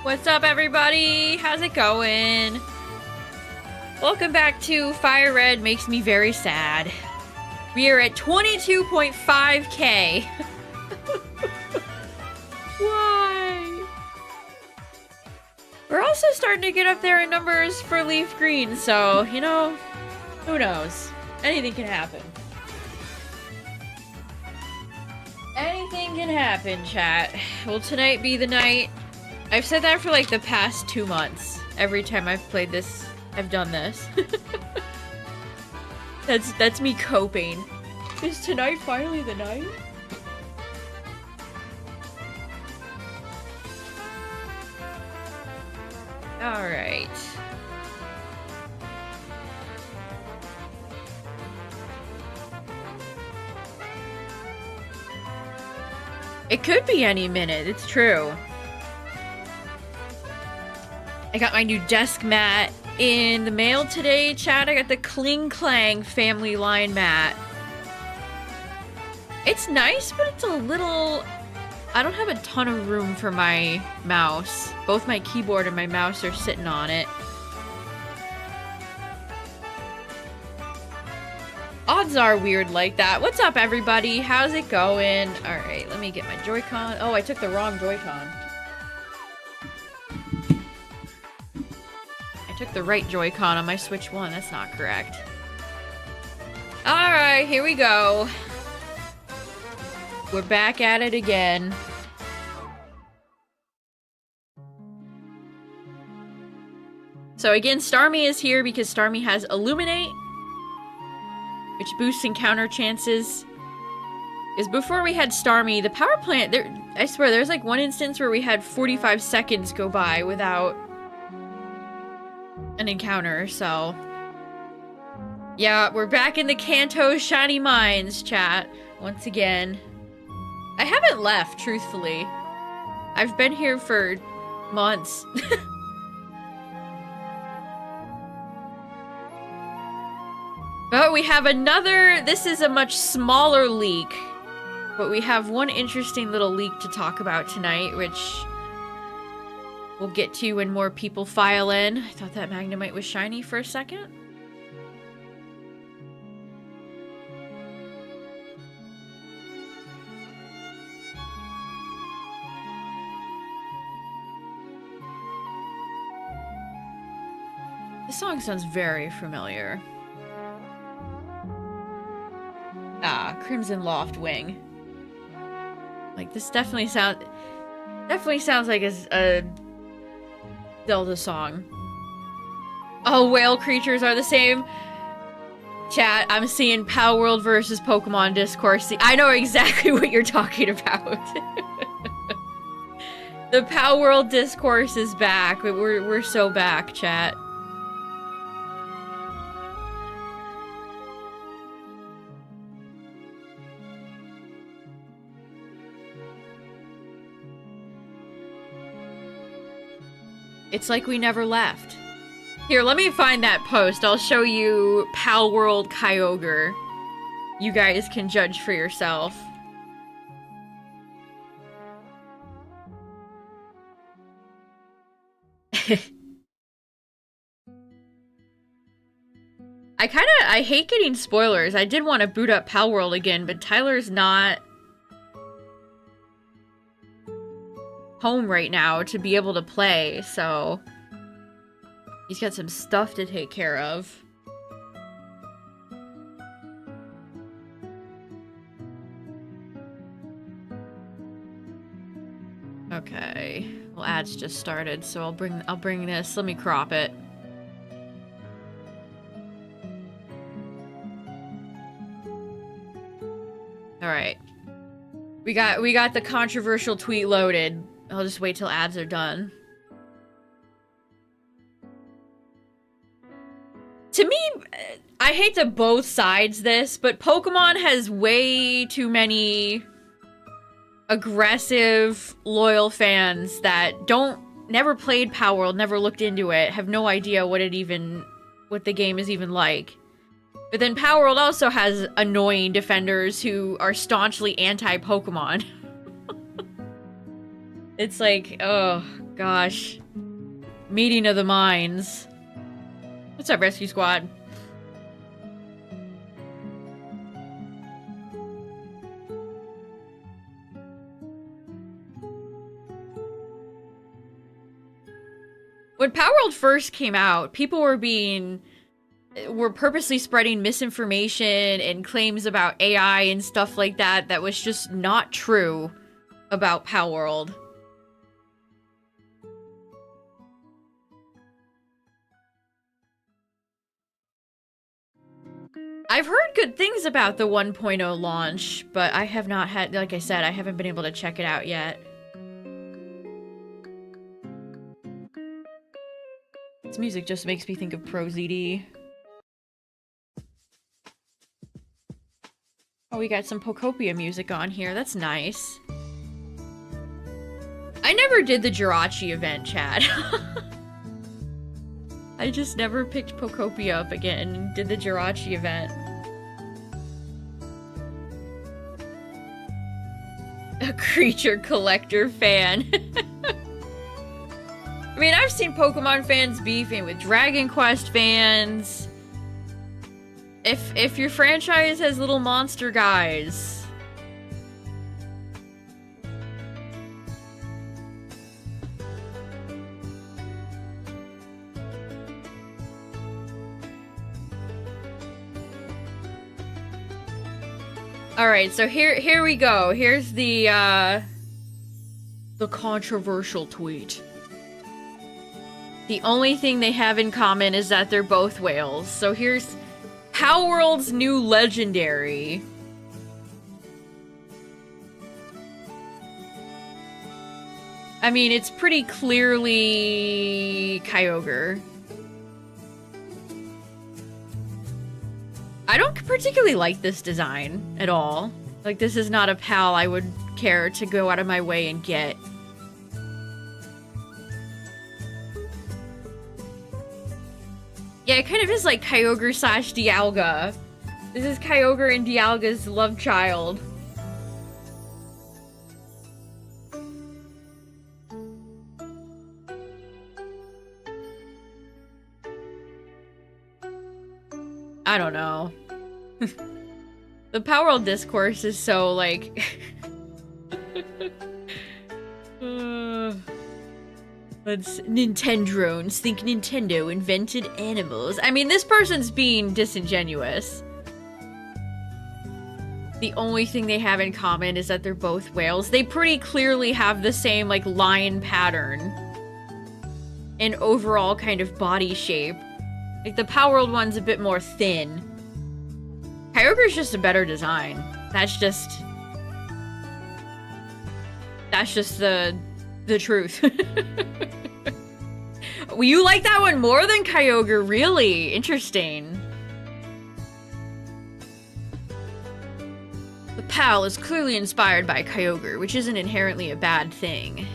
What's up, everybody? How's it going? Welcome back to FireRed Makes Me Very Sad. We are at 22.5k. Why? We're also starting to get up there in numbers for LeafGreen, so, you know, who knows? Anything can happen. Anything can happen, chat. Will tonight be the night? I've said that for like the past 2 months. Every time I've played this, I've done this. That's me coping. Is tonight finally the night? Alright. It could be any minute, it's true. I got my new desk mat in the mail today, chat. I got the Kling Klang family line mat. It's nice, but it's a little... I don't have a ton of room for my mouse. Both my keyboard and my mouse are sitting on it. Odds are weird like that. What's up, everybody? How's it going? Alright, let me get my Joy-Con. Oh, I took the wrong Joy-Con. Took the right Joy-Con on my Switch 1. That's not correct. Alright, here we go. We're back at it again. So again, Starmie is here because Starmie has Illuminate, which boosts encounter chances. Because before we had Starmie, the power plant, I swear, there's like one instance where we had 45 seconds go by without an encounter, so yeah, we're back in the Kanto's shiny mines, chat, once again. I haven't left, truthfully. I've been here for months. But we have another, this is a much smaller leak, but we have one interesting little leak to talk about tonight, which we'll get to when more people file in. I thought that Magnemite was shiny for a second. This song sounds very familiar. Ah, Crimson Loft Wing. Like, this definitely sounds like a Zelda song. Oh, whale creatures are the same. Chat, I'm seeing Pal World versus Pokemon Discourse. I know exactly what you're talking about. The Pal World Discourse is back. We're so back, chat. It's like we never left. Here, let me find that post. I'll show you Pal World Kyogre. You guys can judge for yourself. I hate getting spoilers. I did want to boot up Pal World again, but Tyler's not home right now to be able to play, so he's got some stuff to take care of. Okay, well, ads just started, so I'll bring this. Let me crop it. All right, we got the controversial tweet loaded. I'll just wait till ads are done. To me, I hate to both sides this, but Pokemon has way too many aggressive, loyal fans that never played Power World, never looked into it, have no idea what the game is even like. But then Power World also has annoying defenders who are staunchly anti-Pokemon. It's like, oh Gosh. Meeting of the minds. What's up, Rescue Squad? When Palworld first came out, people were purposely spreading misinformation and claims about AI and stuff like that that was just not true about Palworld. I've heard good things about the 1.0 launch, but I have not had, like I said, I haven't been able to check it out yet. This music just makes me think of Pro ZD. Oh, we got some Pocopia music on here. That's nice. I never did the Jirachi event, Chad. I just never picked Pocopia up again and did the Jirachi event. A creature collector fan. I mean, I've seen Pokemon fans beefing with Dragon Quest fans. If your franchise has little monster guys. Alright, so here we go. Here's the controversial tweet. The only thing they have in common is that they're both whales. So here's Palworld's new legendary. I mean, it's pretty clearly Kyogre. I don't particularly like this design at all. Like, this is not a pal I would care to go out of my way and get. Yeah, it kind of is like Kyogre slash Dialga. This is Kyogre and Dialga's love child. I don't know. The Palworld discourse is so, like... Let's Nintendrones think Nintendo invented animals. I mean, this person's being disingenuous. The only thing they have in common is that they're both whales. They pretty clearly have the same, like, line pattern. And overall kind of body shape. Like, the Palworld one's a bit more thin. Kyogre's just a better design. That's just the truth. You like that one more than Kyogre? Really? Interesting. The PAL is clearly inspired by Kyogre, which isn't inherently a bad thing.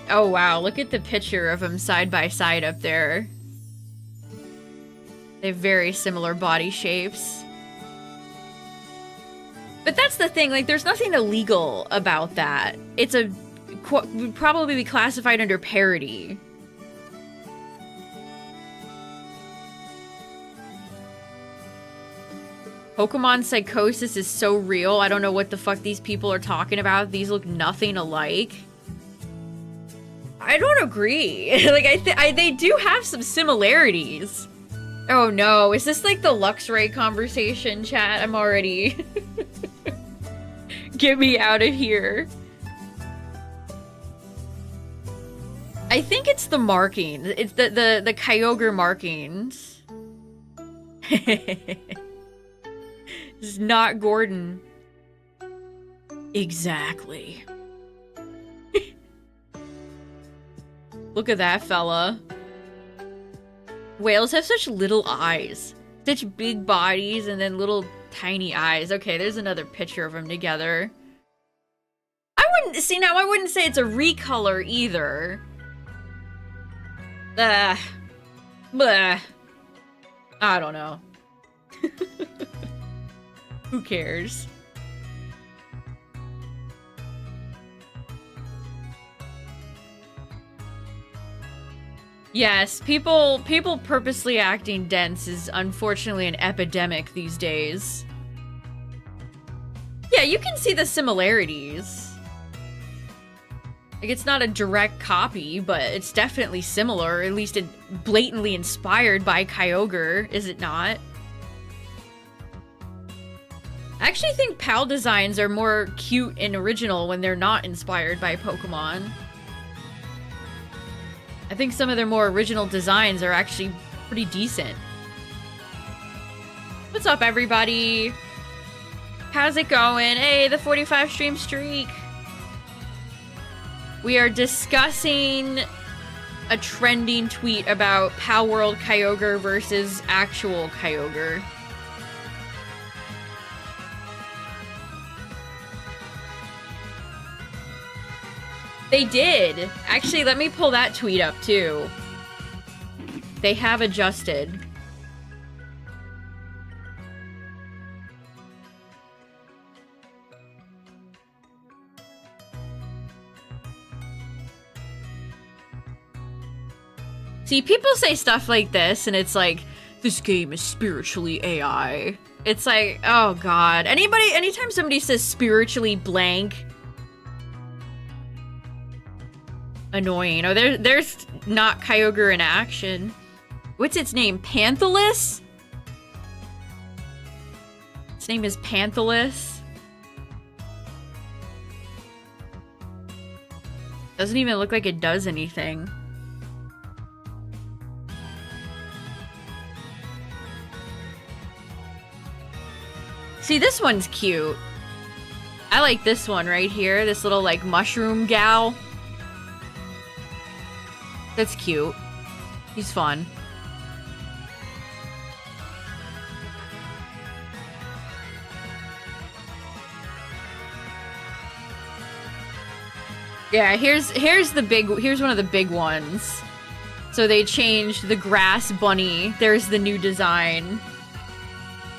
Oh wow, look at the picture of them side by side up there. They have very similar body shapes. But that's the thing, like, there's nothing illegal about that. It's would probably be classified under parody. Pokemon psychosis is so real, I don't know what the fuck these people are talking about. These look nothing alike. I don't agree. Like, they do have some similarities. Oh no, is this like the Luxray conversation, chat? I'm already... Get me out of here. I think it's the marking. It's the Kyogre markings. It's not Gordon. Exactly. Look at that fella. Whales have such little eyes. Such big bodies and then little tiny eyes. Okay, there's another picture of them together. I wouldn't say it's a recolor either. Blah. I don't know. Who cares? Yes, people purposely acting dense is unfortunately an epidemic these days. Yeah, you can see the similarities. Like, it's not a direct copy, but it's definitely similar. At least blatantly inspired by Kyogre, is it not? I actually think PAL designs are more cute and original when they're not inspired by Pokemon. I think some of their more original designs are actually pretty decent. What's up, everybody? How's it going? Hey, the 45 stream streak. We are discussing a trending tweet about Palworld Kyogre versus actual Kyogre. They did. Actually, let me pull that tweet up too. They have adjusted. See, people say stuff like this, and it's like, this game is spiritually AI. It's like, oh god. Anytime somebody says spiritually blank, annoying. Oh, there's not Kyogre in action. What's its name? Panthalus? Its name is Panthalus. Doesn't even look like it does anything. See, this one's cute. I like this one right here. This little, like, mushroom gal. That's cute. He's fun. Yeah, here's one of the big ones. So they changed the grass bunny. There's the new design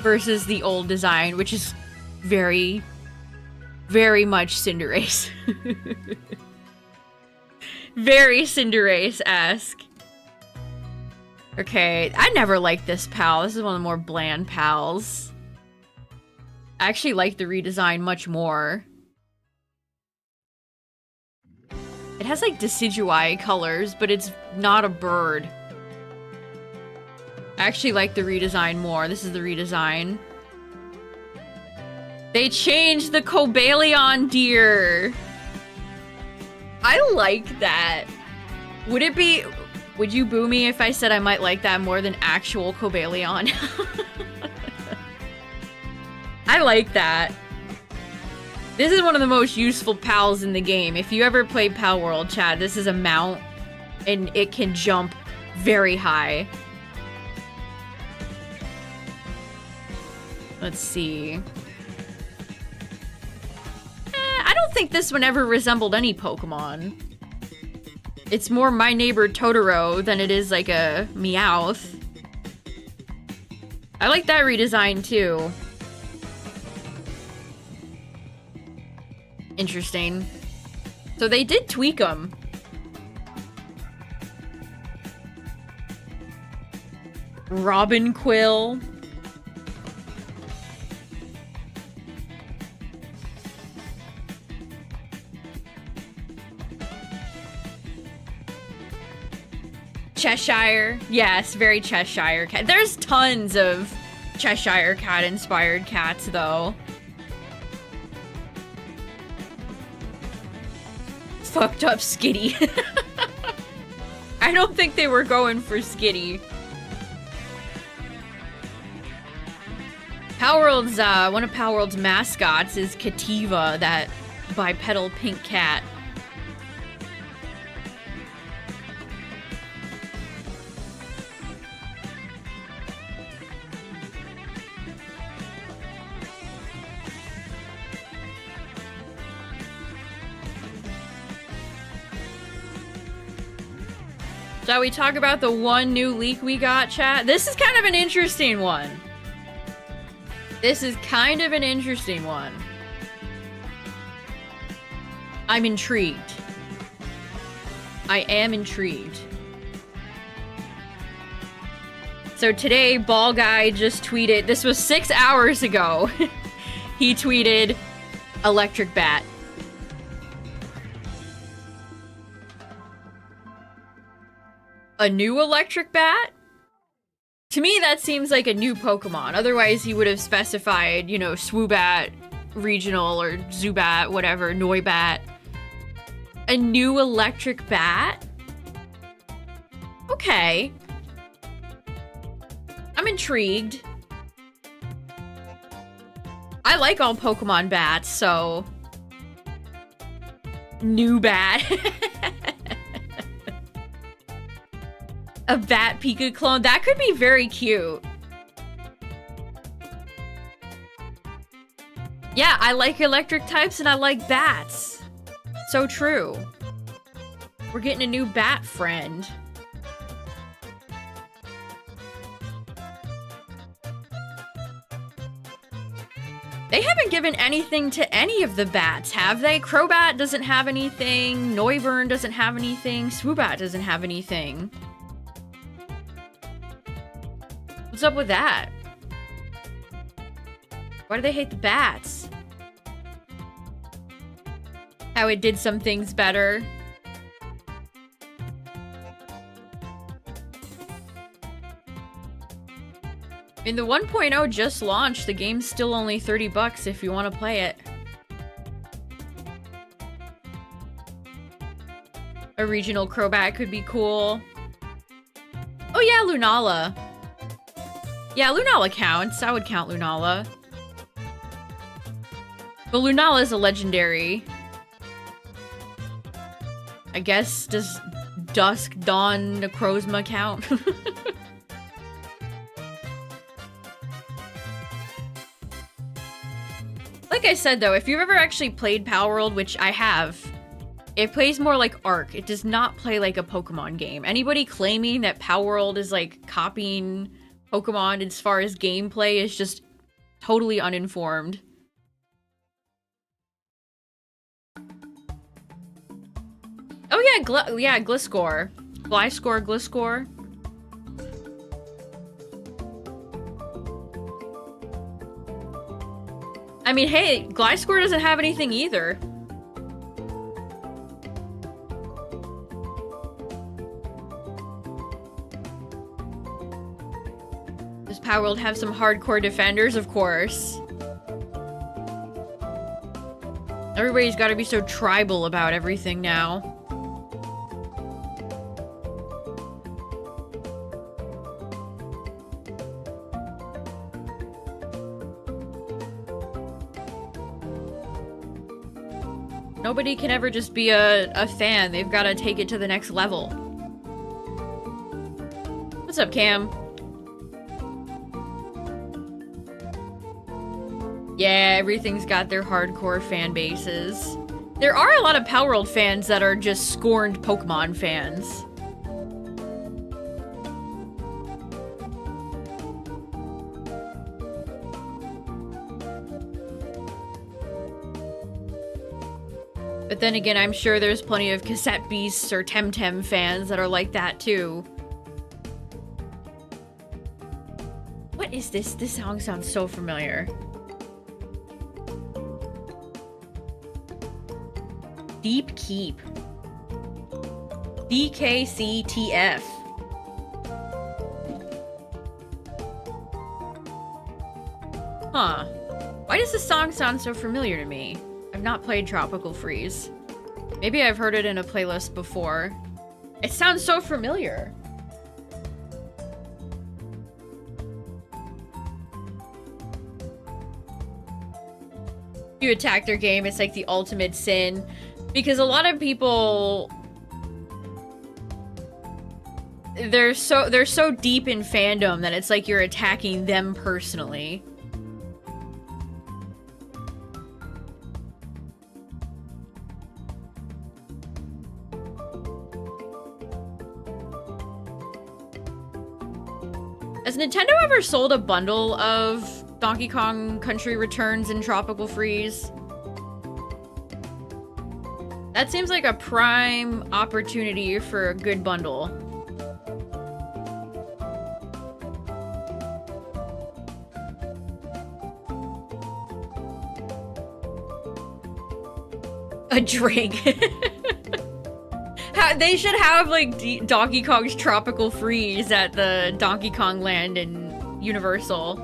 versus the old design, which is very, very much Cinderace. Very Cinderace-esque. Okay, I never liked this pal. This is one of the more bland pals. I actually like the redesign much more. It has like Decidueye colors, but it's not a bird. I actually like the redesign more. This is the redesign. They changed the Cobalion deer. I like that. Would you boo me if I said I might like that more than actual Cobalion? I like that. This is one of the most useful pals in the game. If you ever play Palworld, Chad, this is a mount, and it can jump very high. Let's see. I don't think this one ever resembled any Pokemon. It's more My Neighbor Totoro than it is like a Meowth. I like that redesign too. Interesting. So they did tweak them. Robin Quill. Cheshire. Yes, very Cheshire cat. There's tons of Cheshire cat inspired cats though. Fucked up Skitty. I don't think they were going for Skitty. Palworld's, one of Palworld's mascots is Cativa, that bipedal pink cat. Shall we talk about the one new leak we got, chat? This is kind of an interesting one. This is kind of an interesting one. I'm intrigued. I am intrigued. So today, Ball Guy just tweeted, this was 6 hours ago. He tweeted, electric bat. A new electric bat? To me, that seems like a new Pokemon. Otherwise, he would have specified, you know, Swoobat, Regional, or Zubat, whatever, Noibat. A new electric bat? Okay. I'm intrigued. I like all Pokemon bats, so... New bat. A Bat Pika clone. That could be very cute. Yeah, I like electric types and I like bats. So true. We're getting a new bat friend. They haven't given anything to any of the bats, have they? Crobat doesn't have anything. Noivern doesn't have anything. Swoobat doesn't have anything. What's up with that? Why do they hate the bats? How it did some things better. I mean, the 1.0 just launched. The game's still only $30 if you want to play it. A regional Crobat could be cool. Oh yeah, Lunala. Yeah, Lunala counts. I would count Lunala. But Lunala is a legendary. I guess, does Dusk Dawn Necrozma count? Like I said though, if you've ever actually played Palworld, which I have, it plays more like Arc. It does not play like a Pokemon game. Anybody claiming that Palworld is like copying Pokemon as far as gameplay is just totally uninformed. Oh yeah, Gliscor. Gliscor. I mean, hey, Gliscor doesn't have anything either. Does Palworld have some hardcore defenders? Of course. Everybody's gotta be so tribal about everything now. Nobody can ever just be a fan. They've got to take it to the next level. What's up, Cam? Yeah, everything's got their hardcore fan bases. There are a lot of Palworld fans that are just scorned Pokemon fans. But then again, I'm sure there's plenty of Cassette Beasts or Temtem fans that are like that too. What is this? This song sounds so familiar. Deep Keep. DKCTF. Huh. Why does this song sound so familiar to me? I've not played Tropical Freeze. Maybe I've heard it in a playlist before. It sounds so familiar. You attack their game, it's like the ultimate sin. Because a lot of people... They're so deep in fandom that it's like you're attacking them personally. Has Nintendo ever sold a bundle of Donkey Kong Country Returns and Tropical Freeze? That seems like a prime opportunity for a good bundle. A drink. They should have, like, Donkey Kong's Tropical Freeze at the Donkey Kong Land in Universal.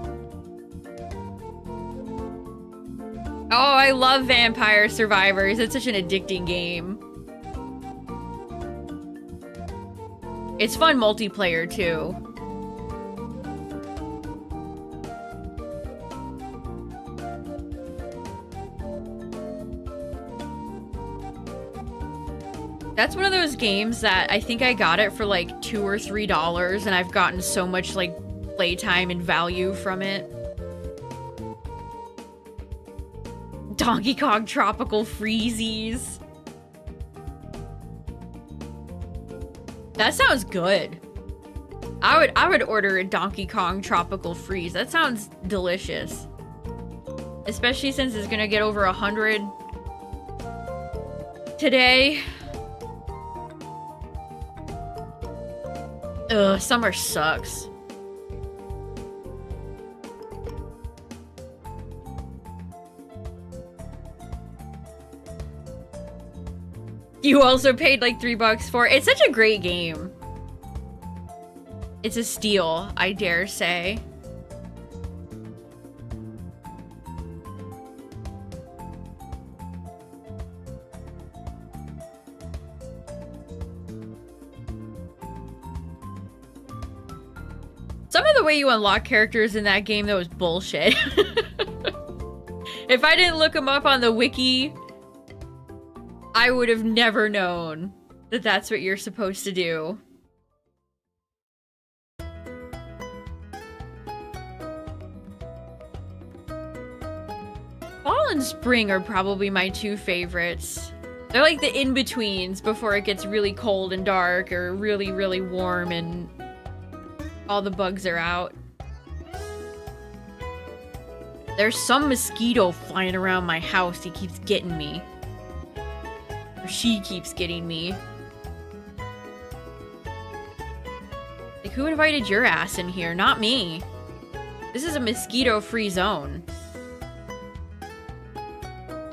Oh, I love Vampire Survivors. It's such an addicting game. It's fun multiplayer, too. That's one of those games that I think I got it for like $2 or $3, and I've gotten so much like playtime and value from it. Donkey Kong Tropical Freezies. That sounds good. I would order a Donkey Kong Tropical Freeze. That sounds delicious. Especially since it's gonna get over 100 today. Ugh, summer sucks. You also paid like $3 for it. It's such a great game. It's a steal, I dare say. Some of the way you unlock characters in that game, though, is bullshit. If I didn't look them up on the wiki, I would have never known that that's what you're supposed to do. Fall and spring are probably my two favorites. They're like the in-betweens before it gets really cold and dark, or really, really warm and all the bugs are out. There's some mosquito flying around my house. He keeps getting me. Or she keeps getting me. Like, who invited your ass in here? Not me. This is a mosquito-free zone.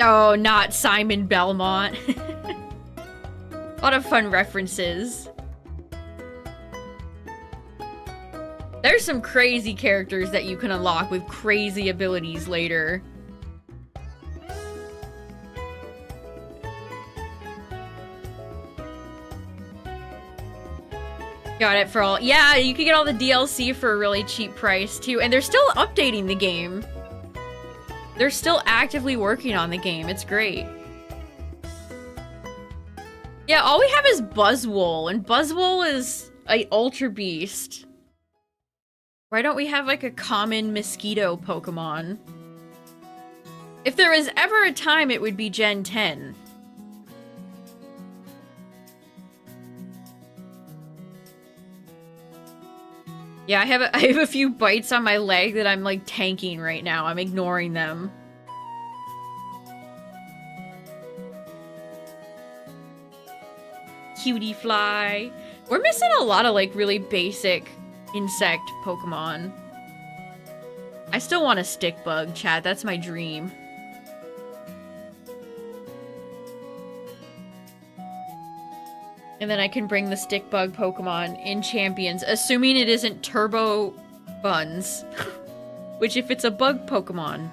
Oh, not Simon Belmont. A lot of fun references. There's some crazy characters that you can unlock with crazy abilities later. Got it for all. Yeah, you can get all the DLC for a really cheap price too. And they're still updating the game. They're still actively working on the game. It's great. Yeah, all we have is Buzzwole, and Buzzwole is a Ultra Beast. Why don't we have, like, a common mosquito Pokemon? If there was ever a time, it would be Gen 10. Yeah, I have a few bites on my leg that I'm, like, tanking right now. I'm ignoring them. Cutie Fly. We're missing a lot of, like, really basic insect Pokemon. I still want a stick bug, chat. That's my dream. And then I can bring the stick bug Pokemon in Champions, assuming it isn't Turbo Buns. Which, if it's a bug Pokemon,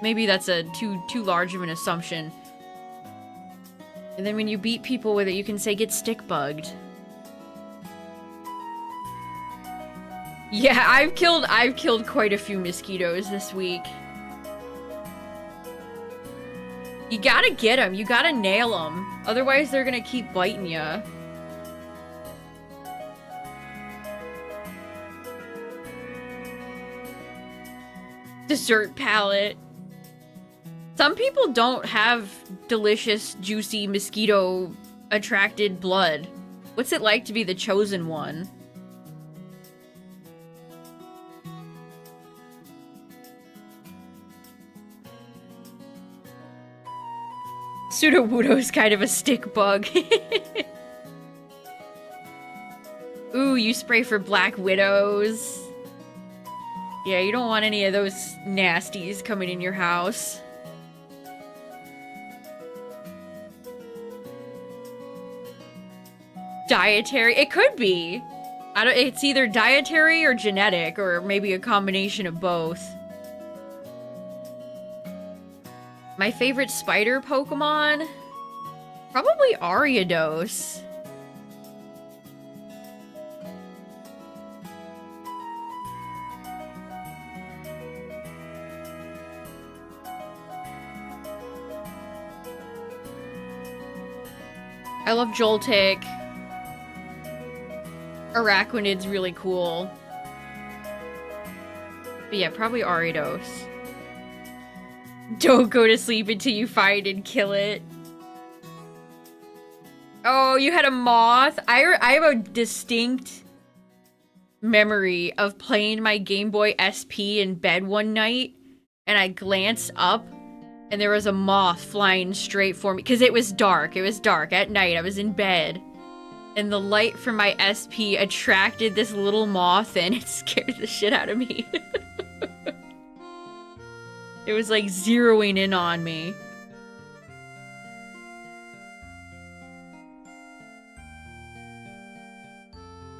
maybe that's a too large of an assumption. And then when you beat people with it, you can say, get stick bugged. Yeah, I've killed quite a few mosquitoes this week. You gotta get them. You gotta nail them. Otherwise, they're gonna keep biting you. Dessert palette. Some people don't have delicious, juicy, mosquito-attracted blood. What's it like to be the chosen one? Sudowoodo's kind of a stick bug. Ooh, you spray for Black Widows. Yeah, you don't want any of those nasties coming in your house. Dietary? It could be. I don't. It's either dietary or genetic, or maybe a combination of both. My favorite spider Pokemon? Probably Ariados. I love Joltik. Araquanid's really cool. But yeah, probably Ariados. Don't go to sleep until you find and kill it. Oh, you had a moth? I have a distinct memory of playing my Game Boy SP in bed one night, and I glanced up, and there was a moth flying straight for me. Because it was dark. It was dark at night. I was in bed. And the light from my SP attracted this little moth, and it scared the shit out of me. It was like zeroing in on me.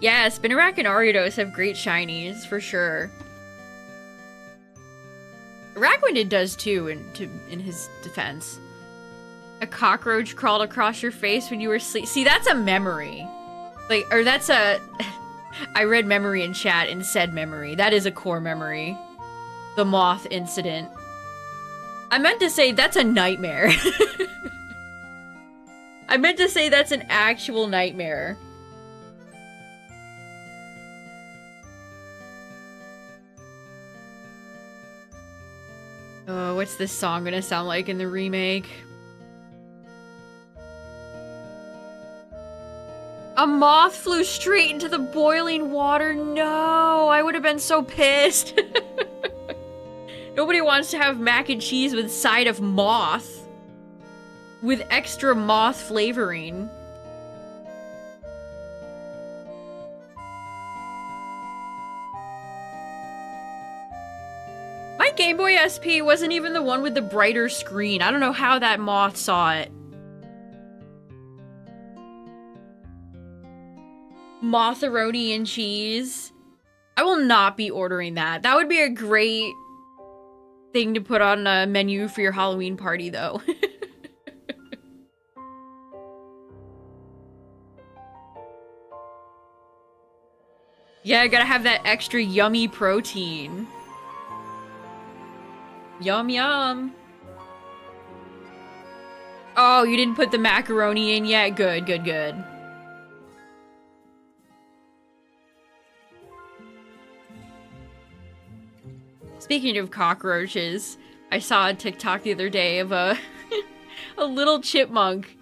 Yeah, Spinarak and Ariados have great shinies, for sure. Araquanid does too, in his defense. A cockroach crawled across your face when you were asleep. See, that's a memory. Like, or that's a... I read memory in chat and said memory. That is a core memory. The moth incident. I meant to say that's a nightmare. I meant to say that's an actual nightmare. Oh, what's this song gonna sound like in the remake? A moth flew straight into the boiling water. No, I would have been so pissed. Nobody wants to have mac and cheese with side of moth. With extra moth flavoring. My Game Boy SP wasn't even the one with the brighter screen. I don't know how that moth saw it. Motharoni and cheese. I will not be ordering that. That would be a great thing to put on a menu for your Halloween party, though. Yeah, I gotta have that extra yummy protein. Yum, yum. Oh, you didn't put the macaroni in yet? Good, good, good. Speaking of cockroaches, I saw a TikTok the other day of a little chipmunk.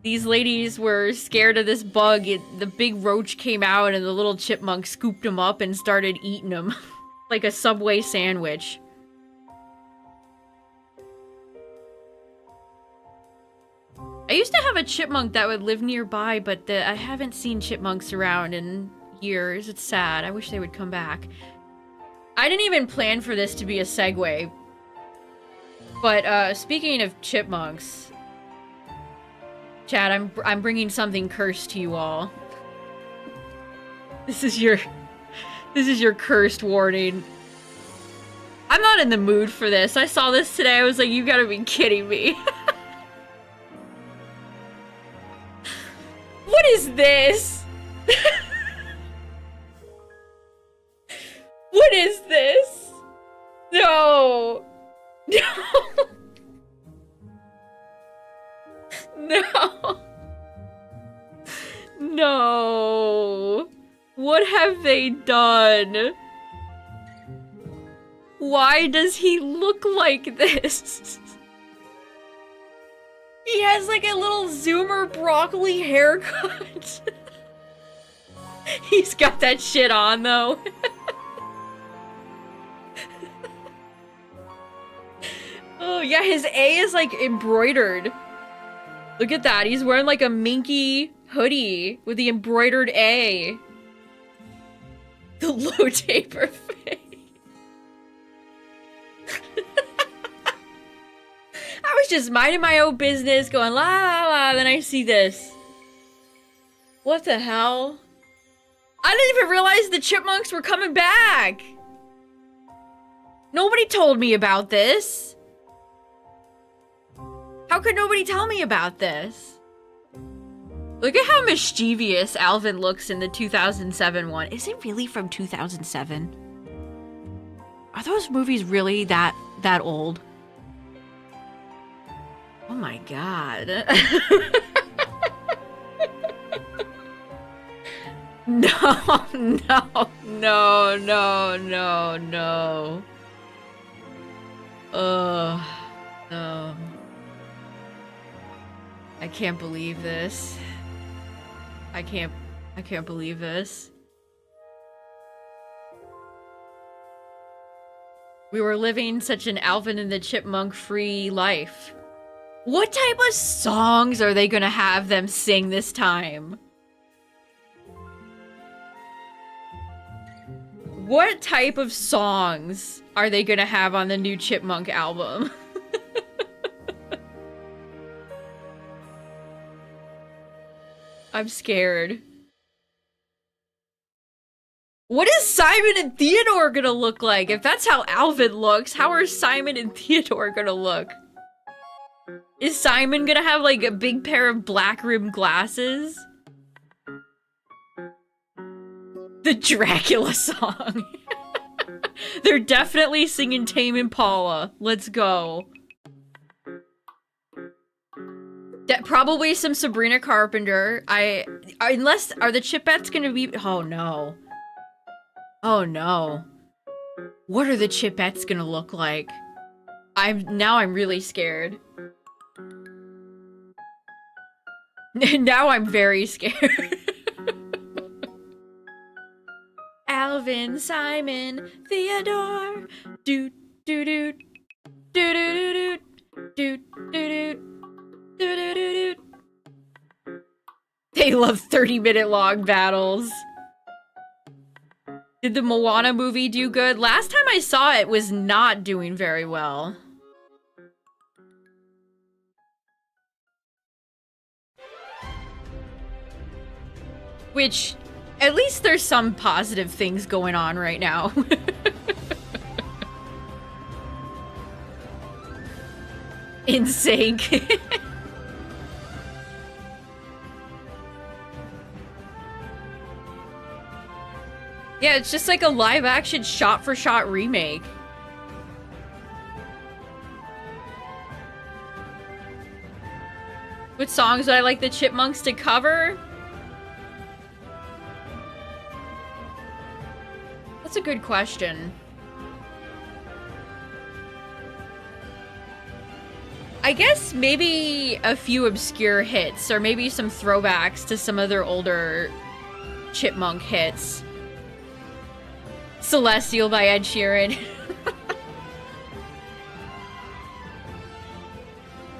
These ladies were scared of this bug. The big roach came out and the little chipmunk scooped him up and started eating him like a Subway sandwich. I used to have a chipmunk that would live nearby, but I haven't seen chipmunks around in years. It's sad. I wish they would come back. I didn't even plan for this to be a segue. But, speaking of chipmunks... Chad, I'm bringing something cursed to you all. This is your cursed warning. I'm not in the mood for this. I saw this today. I was like, you gotta be kidding me. What is this? What is this? No. No. No. No. What have they done? Why does he look like this? He has like a little Zoomer broccoli haircut. He's got that shit on though. Oh yeah, his A is like embroidered. Look at that, he's wearing like a minky hoodie with the embroidered A. The low taper face. I was just minding my own business, going la la la, then I see this. What the hell? I didn't even realize the chipmunks were coming back! Nobody told me about this! How could nobody tell me about this? Look at how mischievous Alvin looks in the 2007 one. Is it really from 2007? Are those movies really that old? Oh my god. No, no, no, no, no, no. No. I can't believe this. I can't believe this. We were living such an Alvin and the Chipmunk free life. What type of songs are they gonna have them sing this time? What type of songs are they gonna have on the new Chipmunk album? I'm scared. What is Simon and Theodore gonna look like? If that's how Alvin looks, how are Simon and Theodore gonna look? Is Simon gonna have like a big pair of black rimmed glasses? The Dracula song. They're definitely singing Tame Impala. Let's go. Probably some Sabrina Carpenter. Unless, are the Chipettes gonna be- oh no. Oh no. What are the Chipettes gonna look like? Now I'm really scared. Now I'm very scared. Alvin, Simon, Theodore. Doot, doot, doot. Doot, doot, doot, doot, doot, doot, doot. They love 30-minute long battles. Did the Moana movie do good? Last time I saw it was not doing very well. Which, at least there's some positive things going on right now. In sync. Yeah, it's just like a live-action shot-for-shot remake. What songs would I like the Chipmunks to cover? That's a good question. I guess maybe a few obscure hits, or maybe some throwbacks to some of their older Chipmunk hits. Celestial by Ed Sheeran.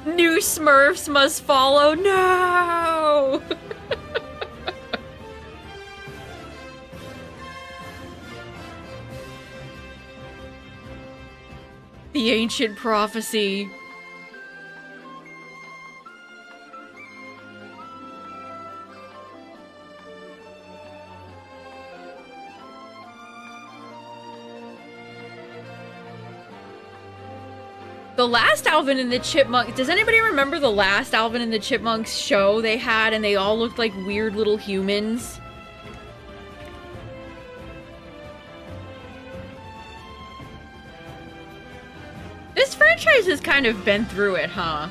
New Smurfs must follow. No! The ancient prophecy. The last Alvin and the Chipmunks, does anybody remember the last Alvin and the Chipmunks show they had and they all looked like weird little humans? This franchise has kind of been through it, huh?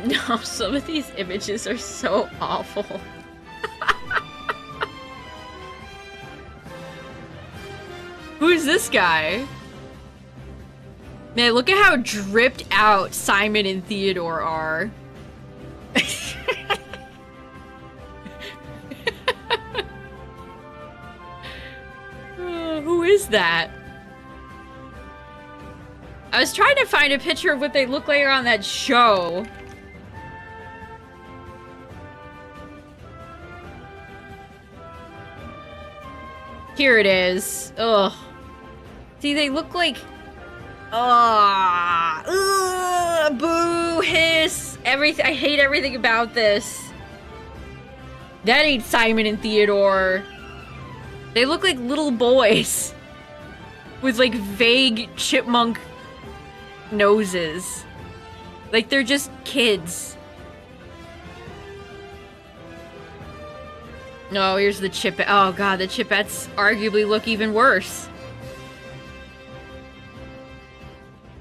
No, some of these images are so awful. Who's this guy? Man, look at how dripped out Simon and Theodore are. Who is that? I was trying to find a picture of what they look like on that show. Here it is. Ugh. See, they look like... boo, hiss. Everything. I hate everything about this. That ain't Simon and Theodore. They look like little boys with like vague chipmunk noses. Like they're just kids. No, here's the Chipette. Oh god, the Chipettes arguably look even worse.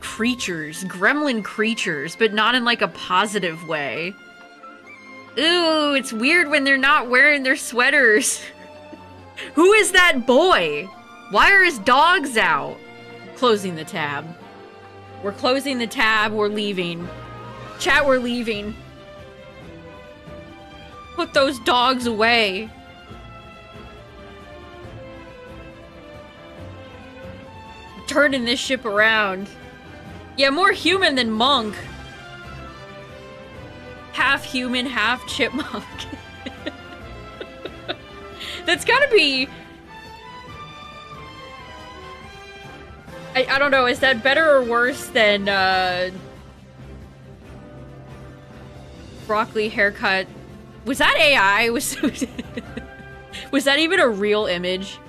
Creatures. Gremlin creatures, but not in like a positive way. Ooh, it's weird when they're not wearing their sweaters. Who is that boy? Why are his dogs out? Closing the tab. We're closing the tab, we're leaving. Chat, we're leaving. Put those dogs away. Turning this ship around. Yeah, more human than monk. Half human, half chipmunk. That's gotta be... I don't know, is that better or worse than, broccoli haircut? Was that AI? Was that even a real image?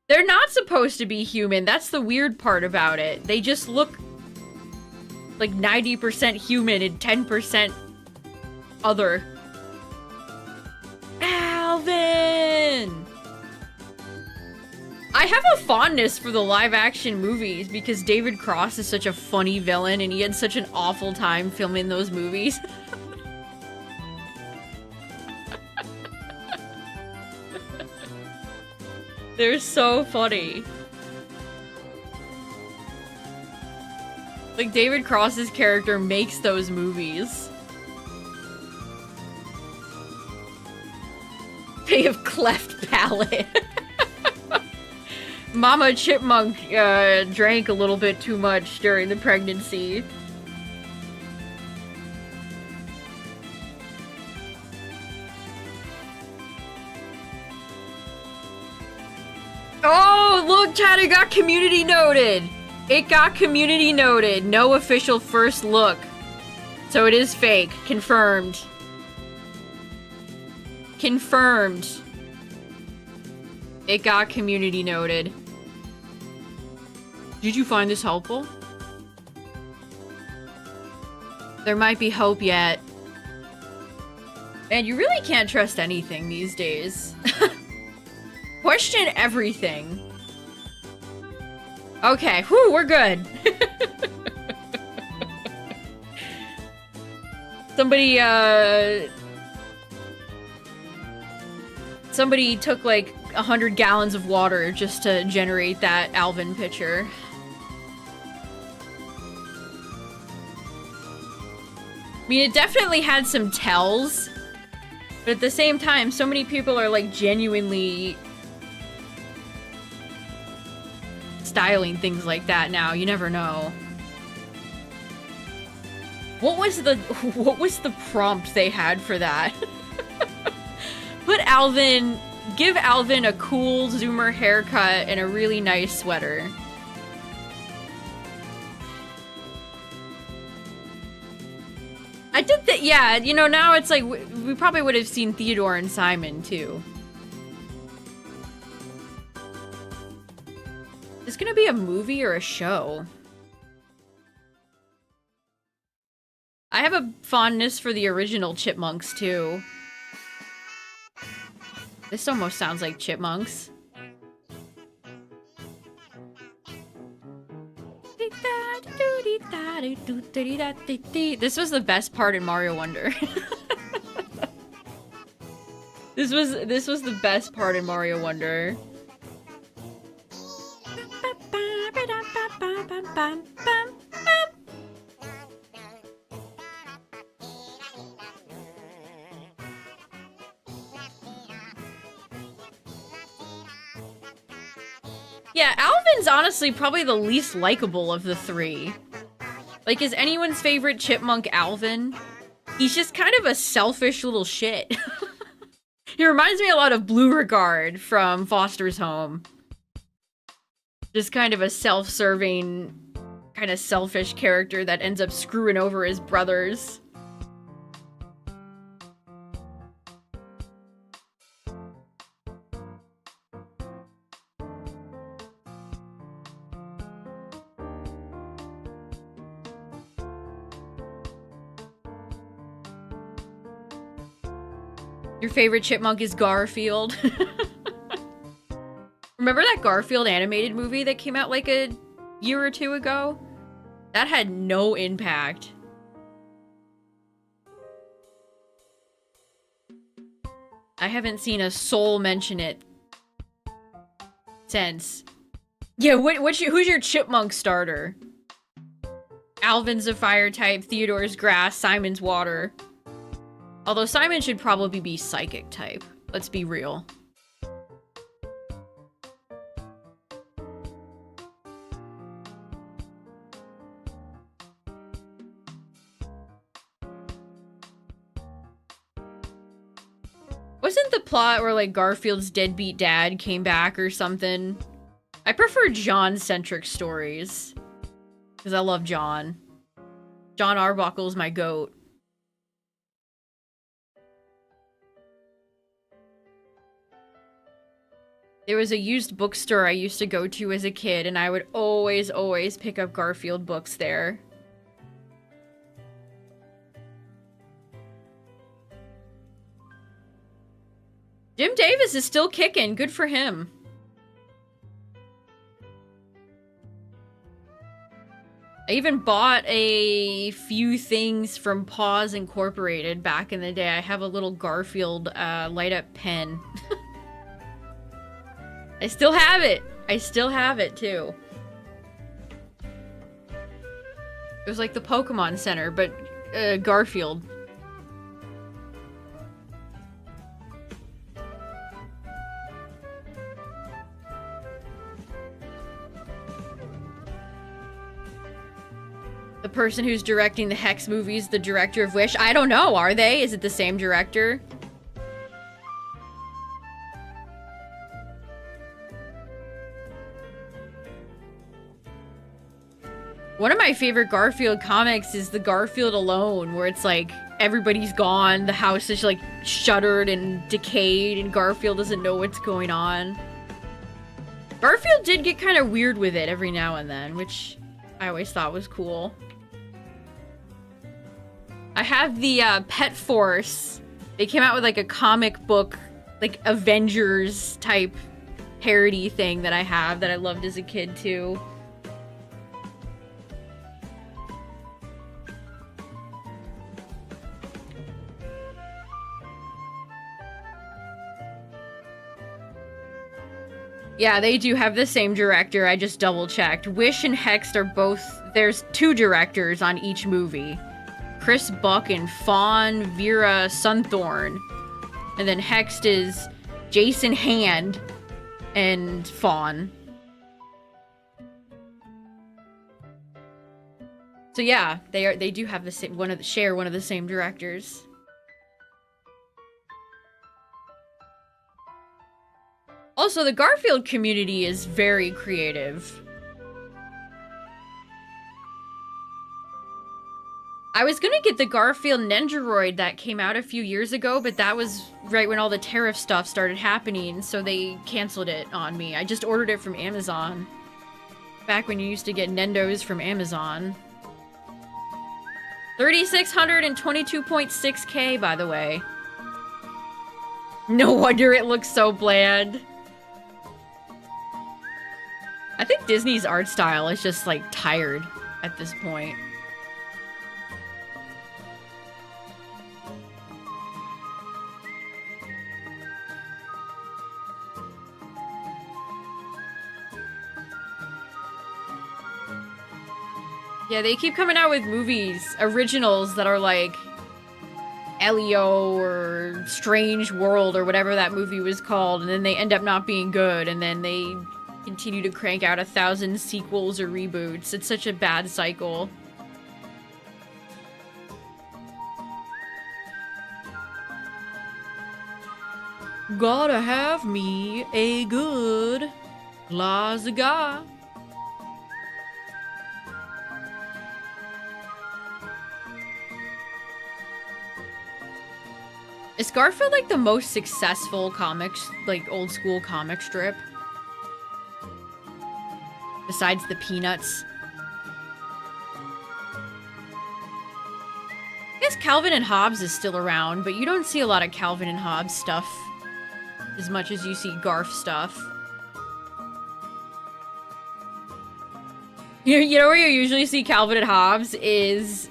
They're not supposed to be human. That's the weird part about it. They just look like 90% human and 10% other. Alvin! I have a fondness for the live-action movies because David Cross is such a funny villain and he had such an awful time filming those movies. They're so funny. Like, David Cross's character makes those movies. They have cleft palate. Mama Chipmunk drank a little bit too much during the pregnancy. Oh, look, chat, it got community noted. It got community noted. No official first look. So it is fake. Confirmed. Confirmed. It got community noted. Did you find this helpful? There might be hope yet. Man, you really can't trust anything these days. Question everything. Okay, whew, we're good. Somebody took like 100 gallons of water just to generate that Alvin picture. I mean, it definitely had some tells, but at the same time, so many people are like genuinely styling things like that now. You never know. What was the prompt they had for that? Give Alvin a cool zoomer haircut and a really nice sweater. I did that, yeah, you know, now it's like, we probably would have seen Theodore and Simon, too. Is it gonna be a movie or a show? I have a fondness for the original Chipmunks, too. This almost sounds like Chipmunks. This was the best part in Mario Wonder. This was the best part in Mario Wonder. Yeah, Alvin's honestly probably the least likable of the three. Like, is anyone's favorite chipmunk Alvin? He's just kind of a selfish little shit. He reminds me a lot of Blue Regard from Foster's Home. Just kind of a self-serving, kind of selfish character that ends up screwing over his brothers. Your favorite chipmunk is Garfield. Remember that Garfield animated movie that came out like a year or two ago? That had no impact. I haven't seen a soul mention it since. Yeah, who's your chipmunk starter? Alvin's a fire type, Theodore's grass, Simon's water. Although Simon should probably be psychic type. Let's be real. Wasn't the plot where, like, Garfield's deadbeat dad came back or something? I prefer John-centric stories. Because I love John. John Arbuckle's my goat. There was a used bookstore I used to go to as a kid, and I would always pick up Garfield books there. Jim Davis is still kicking. Good for him. I even bought a few things from Paws Incorporated back in the day. I have a little Garfield light-up pen. I still have it. I still have it, too. It was like the Pokemon Center, but Garfield. The person who's directing the Hex movies, the director of Wish. I don't know, are they? Is it the same director? One of my favorite Garfield comics is the Garfield Alone, where it's like, everybody's gone, the house is like shuttered and decayed, and Garfield doesn't know what's going on. Garfield did get kind of weird with it every now and then, which I always thought was cool. I have the Pet Force. They came out with like a comic book, like Avengers type parody thing that I have that I loved as a kid too. Yeah, they do have the same director. I just double checked. Wish and Hext are both... There's 2 directors on each movie. Chris Buck and Fawn Vera Sunthorn. And then Hext is Jason Hand and Fawn. So yeah, they do have the same share one of the same directors. Also, the Garfield community is very creative. I was gonna get the Garfield Nendoroid that came out a few years ago, but that was right when all the tariff stuff started happening, so they canceled it on me. I just ordered it from Amazon. Back when you used to get Nendos from Amazon. 3,622.6K, by the way. No wonder it looks so bland. I think Disney's art style is just, like, tired at this point. Yeah, they keep coming out with movies, originals that are like Elio or Strange World or whatever that movie was called, and then they end up not being good, and then they continue to crank out 1,000 sequels or reboots. It's such a bad cycle. Gotta have me a good glass of cigar. Is Garfield like the most successful comics, like old school comic strip? Besides the Peanuts? I guess Calvin and Hobbes is still around, but you don't see a lot of Calvin and Hobbes stuff as much as you see Garf stuff. You know where you usually see Calvin and Hobbes is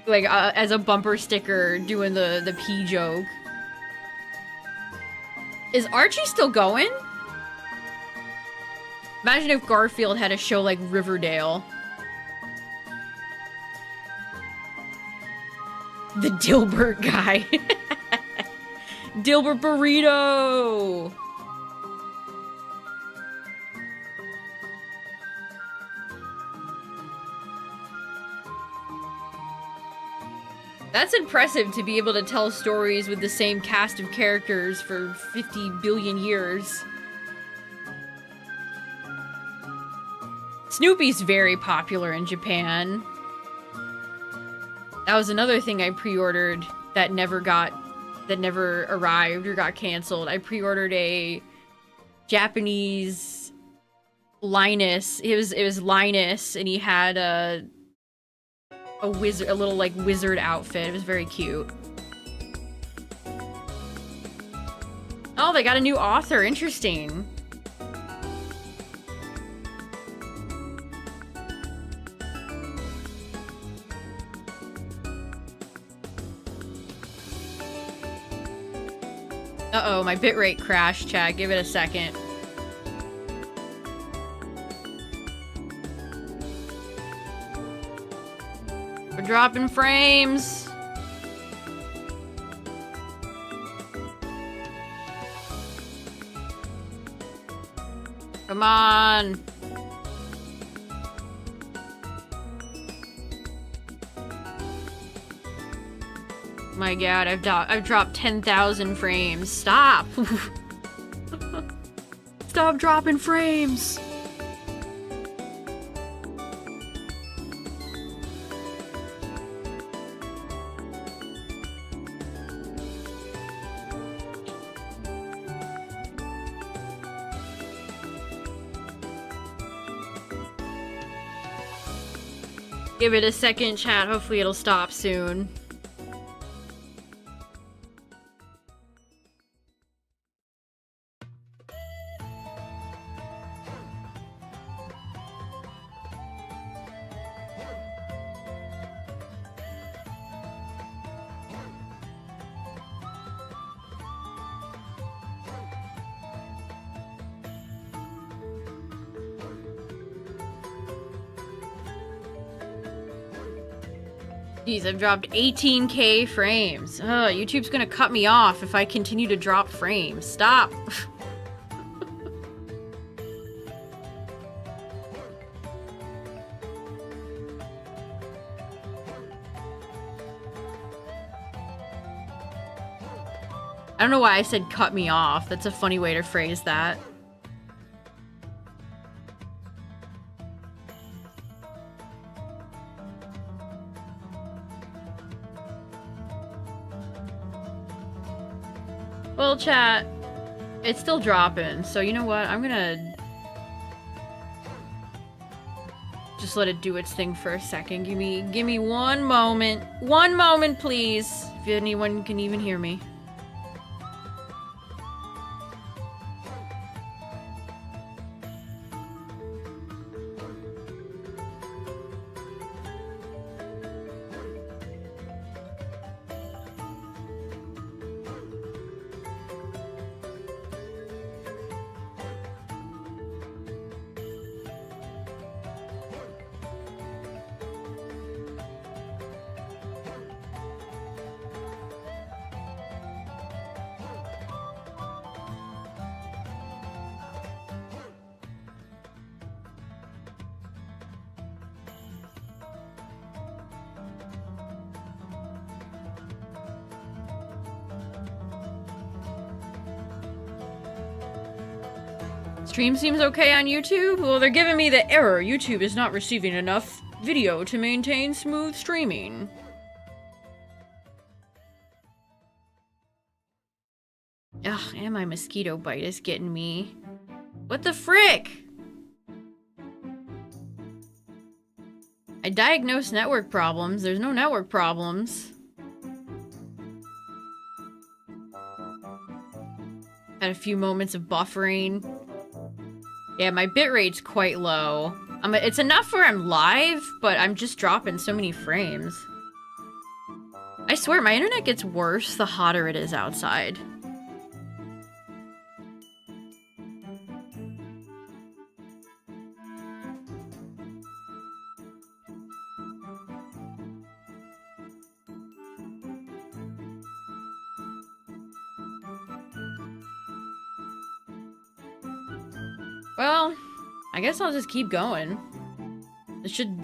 like as a bumper sticker doing the pee joke. Is Archie still going? Imagine if Garfield had a show like Riverdale. The Dilbert guy. Dilbert Burrito! That's impressive to be able to tell stories with the same cast of characters for 50 billion years. Snoopy's very popular in Japan. That was another thing I pre-ordered that never arrived or got canceled. I pre-ordered a Japanese Linus. It was Linus, and he had a little like wizard outfit. It was very cute. Oh, they got a new author. Interesting. Uh-oh, my bitrate crashed, chat. Give it a second. We're dropping frames. Come on. My god, I've dropped 10,000 frames. Stop! Stop dropping frames! Give it a second, chat. Hopefully it'll stop soon. Jeez, I've dropped 18k frames. YouTube's gonna cut me off if I continue to drop frames. Stop! I don't know why I said cut me off. That's a funny way to phrase that. Well, chat, it's still dropping, so you know what? I'm gonna just let it do its thing for a second. Give me one moment. One moment, please. If anyone can even hear me. Stream seems okay on YouTube? Well, they're giving me the error. YouTube is not receiving enough video to maintain smooth streaming. And my mosquito bite is getting me. What the frick? I diagnosed network problems. There's no network problems. Had a few moments of buffering. Yeah, my bitrate's quite low. It's enough where I'm live, but I'm just dropping so many frames. I swear, my internet gets worse the hotter it is outside. Well, I guess I'll just keep going.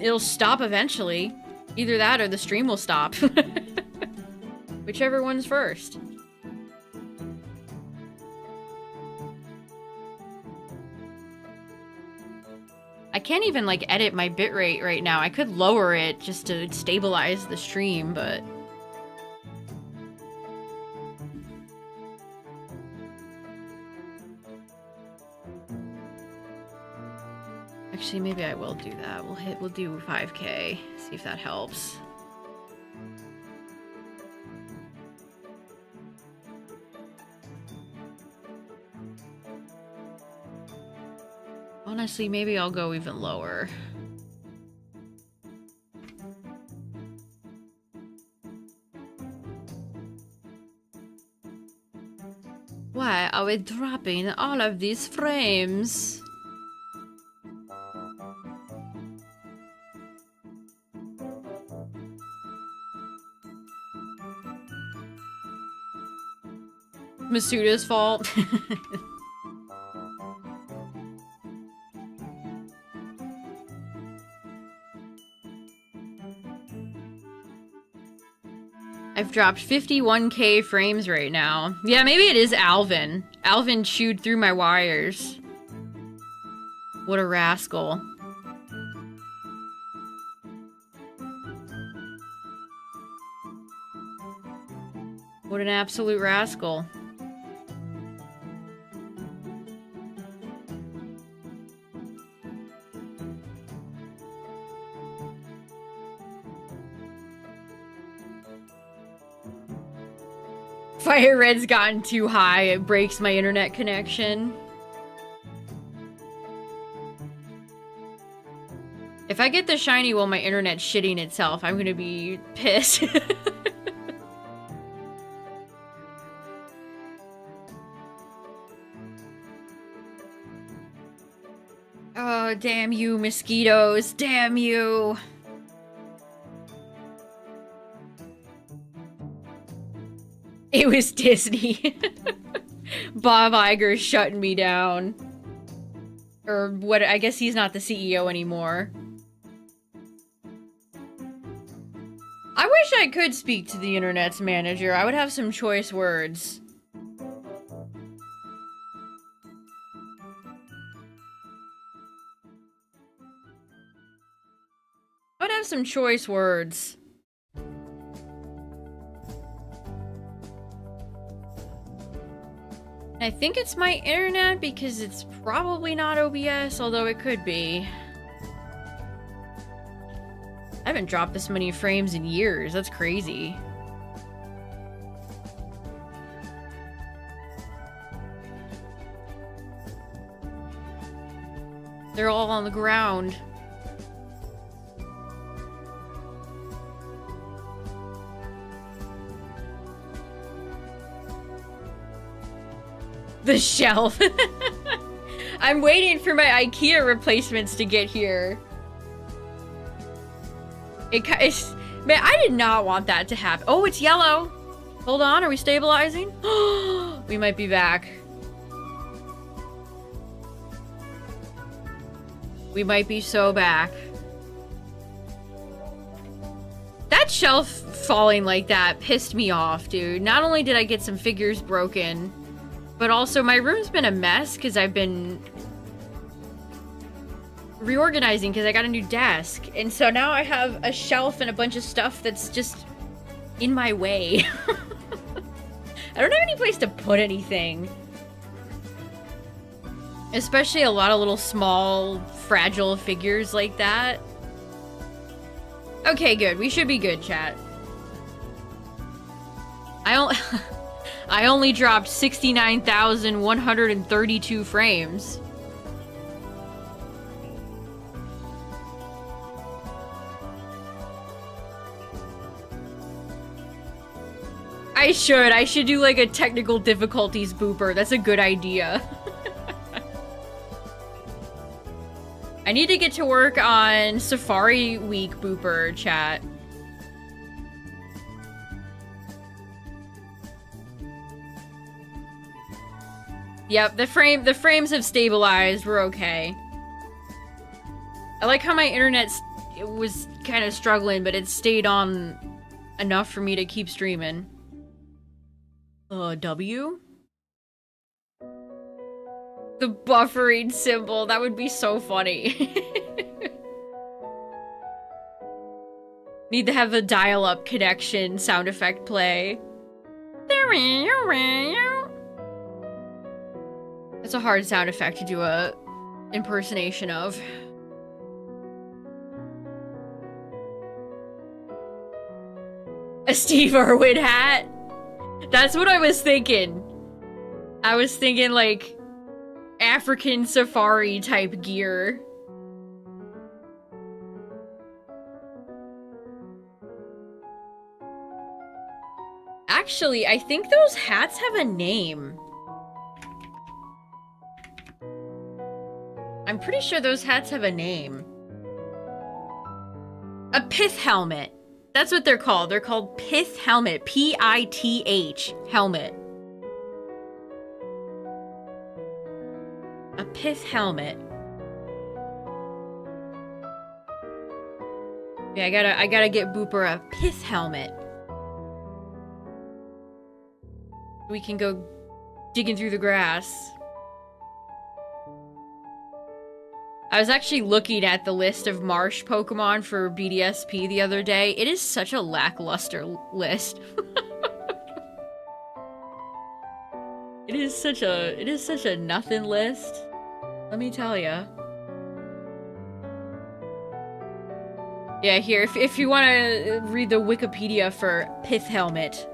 It'll stop eventually. Either that or the stream will stop. Whichever one's first. I can't even, like, edit my bitrate right now. I could lower it just to stabilize the stream, but... Actually, maybe I will do that. We'll do 5K. See if that helps. Honestly, maybe I'll go even lower. Why are we dropping all of these frames? Masuda's fault. I've dropped 51K frames right now. Yeah, maybe it is Alvin. Alvin chewed through my wires. What a rascal. What an absolute rascal. FireRed's gotten too high. It breaks my internet connection. If I get the shiny while my internet's shitting itself, I'm gonna be pissed. Oh, damn you, mosquitoes. Damn you. It was Disney. Bob Iger's shutting me down. Or what, I guess he's not the CEO anymore. I wish I could speak to the internet's manager. I would have some choice words. I would have some choice words. I think it's my internet because it's probably not OBS, although it could be. I haven't dropped this many frames in years. That's crazy. They're all on the ground. The shelf. I'm waiting for my IKEA replacements to get here. Man, I did not want that to happen. Oh, it's yellow. Hold on, are we stabilizing? We might be back. We might be so back. That shelf falling like that pissed me off, dude. Not only did I get some figures broken, but also my room's been a mess because I've been reorganizing because I got a new desk. And so now I have a shelf and a bunch of stuff that's just in my way. I don't have any place to put anything. Especially a lot of little small, fragile figures like that. Okay, good. We should be good, chat. I only dropped 69,132 frames. I should do like a technical difficulties booper. That's a good idea. I need to get to work on Safari Week booper, chat. Yep, the frames have stabilized. We're okay. I like how my internet was kind of struggling, but it stayed on enough for me to keep streaming. W? The buffering symbol, that would be so funny. Need to have the dial-up connection sound effect play. That's a hard sound effect to do a impersonation of. A Steve Irwin hat? That's what I was thinking. I was thinking like African safari type gear. Actually, I think those hats have a name. I'm pretty sure those hats have a name. A pith helmet. That's what they're called. They're called pith helmet. P-I-T-H helmet. A pith helmet. Yeah, I gotta get Booper a pith helmet. We can go digging through the grass. I was actually looking at the list of marsh Pokemon for BDSP the other day. It is such a lackluster list. It is such a nothing list. Let me tell ya. Yeah, here, if you want to read the Wikipedia for Pith Helmet.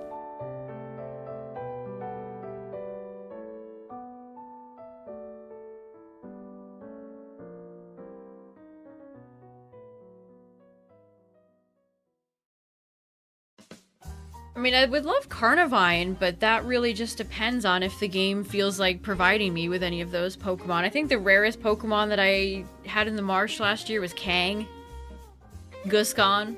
I mean, I would love Carnivine, but that really just depends on if the game feels like providing me with any of those Pokemon. I think the rarest Pokemon that I had in the marsh last year was Kang. Guscon.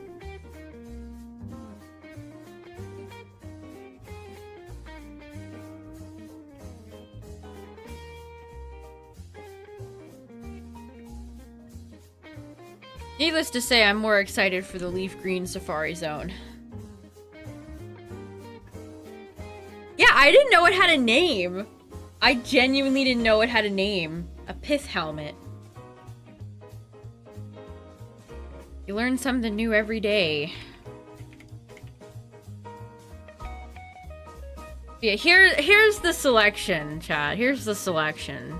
Needless to say, I'm more excited for the LeafGreen Safari Zone. Yeah, I didn't know it had a name. I genuinely didn't know it had a name. A pith helmet. You learn something new every day. Yeah, here's the selection, chat. Here's the selection.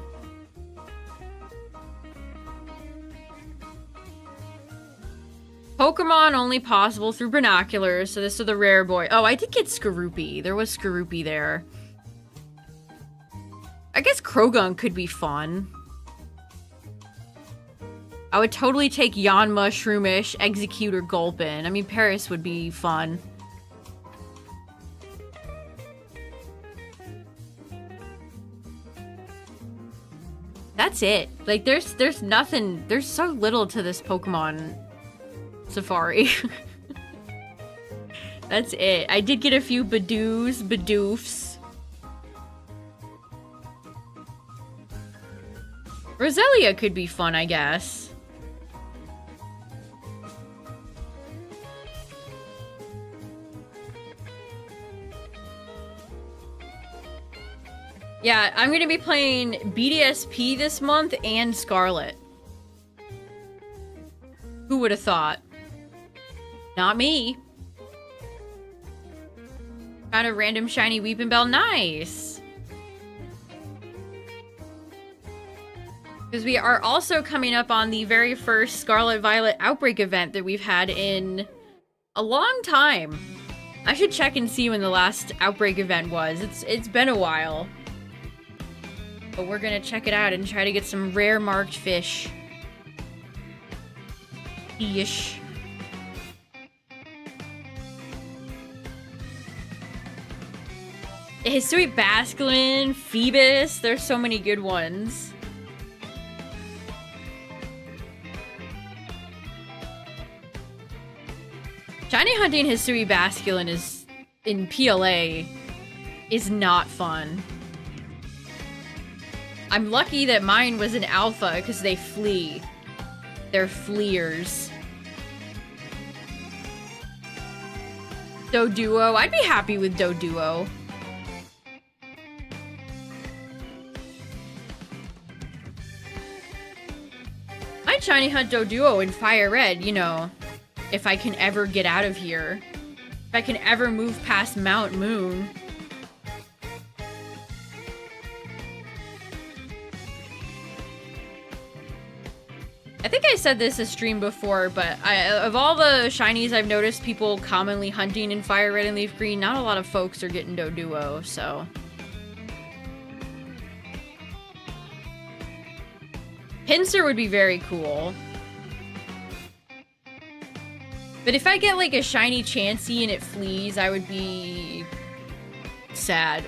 Pokemon only possible through binoculars, so this is the rare boy. Oh, I did get Skorupi. There was Skorupi there. I guess Krogan could be fun. I would totally take Yanma, Shroomish, Execute, or Gulpin. I mean, Paris would be fun. That's it. Like, there's nothing. There's so little to this Pokemon Safari. That's it. I did get a few Badoos, Badoofs. Roselia could be fun, I guess. Yeah, I'm gonna be playing BDSP this month and Scarlet. Who would have thought? Not me. Found a random shiny Weepinbell. Nice. Because we are also coming up on the very first Scarlet Violet Outbreak event that we've had in a long time. I should check and see when the last Outbreak event was. It's been a while. But we're gonna check it out and try to get some rare marked fish. Yeesh. Hisui Basculin, Phoebus, there's so many good ones. Shiny hunting Hisui Basculin is in PLA is not fun. I'm lucky that mine was an alpha because they flee. They're fleers. Doduo, I'd be happy with Doduo. I'd shiny hunt Doduo in FireRed, you know. If I can ever get out of here. If I can ever move past Mount Moon. I think I said this a stream before, but of all the shinies I've noticed people commonly hunting in FireRed and LeafGreen, not a lot of folks are getting Doduo, so... Pinsir would be very cool. But if I get, like, a shiny Chansey and it flees, I would be... sad.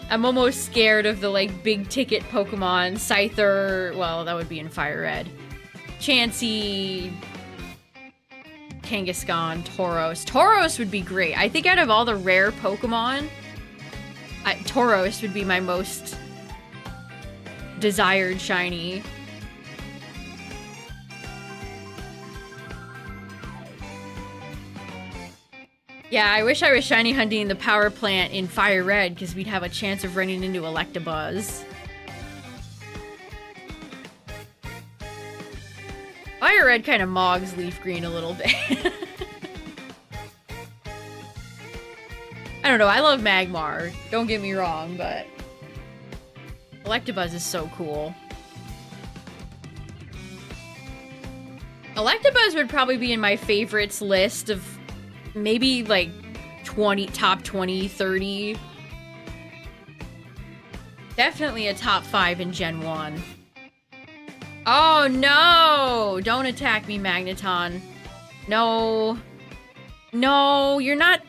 I'm almost scared of the, like, big-ticket Pokemon. Scyther... well, that would be in FireRed. Chansey... Kangaskhan, Tauros. Tauros would be great. I think out of all the rare Pokemon, Tauros would be my most desired shiny. Yeah, I wish I was shiny hunting the power plant in FireRed because we'd have a chance of running into Electabuzz. FireRed kind of mogs LeafGreen a little bit. I don't know, I love Magmar. Don't get me wrong, but Electabuzz is so cool. Electabuzz would probably be in my favorites list of maybe like 20, top 20, 30. Definitely a top 5 in Gen 1. Oh no! Don't attack me, Magneton. No. No, you're not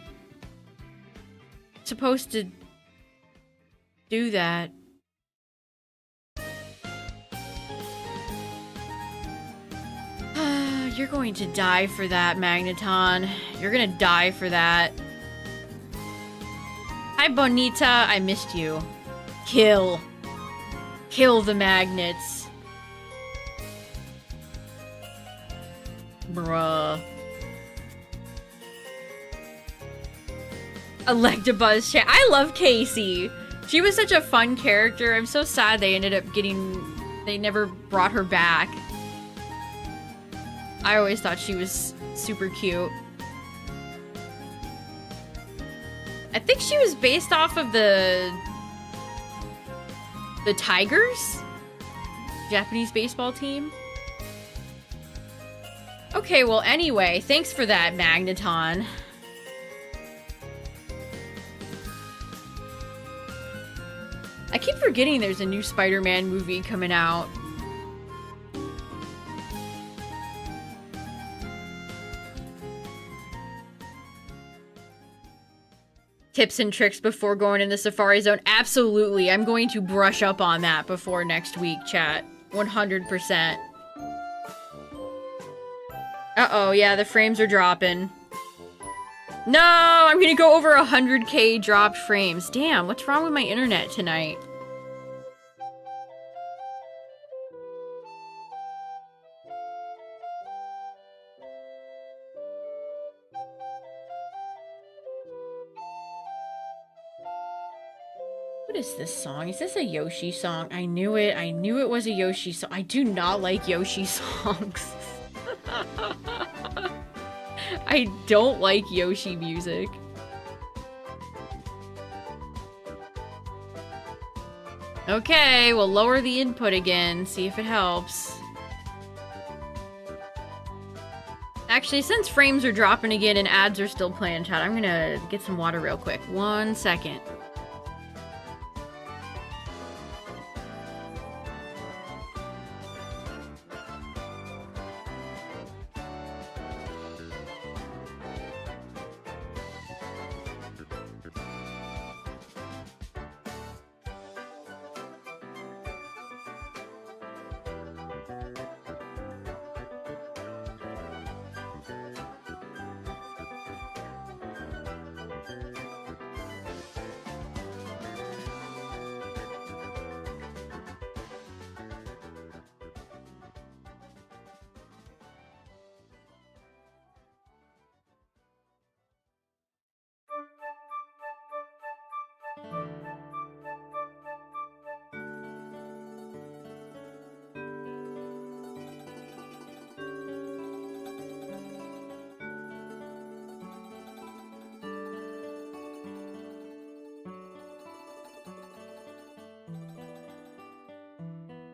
supposed to do that. You're going to die for that, Magneton. You're gonna die for that. Hi, Bonita. I missed you. Kill. Kill the magnets. Bruh. Electabuzz chat. I love Casey. She was such a fun character. I'm so sad they ended up getting... they never brought her back. I always thought she was super cute. I think she was based off of the Tigers? Japanese baseball team? Okay, well anyway, thanks for that, Magneton. I keep forgetting there's a new Spider-Man movie coming out. Tips and tricks before going in the Safari Zone? Absolutely. I'm going to brush up on that before next week, chat. 100%. Uh-oh, yeah, the frames are dropping. No, I'm gonna go over 100K dropped frames. Damn, what's wrong with my internet tonight? What is this song? Is this a Yoshi song? I knew it. I knew it was a Yoshi song. I do not like Yoshi songs. I don't like Yoshi music. Okay, we'll lower the input again, see if it helps. Actually, since frames are dropping again and ads are still playing, chat, I'm gonna get some water real quick. 1 second.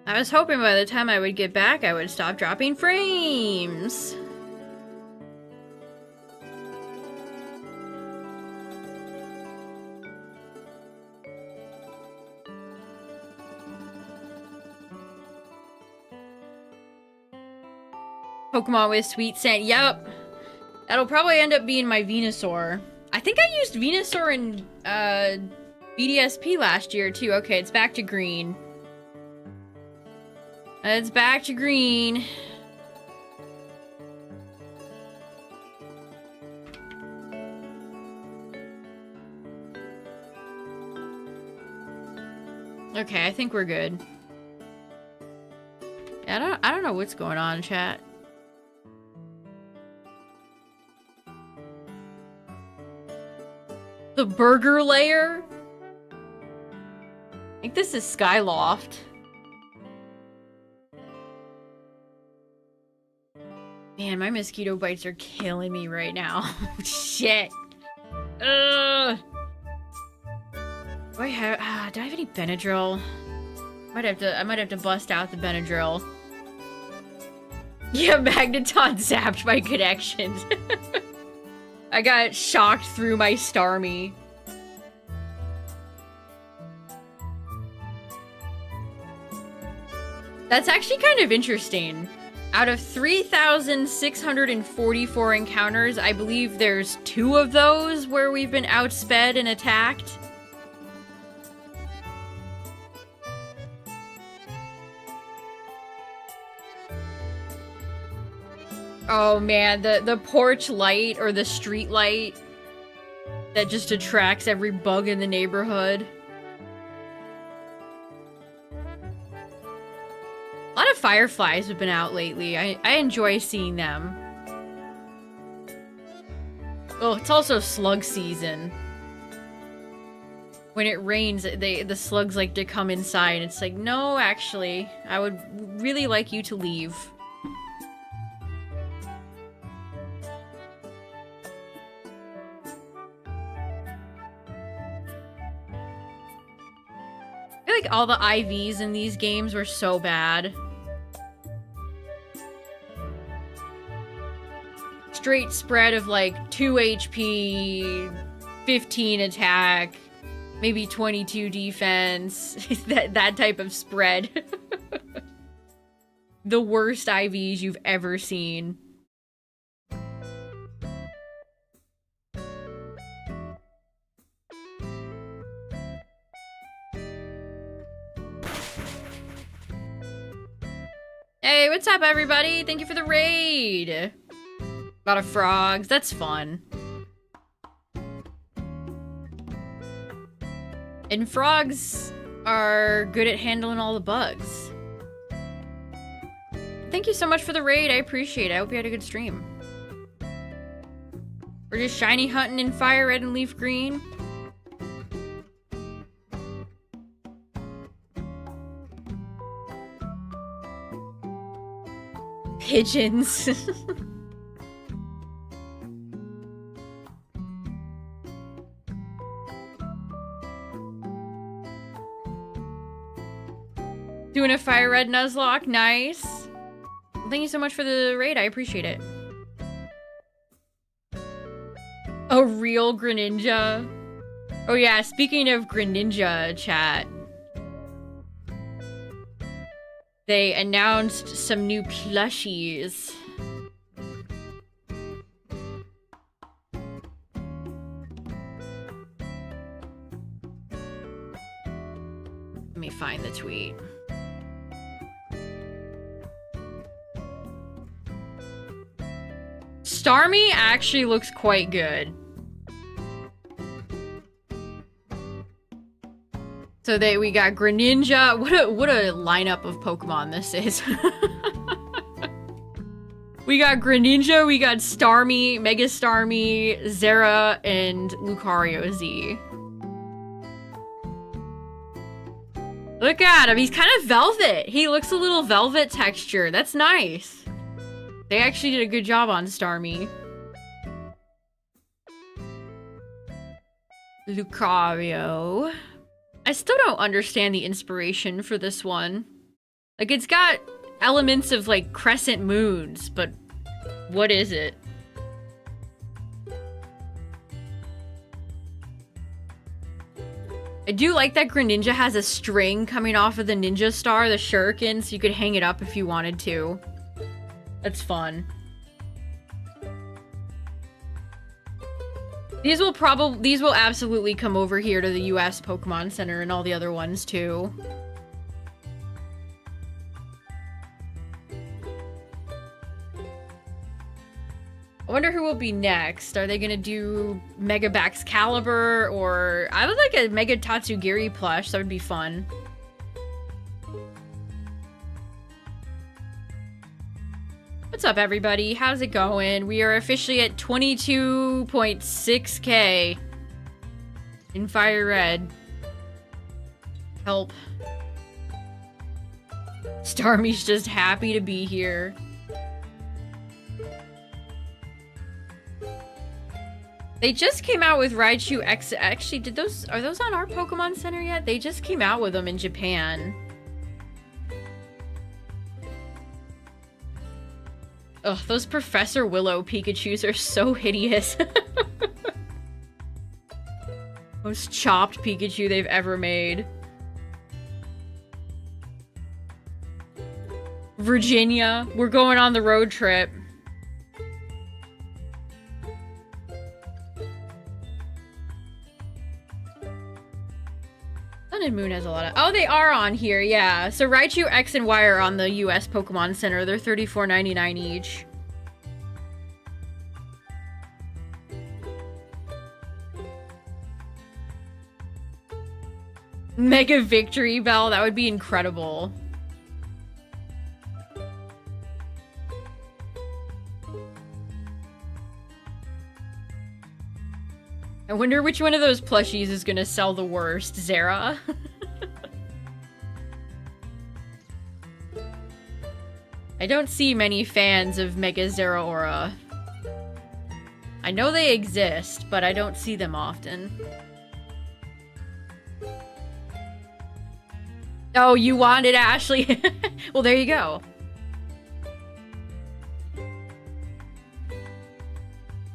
I was hoping by the time I would get back, I would stop dropping frames. Pokemon with sweet scent. Yep. That'll probably end up being my Venusaur. I think I used Venusaur in BDSP last year too. Okay, it's back to green. It's back to green. Okay, I think we're good. I don't know what's going on, chat. The burger layer? I think this is Skyloft. Man, my mosquito bites are killing me right now. Shit. Ugh. Do I have any Benadryl? I might have to bust out the Benadryl. Yeah, Magneton zapped my connections. I got shocked through my Starmie. That's actually kind of interesting. Out of 3,644 encounters, I believe there's 2 of those where we've been outsped and attacked. Oh man, the porch light or the street light that just attracts every bug in the neighborhood. A lot of fireflies have been out lately. I enjoy seeing them. Oh, it's also slug season. When it rains, the slugs like to come inside, and it's like, no, actually, I would really like you to leave. I feel like all the IVs in these games were so bad. Straight spread of like 2 HP, 15 attack, maybe 22 defense. that type of spread. The worst IVs you've ever seen. Hey, what's up, everybody? Thank you for the raid. A lot of frogs. That's fun. And frogs are good at handling all the bugs. Thank you so much for the raid. I appreciate it. I hope you had a good stream. We're just shiny hunting in FireRed and LeafGreen. Pigeons. Doing a FireRed Nuzlocke. Nice. Well, thank you so much for the raid. I appreciate it. A real Greninja. Oh yeah, speaking of Greninja, chat. They announced some new plushies. Let me find the tweet. Starmie actually looks quite good. So we got Greninja. What a lineup of Pokemon this is. We got Greninja, we got Starmie, Mega Starmie, Zera, and Lucario Z. Look at him, he's kind of velvet. He looks a little velvet texture. That's nice. They actually did a good job on Starmie. Lucario. I still don't understand the inspiration for this one. Like, it's got elements of, like, crescent moons, but what is it? I do like that Greninja has a string coming off of the ninja star, the shuriken, so you could hang it up if you wanted to. That's fun. These will absolutely come over here to the US Pokemon Center and all the other ones too. I wonder who will be next. Are they gonna do Mega Baxcalibur, or I would like a Mega Tatsugiri plush. That would be fun. What's up, everybody? How's it going? We are officially at 22.6k in FireRed. Help. Starmie's just happy to be here. They just came out with Raichu X. Actually, are those on our Pokemon Center yet? They just came out with them in Japan. Ugh, those Professor Willow Pikachus are so hideous. Most chopped Pikachu they've ever made. Virginia, we're going on the road trip. Sun and Moon has a lot of... Oh, they are on here, yeah. So Raichu X and Y are on the US Pokemon Center. They're $34.99 each. Mega Victory Bell, that would be incredible. I wonder which one of those plushies is gonna sell the worst. Zera? I don't see many fans of Mega Zeraora. I know they exist, but I don't see them often. Oh, you wanted Ashley? Well, there you go.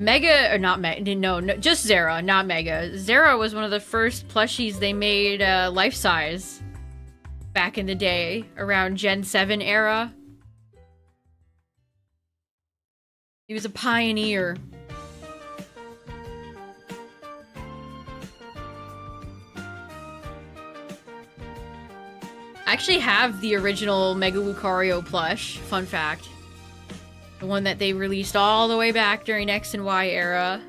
Mega, or not Mega, no, just Zera, not Mega. Zera was one of the first plushies they made life-size back in the day, around Gen 7 era. He was a pioneer. I actually have the original Mega Lucario plush, fun fact. The one that they released all the way back during X and Y era.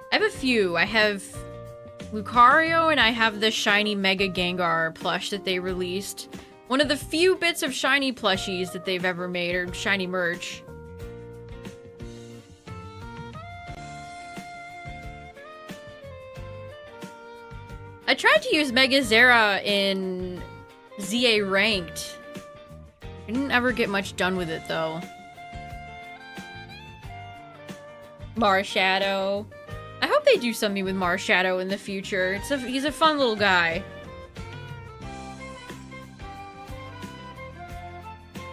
I have a few. I have Lucario and I have the shiny Mega Gengar plush that they released. One of the few bits of shiny plushies that they've ever made, or shiny merch. I tried to use Mega Zera in ZA Ranked. I didn't ever get much done with it, though. Marshadow. I hope they do something with Marshadow in the future. He's a fun little guy.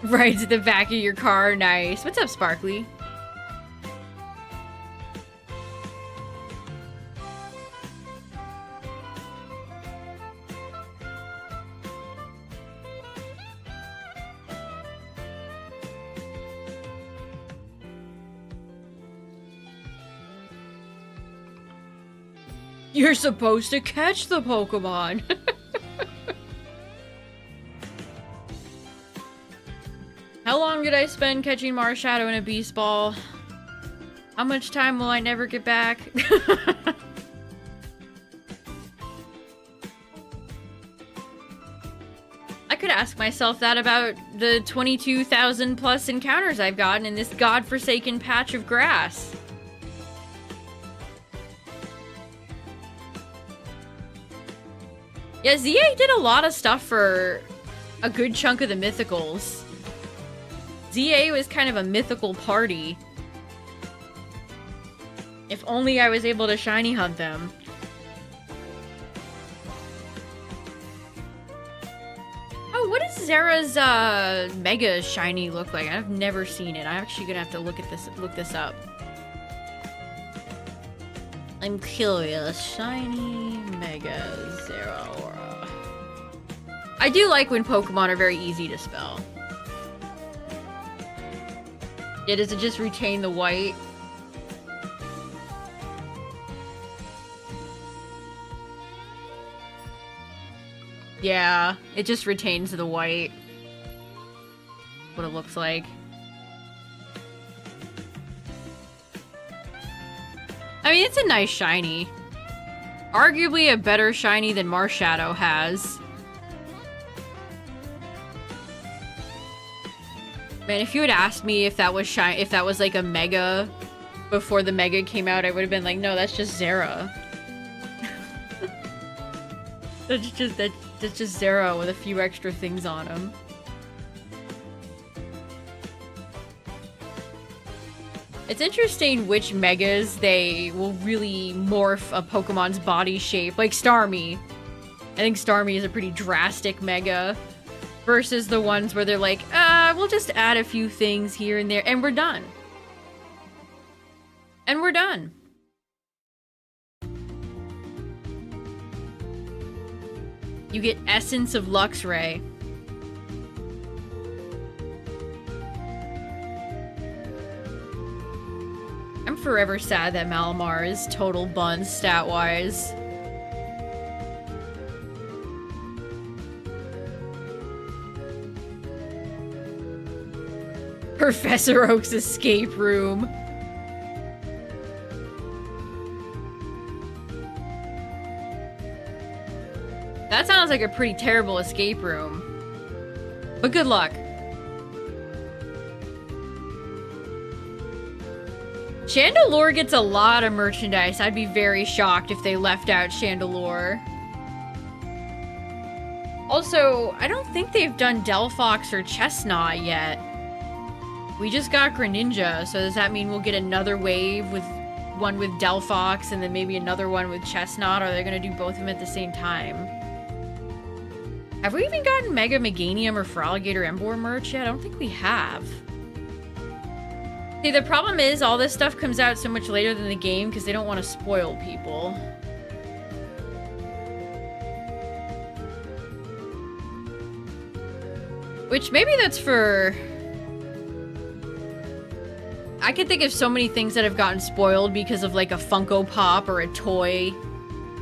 Right to the back of your car, nice. What's up, Sparkly? You're supposed to catch the Pokemon. How long did I spend catching Marshadow in a Beast Ball? How much time will I never get back? I could ask myself that about the 22,000 plus encounters I've gotten in this godforsaken patch of grass. Yeah, ZA did a lot of stuff for a good chunk of the mythicals. ZA was kind of a mythical party. If only I was able to shiny hunt them. Oh, what does Zera's Mega Shiny look like? I've never seen it. I'm actually gonna have to look this up. I'm curious. Shiny Mega Zeraora. I do like when Pokemon are very easy to spell. Yeah, does it just retain the white? Yeah, it just retains the white. What it looks like. I mean, it's a nice shiny. Arguably a better shiny than Marshadow has. Man, if you had asked me if that was like a Mega before the Mega came out, I would have been like, no, that's just Zera. that's just Zera with a few extra things on him. It's interesting which Megas they will really morph a Pokemon's body shape, like Starmie. I think Starmie is a pretty drastic Mega. Versus the ones where they're like, we'll just add a few things here and there, and we're done. And we're done. You get Essence of Luxray. I'm forever sad that Malamar is total buns stat-wise. Professor Oak's escape room. That sounds like a pretty terrible escape room. But good luck. Chandelure gets a lot of merchandise. I'd be very shocked if they left out Chandelure. Also, I don't think they've done Delphox or Chestnut yet. We just got Greninja, so does that mean we'll get another wave with one with Delphox and then maybe another one with Chestnut? Or are they going to do both of them at the same time? Have we even gotten Mega Meganium or Feraligatr Emboar merch yet? I don't think we have. See, the problem is all this stuff comes out so much later than the game because they don't want to spoil people. Which maybe that's for... I can think of so many things that have gotten spoiled because of like a Funko Pop or a toy.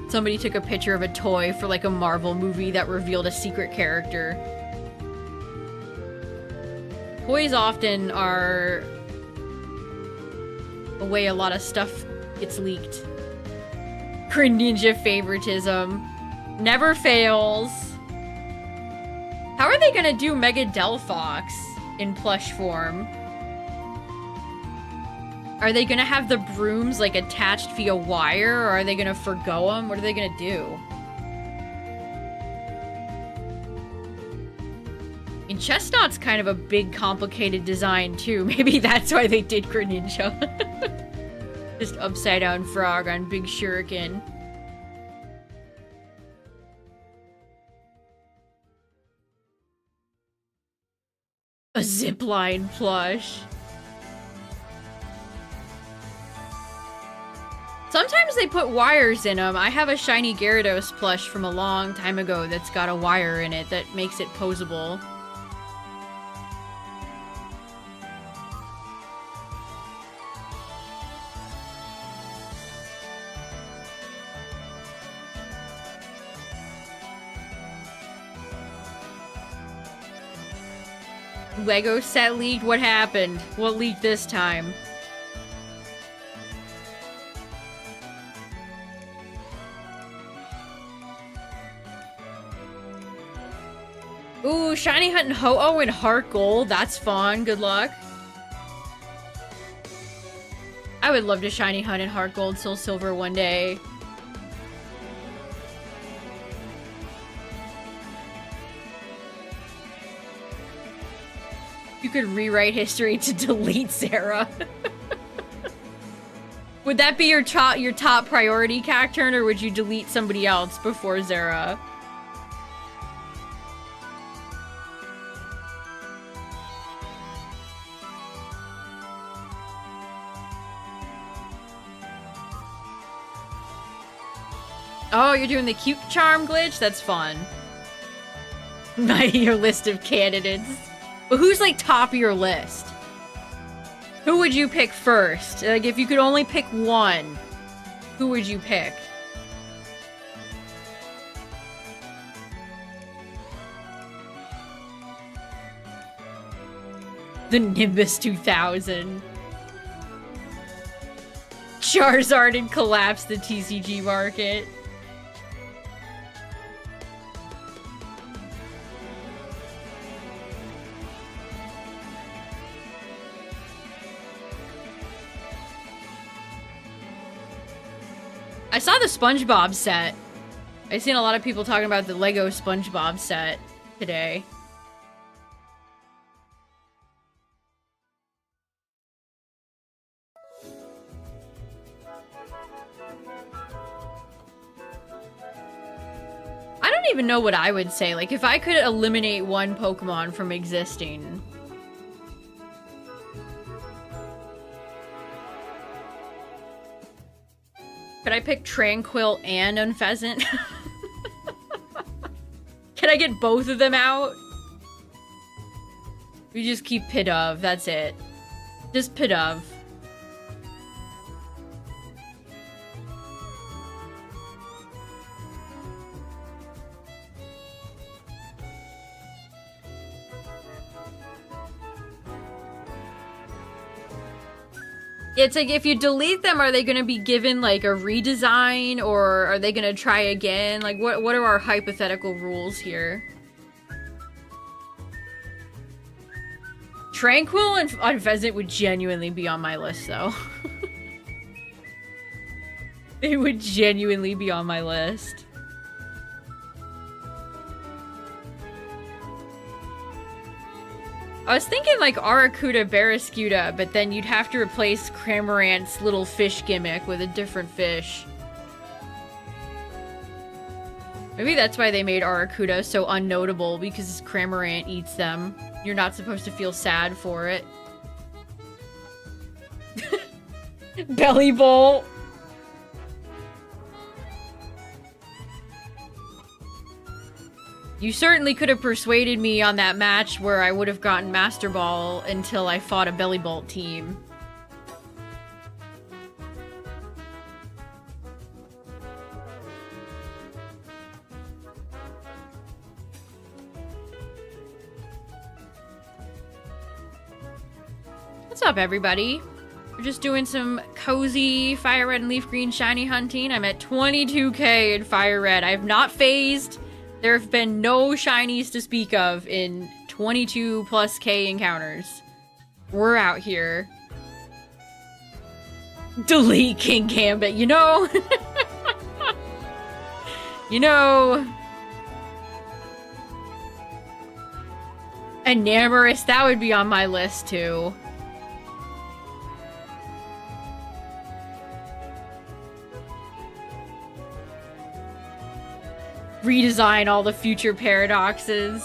Somebody took a picture of a toy for like a Marvel movie that revealed a secret character. Toys often are a way a lot of stuff gets leaked. Greninja favoritism. Never fails. How are they gonna do Mega Delphox in plush form? Are they gonna have the brooms like attached via wire, or are they gonna forgo them? What are they gonna do? And Chestnut's kind of a big, complicated design too. Maybe that's why they did Greninja. Just upside down frog on big shuriken. A zipline plush. Sometimes they put wires in them. I have a shiny Gyarados plush from a long time ago that's got a wire in it that makes it posable. Lego set leaked? What happened? What leaked this time? Ooh, shiny hunting Ho-Oh and Heart Gold. That's fun. Good luck. I would love to shiny hunt in Heart Gold, Soul Silver one day. You could rewrite history to delete Sarah. Would that be your top priority, Cacturn, or would you delete somebody else before Zera? Oh, you're doing the cute charm glitch? That's fun. Your list of candidates. But who's like top of your list? Who would you pick first? Like if you could only pick one, who would you pick? The Nimbus 2000. Charizard and collapse the TCG market. I saw the SpongeBob set. I've seen a lot of people talking about the Lego SpongeBob set today. I don't even know what I would say. Like, if I could eliminate one Pokemon from existing... Could I pick Tranquil and Unpheasant? Can I get both of them out? We just keep Pidove, that's it. Just Pidove. It's like, if you delete them, are they going to be given, like, a redesign, or are they going to try again? Like, what are our hypothetical rules here? Tranquil and Unpheasant would genuinely be on my list, though. They would genuinely be on my list. I was thinking like Arrokuda Barraskewda, but then you'd have to replace Cramorant's little fish gimmick with a different fish. Maybe that's why they made Arrokuda so unnotable, because Cramorant eats them. You're not supposed to feel sad for it. Belly Bowl. You certainly could have persuaded me on that match where I would have gotten Master Ball until I fought a Belly Bolt team. What's up, everybody? We're just doing some cozy FireRed and LeafGreen shiny hunting. I'm at 22k in FireRed. I have not phased. There have been no shinies to speak of in 22+K encounters. We're out here. Delete King Gambit, you know? You know... Enamorous, that would be on my list too. redesign all the future paradoxes.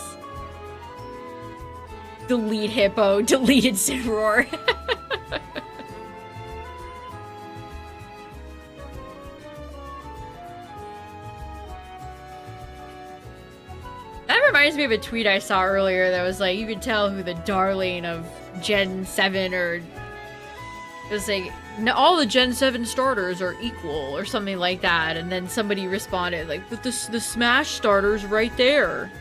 Delete Hippo, deleted Sidroar. That reminds me of a tweet I saw earlier that was like, you could tell who the darling of Gen 7 or... It was like, all the Gen 7 starters are equal or something like that. And then somebody responded like, but the Smash starters right there.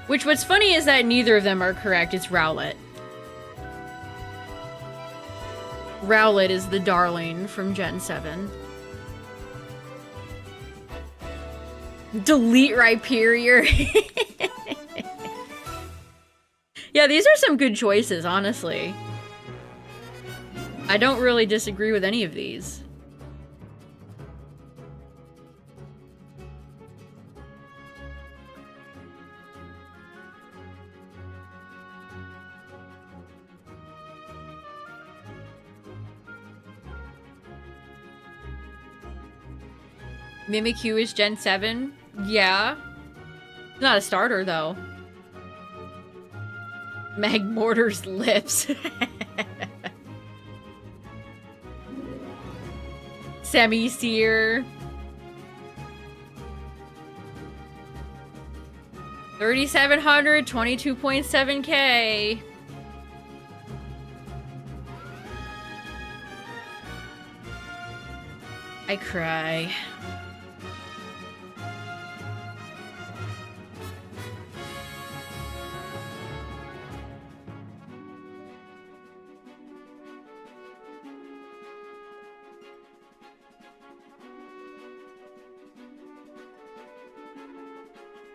Which, what's funny is that neither of them are correct. It's Rowlet. Rowlet is the darling from Gen 7. Delete Rhyperior. Yeah, these are some good choices, honestly. I don't really disagree with any of these. Mimikyu is Gen 7? Yeah. Not a starter, though. Magmortar's lips. Semi-Seer. 3,700, 22.7k. I cry.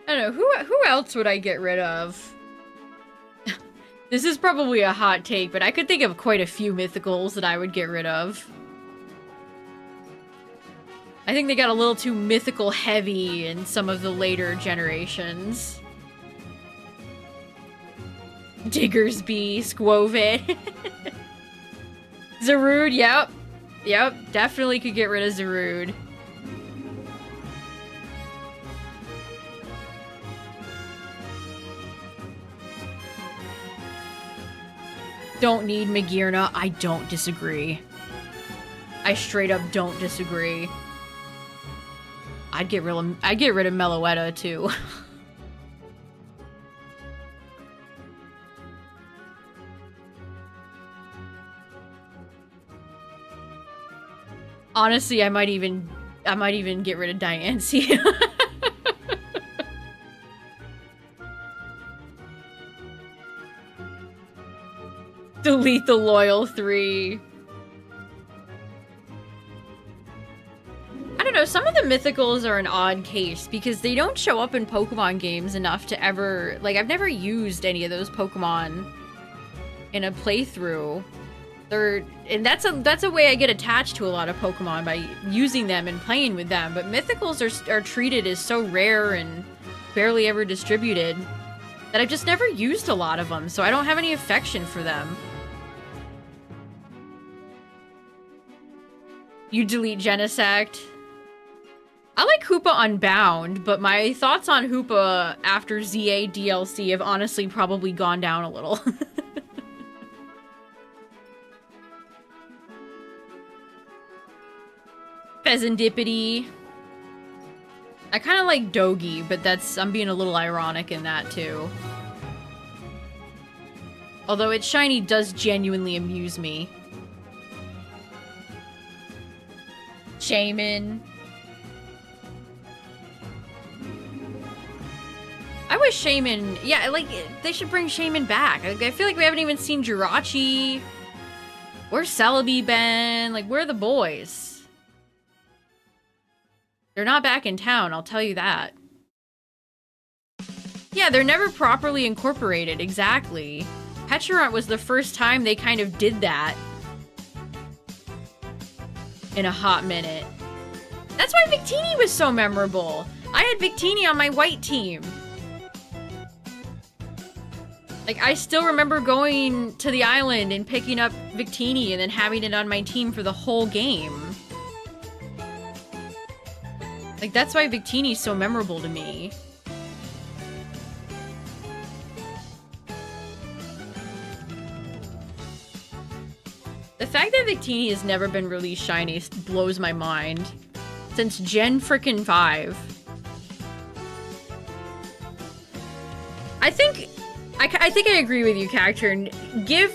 I don't know, who else would I get rid of? This is probably a hot take, but I could think of quite a few mythicals that I would get rid of. I think they got a little too mythical heavy in some of the later generations. Diggersby, Squovit. Zarude, yep. Yep, definitely could get rid of Zarude. Don't need Magearna. I don't disagree. I straight up don't disagree. I'd get rid of Meloetta too. Honestly, I might even get rid of Diancie. Delete the loyal 3. I don't know, some of the mythicals are an odd case because they don't show up in Pokemon games enough to ever... Like, I've never used any of those Pokemon in a playthrough. And that's a way I get attached to a lot of Pokemon, by using them and playing with them. But mythicals are treated as so rare and barely ever distributed that I've just never used a lot of them, so I don't have any affection for them. You delete Genesect. I like Hoopa Unbound, but my thoughts on Hoopa after ZA DLC have honestly probably gone down a little. Pheasantipity. I kind of like Dogi, but I'm being a little ironic in that too. Although its shiny does genuinely amuse me. Shaman. I wish Shaman... Yeah, like, they should bring Shaman back. Like, I feel like we haven't even seen Jirachi. Where's Celebi been? Like, where are the boys? They're not back in town, I'll tell you that. Yeah, they're never properly incorporated, exactly. Pecharunt was the first time they kind of did that. In a hot minute. That's why Victini was so memorable. I had Victini on my white team. Like, I still remember going to the island and picking up Victini and then having it on my team for the whole game. Like, that's why Victini's so memorable to me. The fact that Victini has never been released shiny blows my mind. Since Gen frickin' 5. I think I agree with you, Cacturn. Give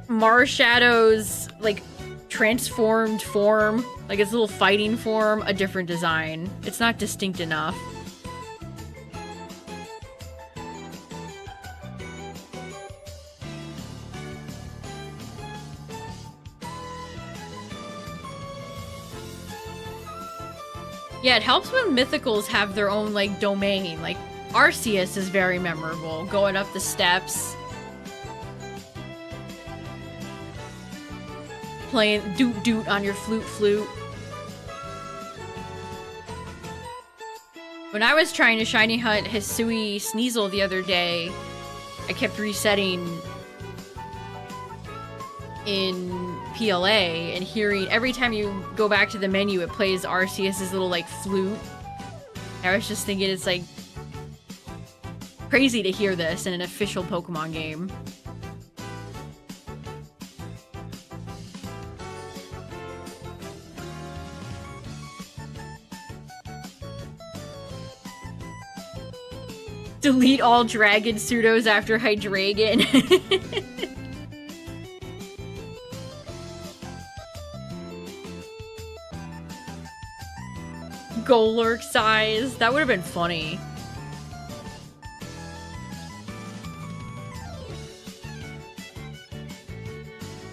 Marshadow's, like, transformed form, like its little fighting form, a different design. It's not distinct enough. Yeah, it helps when mythicals have their own, like, domain. Like, Arceus is very memorable, going up the steps. Playing doot-doot on your flute. When I was trying to shiny hunt Hisui Sneasel the other day, I kept resetting in PLA and hearing every time you go back to the menu, it plays Arceus's little, like, flute. I was just thinking it's, like, crazy to hear this in an official Pokemon game. Delete all dragon pseudos after Hydreigon. Golurk size. That would have been funny.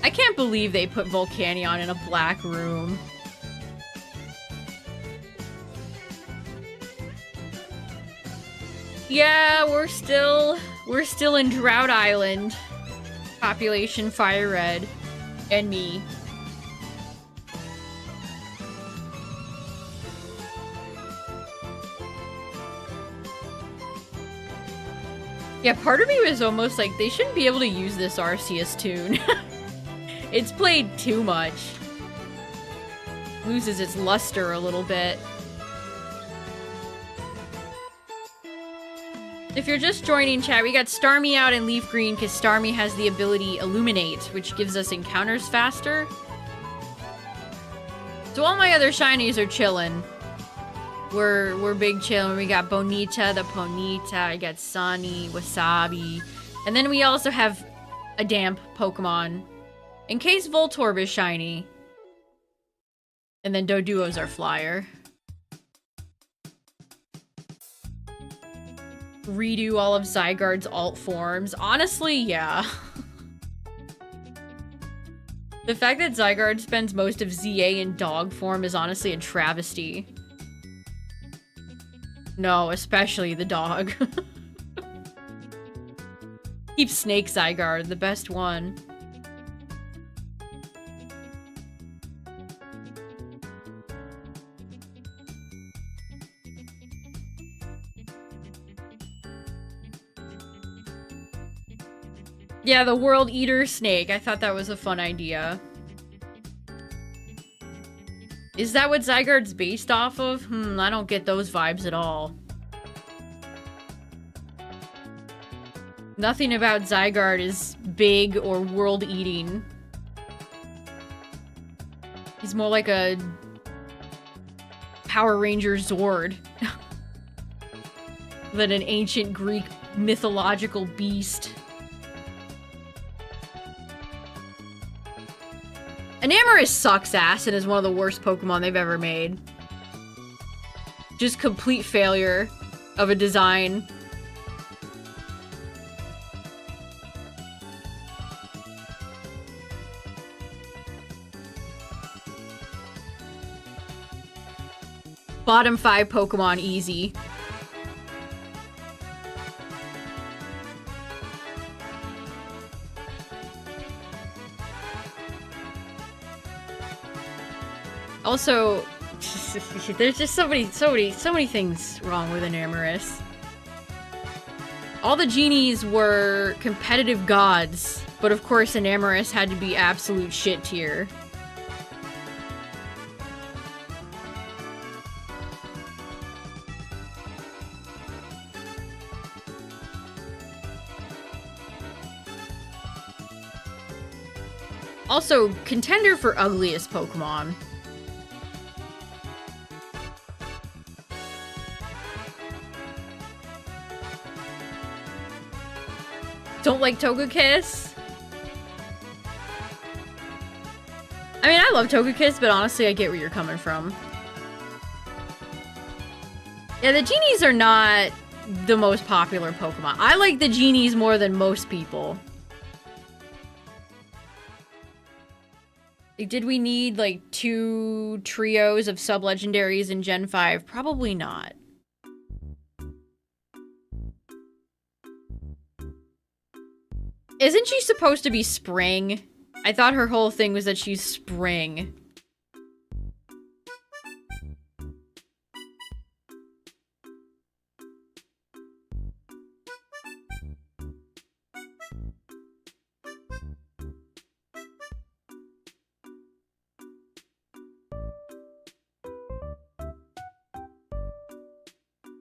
I can't believe they put Volcanion in a black room. Yeah, we're still in Drought Island. Population FireRed. And me. Yeah, part of me was almost like, they shouldn't be able to use this Arceus tune. It's played too much. Loses its luster a little bit. If you're just joining, chat, we got Starmie out in LeafGreen because Starmie has the ability Illuminate, which gives us encounters faster. So all my other shinies are chilling. We're big chillin'. We got Bonita, the Ponyta, I got Sunny, Wasabi. And then we also have a damp Pokemon. In case Voltorb is shiny. And then Doduo's our flyer. Redo all of Zygarde's alt forms. Honestly, yeah. The fact that Zygarde spends most of ZA in dog form is honestly a travesty. No, especially the dog. Keep Snake Zygarde, the best one. Yeah, the World Eater Snake. I thought that was a fun idea. Is that what Zygarde's based off of? I don't get those vibes at all. Nothing about Zygarde is big or world-eating. He's more like a Power Ranger Zord than an ancient Greek mythological beast. Enamorus sucks ass and is one of the worst Pokemon they've ever made. Just complete failure of a design. Bottom 5 Pokemon easy. Also, there's just so many things wrong with Enamorus. All the genies were competitive gods, but of course Enamorus had to be absolute shit tier. Also, contender for ugliest Pokemon. Don't like Togekiss? I mean, I love Togekiss, but honestly, I get where you're coming from. Yeah, the genies are not the most popular Pokemon. I like the genies more than most people. Did we need, like, 2 trios of sub-legendaries in Gen 5? Probably not. Isn't she supposed to be Spring? I thought her whole thing was that she's Spring.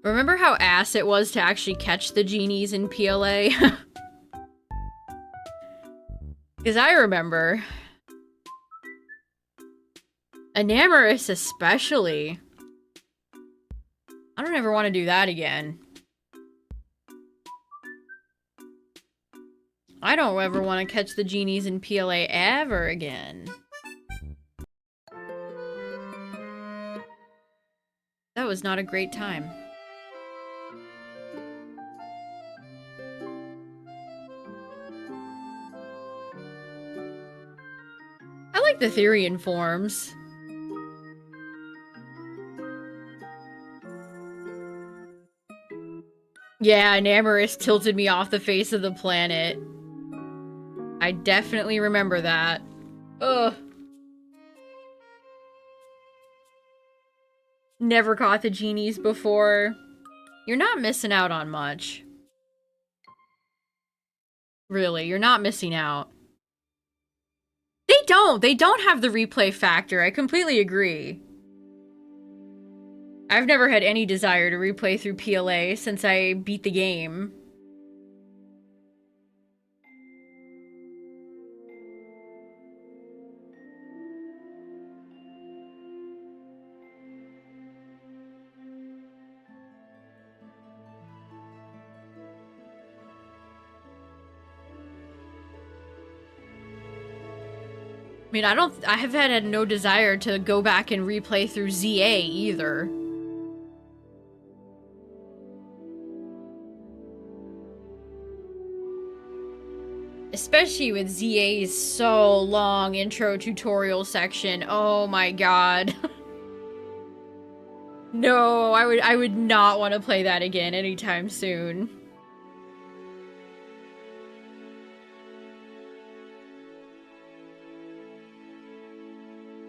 Remember how ass it was to actually catch the genies in PLA? Because I remember. Enamorous especially. I don't ever want to do that again. I don't ever want to catch the genies in PLA ever again. That was not a great time. I like the Therian forms. Yeah, Enamorous tilted me off the face of the planet. I definitely remember that. Ugh. Never caught the genies before. You're not missing out on much. Really, you're not missing out. They don't have the replay factor. I completely agree. I've never had any desire to replay through PLA since I beat the game. I mean, I have had no desire to go back and replay through ZA either. Especially with ZA's so long intro tutorial section. Oh my god. No, I would not want to play that again anytime soon.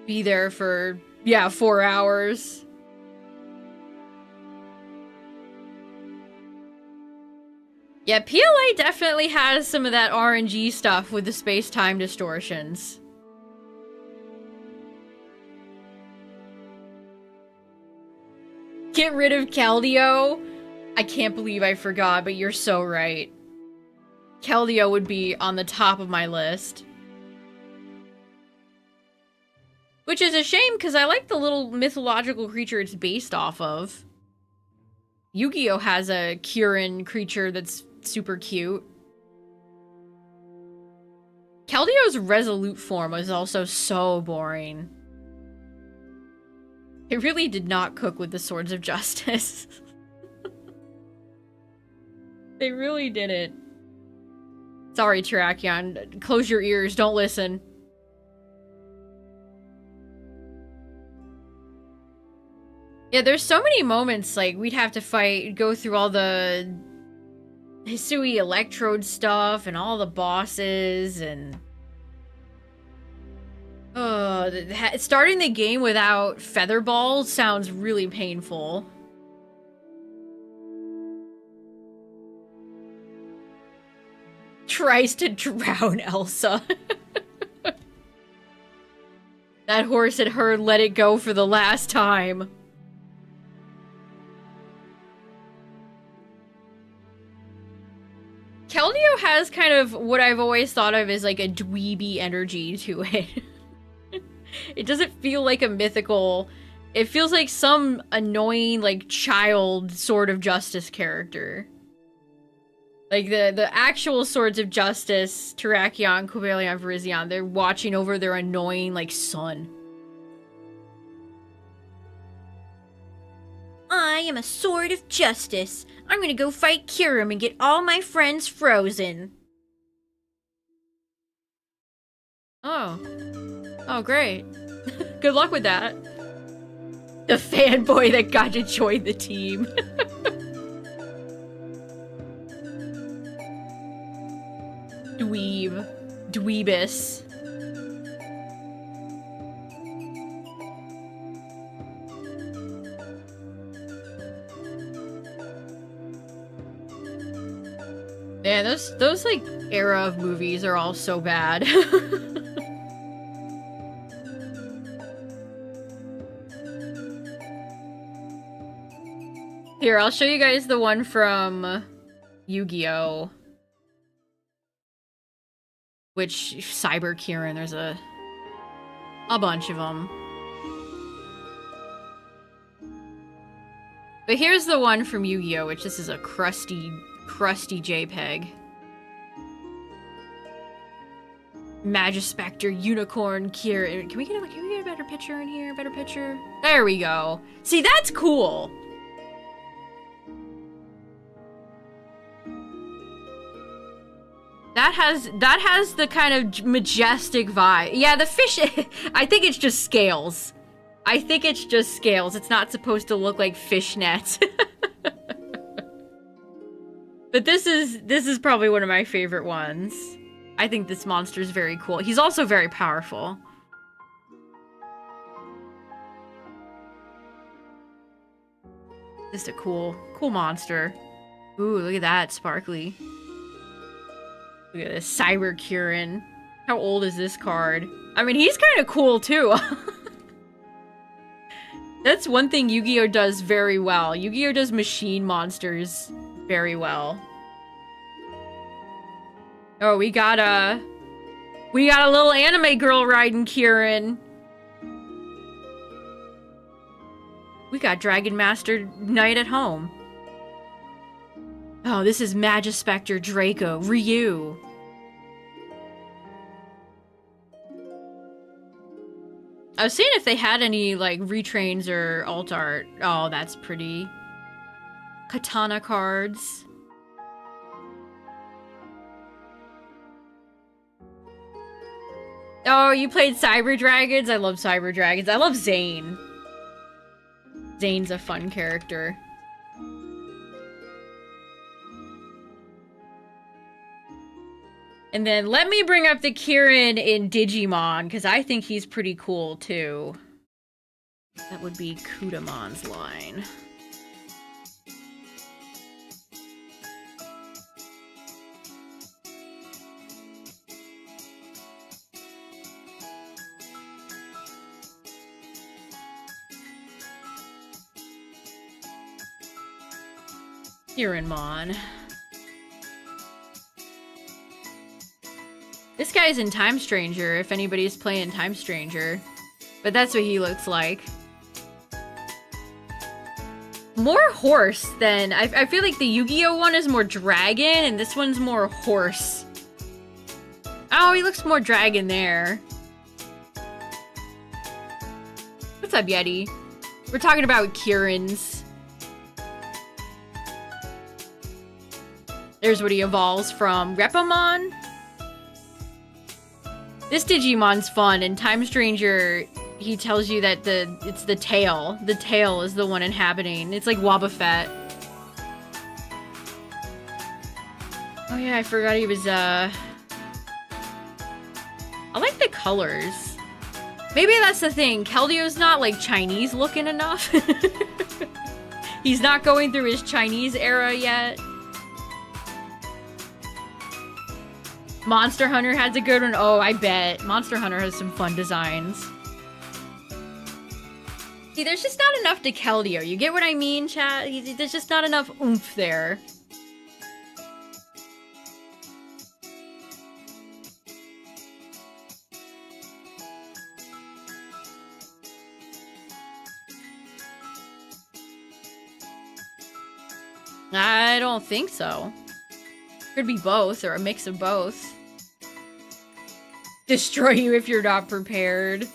Be there for, yeah, 4 hours. Yeah, PLA definitely has some of that RNG stuff with the space-time distortions. Get rid of Keldeo? I can't believe I forgot, but you're so right. Keldeo would be on the top of my list. Which is a shame, because I like the little mythological creature it's based off of. Yu-Gi-Oh! Has a Kirin creature that's super cute. Keldeo's Resolute form was also so boring. It really did not cook with the Swords of Justice. They really didn't. Sorry, Terrakion. Close your ears, don't listen. Yeah, there's so many moments, like, we'd have to go through all the Hisui Electrode stuff and all the bosses and... starting the game without Feather Ball sounds really painful. Tries to drown Elsa. That horse had heard "Let It Go" for the last time. Keldeo has kind of what I've always thought of as like a dweeby energy to it. It doesn't feel like a mythical... It feels like some annoying, like, child sort of justice character. Like, the actual swords of justice, Terrakion, Cobalion, Virizion, they're watching over their annoying, like, son. I am a sword of justice. I'm gonna go fight Kyurem and get all my friends frozen. Oh. Oh, great. Good luck with that. The fanboy that got to join the team. Dweeb. Dweebus. Man, those like era of movies are all so bad. Here, I'll show you guys the one from Yu-Gi-Oh! Which, Cyber Kieran, there's a bunch of them. But here's the one from Yu-Gi-Oh! Which this is a crusty JPEG. Magispector, Unicorn, Kieran. Can we get a better picture in here? Better picture? There we go. See, that's cool! That has the kind of majestic vibe. Yeah, the fish, I think it's just scales. I think it's just scales. It's not supposed to look like fishnets. But this is probably one of my favorite ones. I think this monster is very cool. He's also very powerful. Just a cool monster. Ooh, look at that, sparkly. Look at this, Cyber Kieran. How old is this card? I mean, he's kind of cool, too. That's one thing Yu-Gi-Oh! Does very well. Yu-Gi-Oh! Does machine monsters very well. Oh, we got a little anime girl riding Kieran. We got Dragon Master Knight at home. Oh, this is Magispector Draco, Ryu. I was seeing if they had any, like, retrains or alt art. Oh, that's pretty. Katana cards. Oh, you played Cyber Dragons? I love Cyber Dragons. I love Zane. Zane's a fun character. And then let me bring up the Kieran in Digimon, because I think he's pretty cool, too. That would be Kudamon's line. Kieranmon. This guy's in Time Stranger, if anybody's playing Time Stranger. But that's what he looks like. More horse than... I feel like the Yu-Gi-Oh! One is more dragon, and this one's more horse. Oh, he looks more dragon there. What's up, Yeti? We're talking about Kieran's. There's what he evolves from. Repomon? This Digimon's fun. In Time Stranger, he tells you that it's the tail. The tail is the one inhabiting. It's like Wobbuffet. Oh yeah, I forgot he was, I like the colors. Maybe that's the thing. Keldeo's not, like, Chinese looking enough. He's not going through his Chinese era yet. Monster Hunter has a good one. Oh, I bet. Monster Hunter has some fun designs. See, there's just not enough to Keldeo. You get what I mean, chat? There's just not enough oomph there. I don't think so. Could be both, or a mix of both. Destroy you if you're not prepared.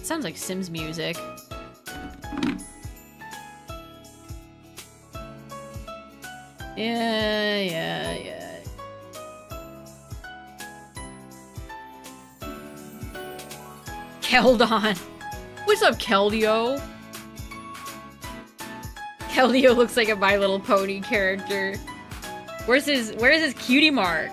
Sounds like Sims music. Yeah. Keldon. What's up, Keldeo? Keldeo looks like a My Little Pony character. Where's his cutie mark?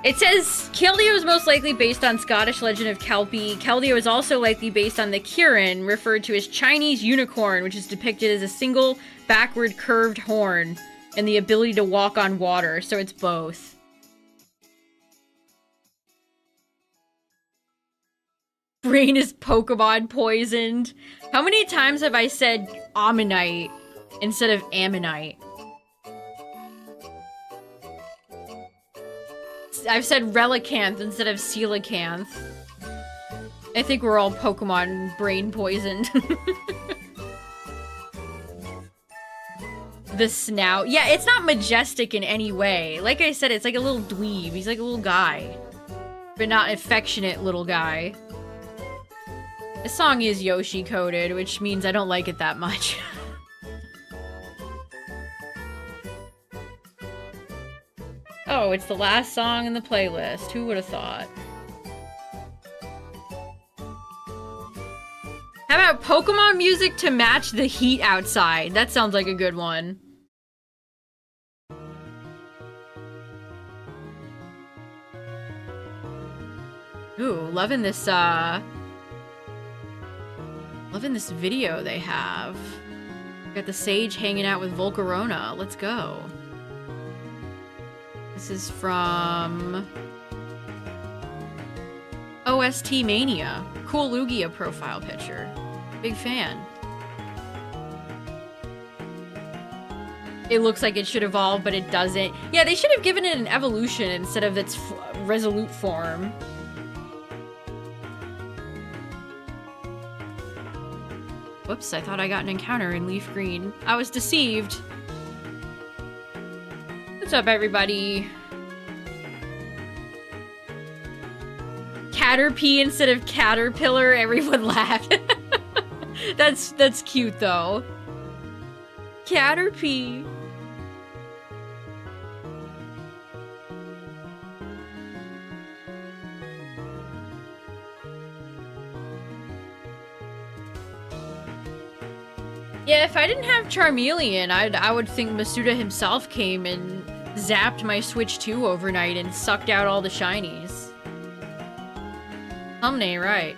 It says Keldeo is most likely based on Scottish legend of Kelpie. Keldeo is also likely based on the Kirin, referred to as Chinese unicorn, which is depicted as a single backward curved horn and the ability to walk on water. So it's both. Brain is Pokemon poisoned. How many times have I said Ammonite instead of Ammonite? I've said Relicanth instead of Coelacanth. I think we're all Pokemon brain poisoned. The snout. Yeah, it's not majestic in any way. Like I said, it's like a little dweeb. He's like a little guy. But not affectionate little guy. This song is Yoshi coded, which means I don't like it that much. Oh, it's the last song in the playlist. Who would have thought? How about Pokemon music to match the heat outside? That sounds like a good one. Ooh, loving this video they have. Got the Sage hanging out with Volcarona. Let's go. This is from OST Mania. Cool Lugia profile picture. Big fan. It looks like it should evolve, but it doesn't. Yeah, they should have given it an evolution instead of its resolute form. Whoops, I thought I got an encounter in LeafGreen. I was deceived. What's up, everybody? Caterpie instead of Caterpillar, everyone laughed. That's cute, though. Caterpie. Yeah, if I didn't have Charmeleon, I would think Masuda himself came and zapped my Switch 2 overnight and sucked out all the shinies. Something ain't right.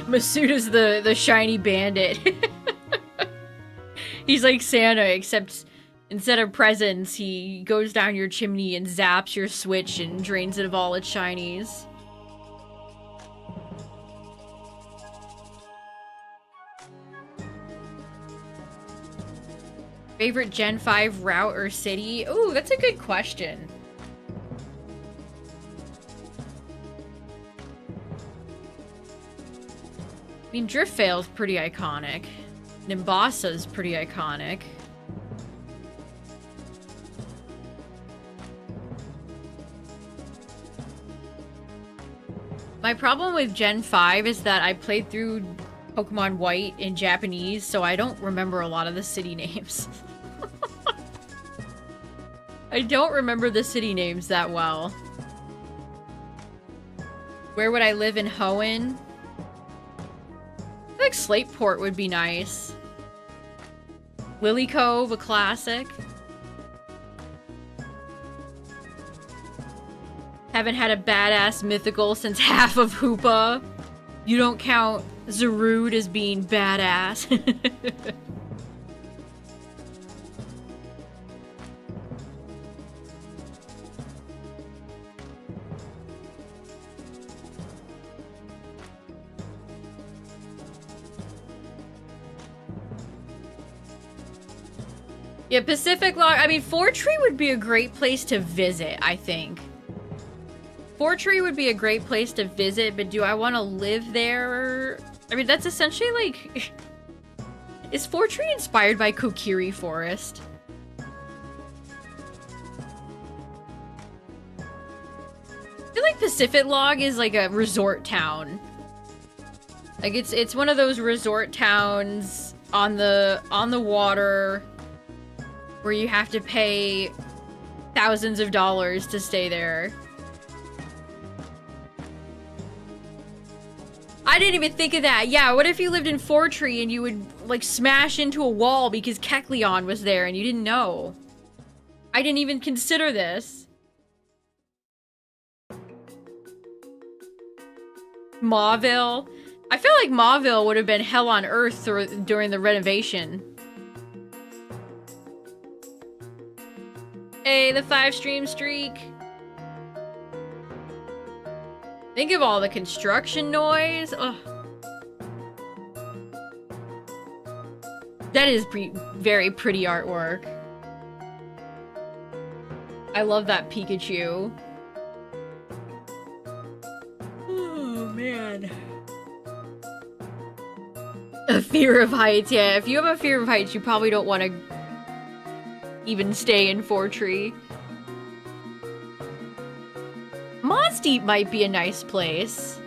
Masuda's the shiny bandit. He's like Santa, except instead of presents, he goes down your chimney and zaps your Switch and drains it of all its shinies. Favorite Gen 5 route or city? Ooh, that's a good question. I mean, Driftveil's pretty iconic. Nimbasa's pretty iconic. My problem with Gen 5 is that I played through Pokemon White in Japanese, so I don't remember a lot of the city names. I don't remember the city names that well. Where would I live in Hoenn? I feel like Slateport would be nice. Lily Cove, a classic. Haven't had a badass mythical since half of Hoopa. You don't count Zarude as being badass. Yeah, Pacific Log. I mean, Fortree would be a great place to visit, I think. Fortree would be a great place to visit, but do I want to live there? I mean, that's essentially like... Is Fortree inspired by Kokiri Forest? I feel like Pacific Log is like a resort town. Like it's one of those resort towns on the water where you have to pay thousands of dollars to stay there. I didn't even think of that. Yeah, what if you lived in Fortree and you would, like, smash into a wall because Kecleon was there and you didn't know? I didn't even consider this. Mauville. I feel like Mauville would have been hell on earth during the renovation. Hey, the 5-stream streak. Think of all the construction noise. Ugh. That is very pretty artwork. I love that Pikachu. Oh, man. A fear of heights. Yeah, if you have a fear of heights, you probably don't want to even stay in Fortree. Moss Deep might be a nice place.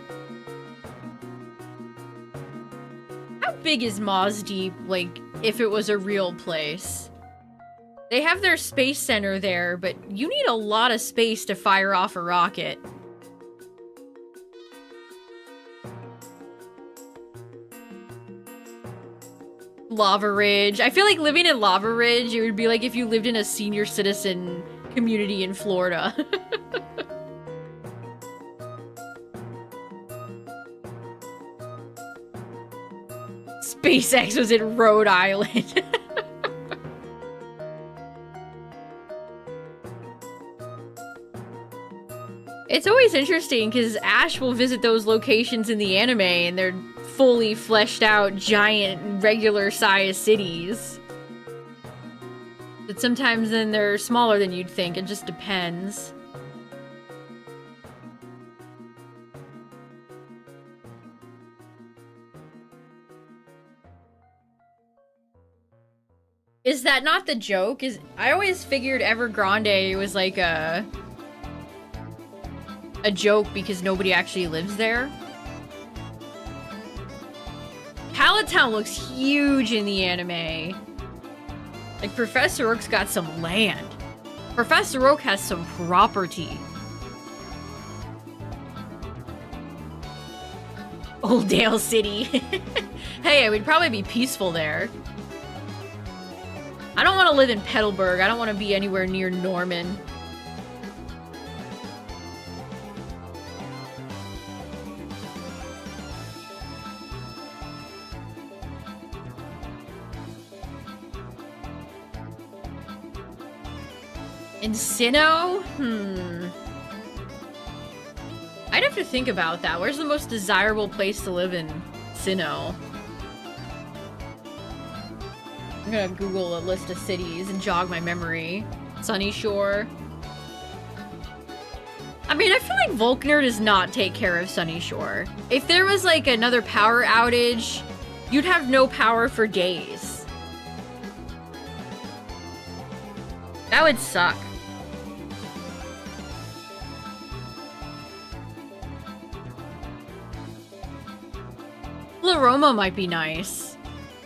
How big is Moss Deep, like, if it was a real place? They have their space center there, but you need a lot of space to fire off a rocket. Lava Ridge. I feel like living in Lava Ridge, it would be like if you lived in a senior citizen community in Florida. SpaceX was in Rhode Island. It's always interesting because Ash will visit those locations in the anime and they're fully fleshed out, giant, regular sized cities. But sometimes then they're smaller than you'd think. It just depends. Is that not the joke? I always figured Evergrande was like a joke because nobody actually lives there. Pallet Town looks huge in the anime. Like, Professor Oak's got some land. Professor Oak has some property. Old Dale City. Hey, it would probably be peaceful there. I don't want to live in Petalburg. I don't want to be anywhere near Norman. In Sinnoh? I'd have to think about that. Where's the most desirable place to live in Sinnoh? I'm gonna Google a list of cities and jog my memory. Sunny Shore. I mean, I feel like Volkner does not take care of Sunny Shore. If there was like another power outage, you'd have no power for days. That would suck. La Roma might be nice.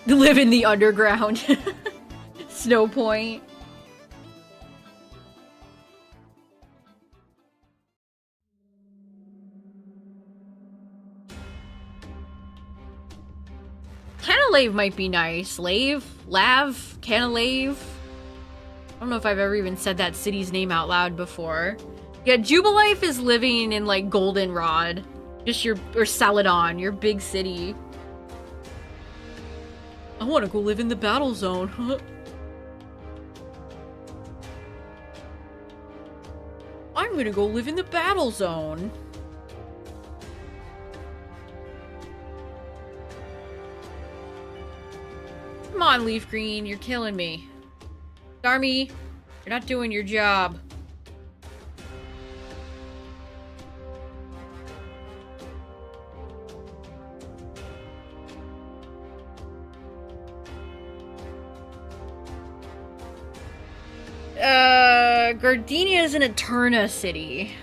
Live in the underground. Snow Point. Canalave might be nice. Canalave. I don't know if I've ever even said that city's name out loud before. Yeah, Jubilife is living in, like, Goldenrod. Or Celadon, your big city. I want to go live in the battle zone. I'm gonna go live in the battle zone. Come on, LeafGreen, you're killing me. Army, you're not doing your job. Gardenia is an Eterna city.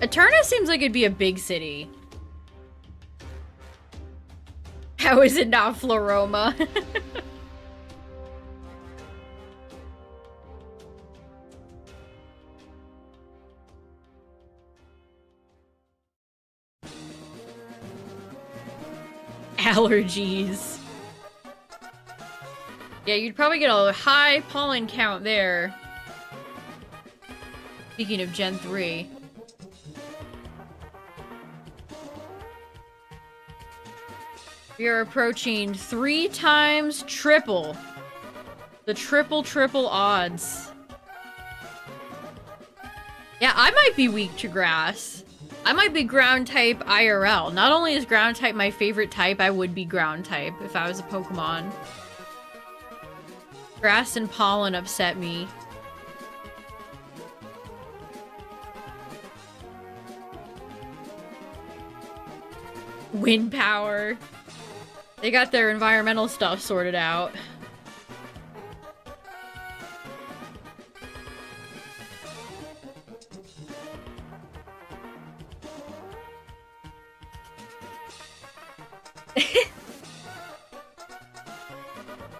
Eterna seems like it'd be a big city. How is it not Floroma? Allergies. Yeah, you'd probably get a high pollen count there. Speaking of Gen 3. We are approaching 3 times triple. The triple odds. Yeah, I might be weak to grass. I might be ground type IRL. Not only is ground type my favorite type, I would be ground type if I was a Pokemon. Grass and pollen upset me. Wind power. They got their environmental stuff sorted out.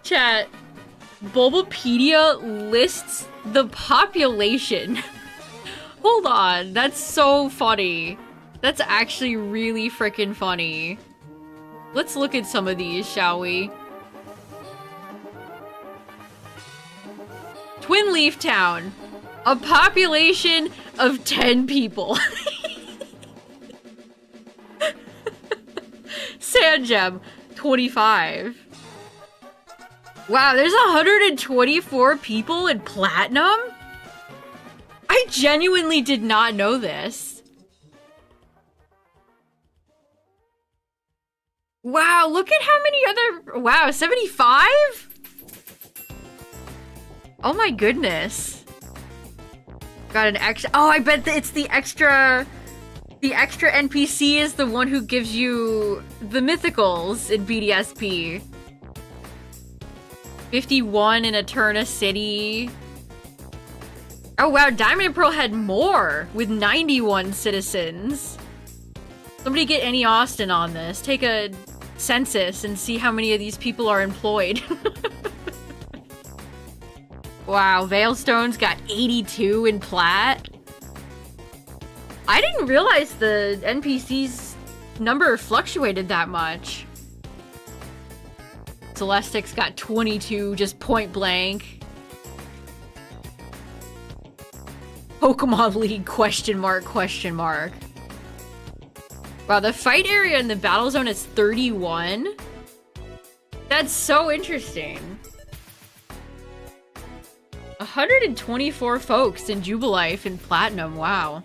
Chat, Bulbapedia lists the population. Hold on, that's so funny. That's actually really freaking funny. Let's look at some of these, shall we? Twin Leaf Town. A population of 10 people. Sandgem, 25. Wow, there's 124 people in Platinum? I genuinely did not know this. Wow, look at how many other... Wow, 75? Oh my goodness. Got an extra... Oh, I bet it's the extra... The extra NPC is the one who gives you the mythicals in BDSP. 51 in Eterna City. Oh wow, Diamond and Pearl had more with 91 citizens. Somebody get Annie Austin on this. Take a census and see how many of these people are employed. Wow, Veilstone's got 82 in Plat. I didn't realize the NPC's number fluctuated that much. Celestic's got 22, just point blank. Pokemon League, question mark, question mark. Wow, the fight area in the battle zone is 31? That's so interesting. 124 folks in Jubilife and Platinum, wow.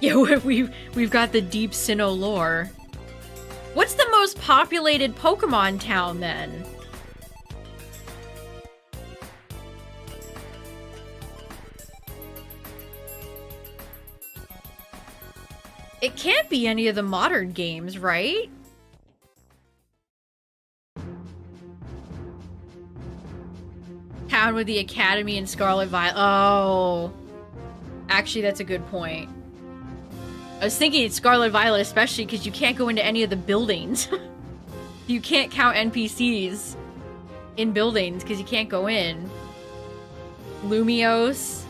Yeah, we've got the deep Sinnoh lore. What's the most populated Pokemon town, then? It can't be any of the modern games, right? Town with the Academy and Scarlet Violet. Oh. Actually, that's a good point. I was thinking it's Scarlet Violet especially because you can't go into any of the buildings. You can't count NPCs in buildings because you can't go in. Lumios.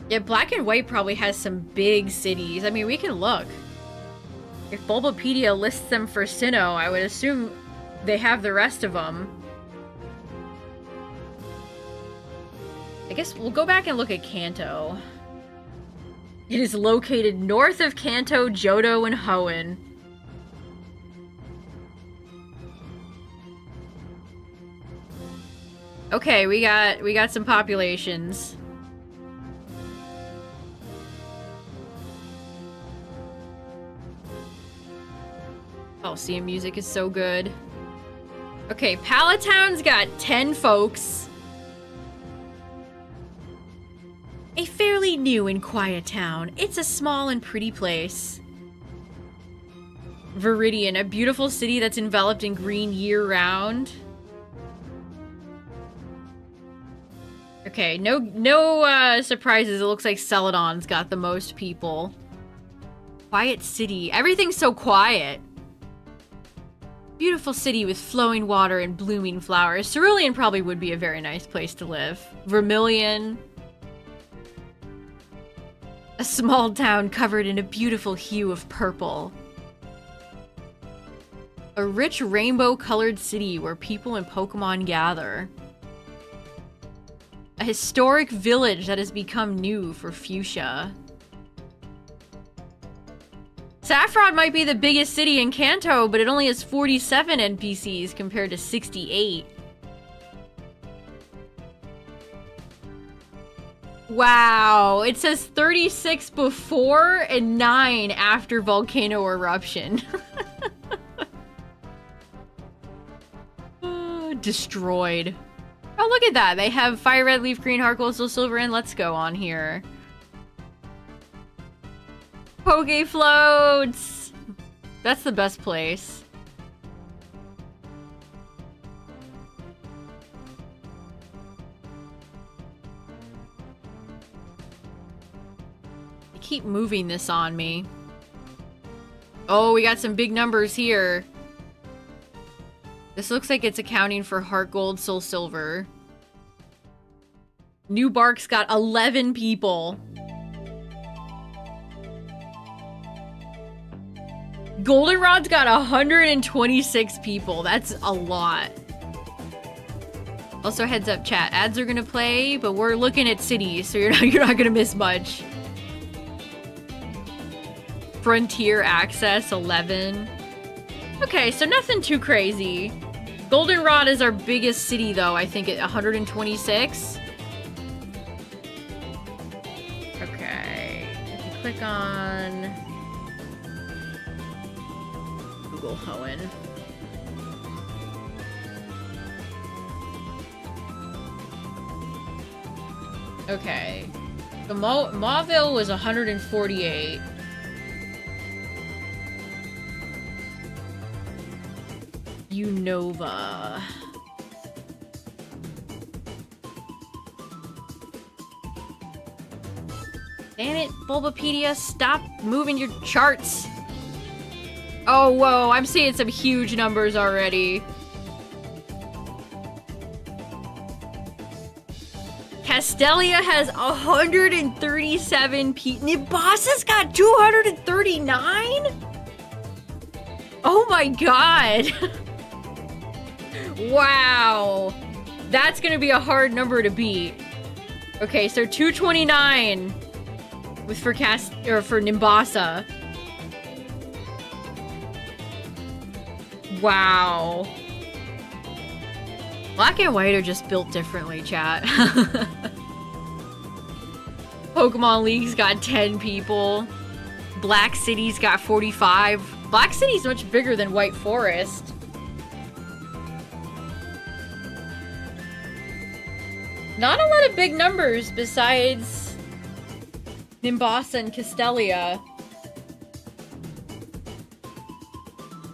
Yeah, Black and White probably has some big cities. I mean, we can look. If Bulbapedia lists them for Sinnoh, I would assume they have the rest of them. I guess we'll go back and look at Kanto. It is located north of Kanto, Johto, and Hoenn. Okay, we got some populations. Coliseum music is so good. Okay, Palatown's got 10 folks. A fairly new and quiet town. It's a small and pretty place. Viridian, a beautiful city that's enveloped in green year-round. Okay, no surprises. It looks like Celadon's got the most people. Quiet city. Everything's so quiet. Beautiful city with flowing water and blooming flowers. Cerulean probably would be a very nice place to live. Vermilion. A small town covered in a beautiful hue of purple. A rich rainbow-colored city where people and Pokemon gather. A historic village that has become new for Fuchsia. Saffron might be the biggest city in Kanto, but it only has 47 NPCs compared to 68. Wow, it says 36 before and 9 after volcano eruption. Destroyed. Oh, look at that. They have FireRed, LeafGreen, HeartGold, Soul Silver, and Let's Go on here. Poke floats! That's the best place. They keep moving this on me. Oh, we got some big numbers here. This looks like it's accounting for HeartGold, Soul Silver. New Bark's got 11 people. Goldenrod's got 126 people. That's a lot. Also, heads up, chat. Ads are gonna play, but we're looking at cities, so you're not gonna miss much. Frontier Access 11. Okay, so nothing too crazy. Goldenrod is our biggest city, though. I think at 126. Okay, if you click on Google Hoenn. Okay. The Mauville was 148. Unova. Damn it, Bulbapedia, stop moving your charts. Oh, whoa, I'm seeing some huge numbers already. Castelia has 137 people. Nimbasa's got 239? Oh my god. Wow. That's gonna be a hard number to beat. Okay, so 229 with for Nimbasa. Wow. Black and White are just built differently, chat. Pokemon League's got 10 people. Black City's got 45. Black City's much bigger than White Forest. Not a lot of big numbers besides Nimbasa and Castelia.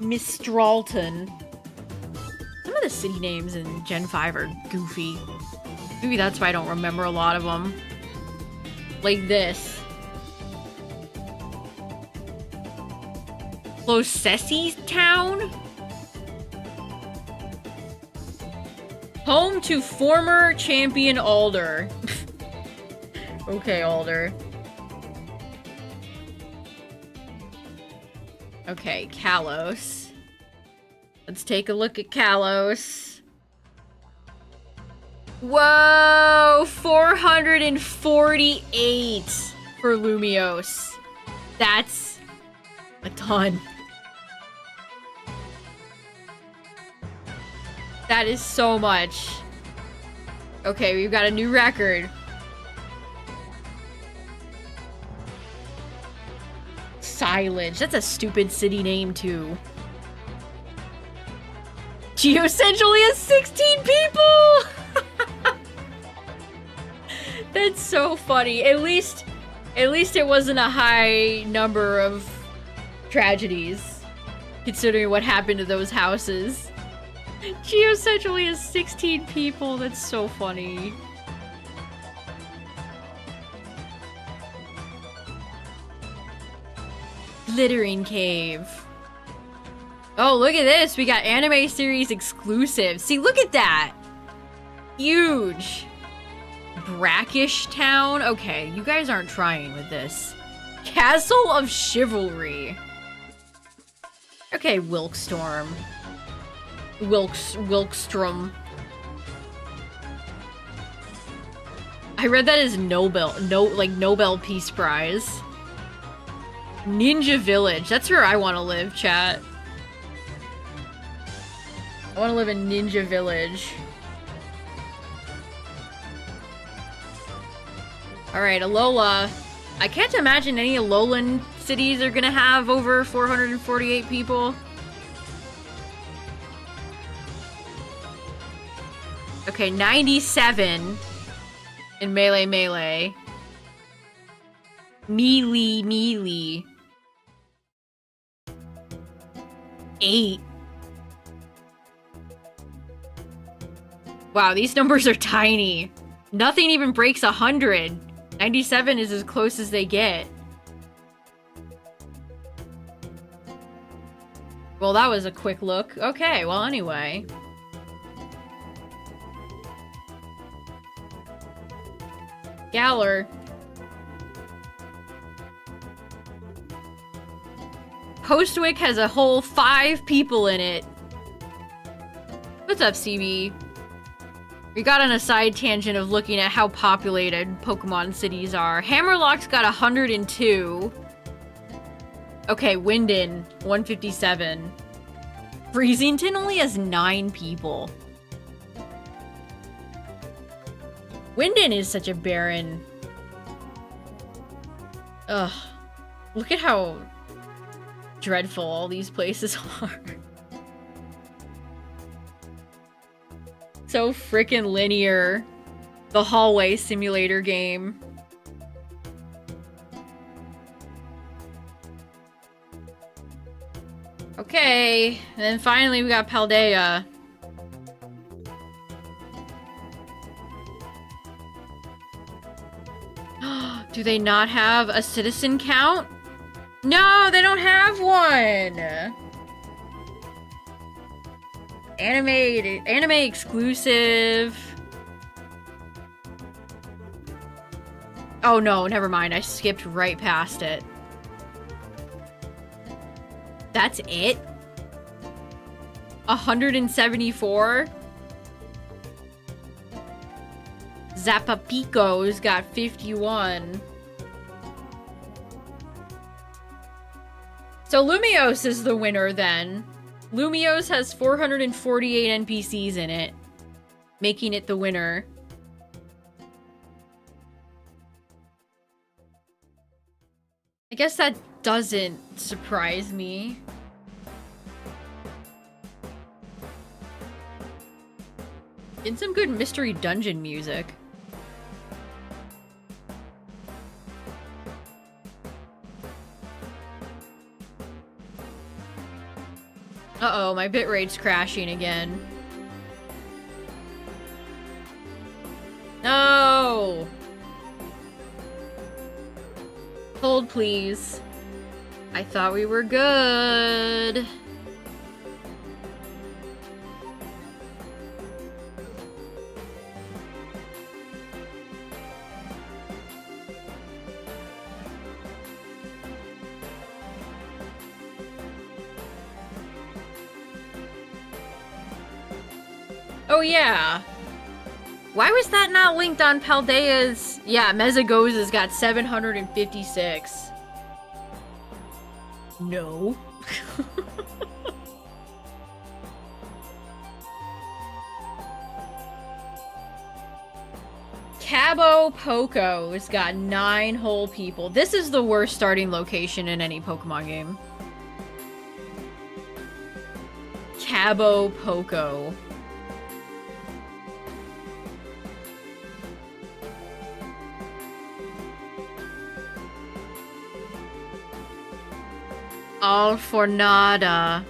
Mistralton. Some of of the city names in Gen 5 are goofy. Maybe that's why I don't remember a lot of them. Like this. Closessie Town? Home to former champion Alder. Okay, Alder. Okay, Kalos. Let's take a look at Kalos. Whoa! 448 for Lumiose. That's a ton. That is so much. Okay, we've got a new record. Silage. That's a stupid city name, too. Geocentrally has 16 people! That's so funny. At least it wasn't a high number of tragedies, considering what happened to those houses. Geocentrally has 16 people. That's so funny. Glittering Cave. Oh, look at this. We got anime series exclusive. See, look at that. Huge. Brackish Town. Okay, you guys aren't trying with this. Castle of Chivalry. Okay, Wilkstorm. Wilkstrom. I read that as Nobel Peace Prize. Ninja Village. That's where I want to live, chat. I want to live in Ninja Village. Alright, Alola. I can't imagine any Alolan cities are gonna have over 448 people. Okay, 97 in Melee Melee. Melee. 8. Wow, these numbers are tiny. Nothing even breaks 100. 97 is as close as they get. Well, that was a quick look. Okay, well, anyway. Galar. Postwick has a whole 5 people in it. What's up, CB? We got on a side tangent of looking at how populated Pokemon cities are. Hammerlock's got 102. Okay, Winden, 157. Freezington only has 9 people. Winden is such a barren... Ugh. Look at how dreadful all these places are. So frickin' linear. The hallway simulator game. Okay, and then finally we got Paldea. Do they not have a citizen count? No, they don't have one! Anime exclusive. Oh no, never mind. I skipped right past it. That's it? 174? Zapapico's got 51. So Lumiose is the winner then. Lumiose has 448 NPCs in it, making it the winner. I guess that doesn't surprise me. Get some good mystery dungeon music. Uh-oh, my bitrate's crashing again. No! Hold, please. I thought we were good. Oh yeah. Why was that not linked on Paldea's? Yeah, Mezagoza's got 756. No. Cabo Poco's got 9 whole people. This is the worst starting location in any Pokemon game. Cabo Poco. All for nada.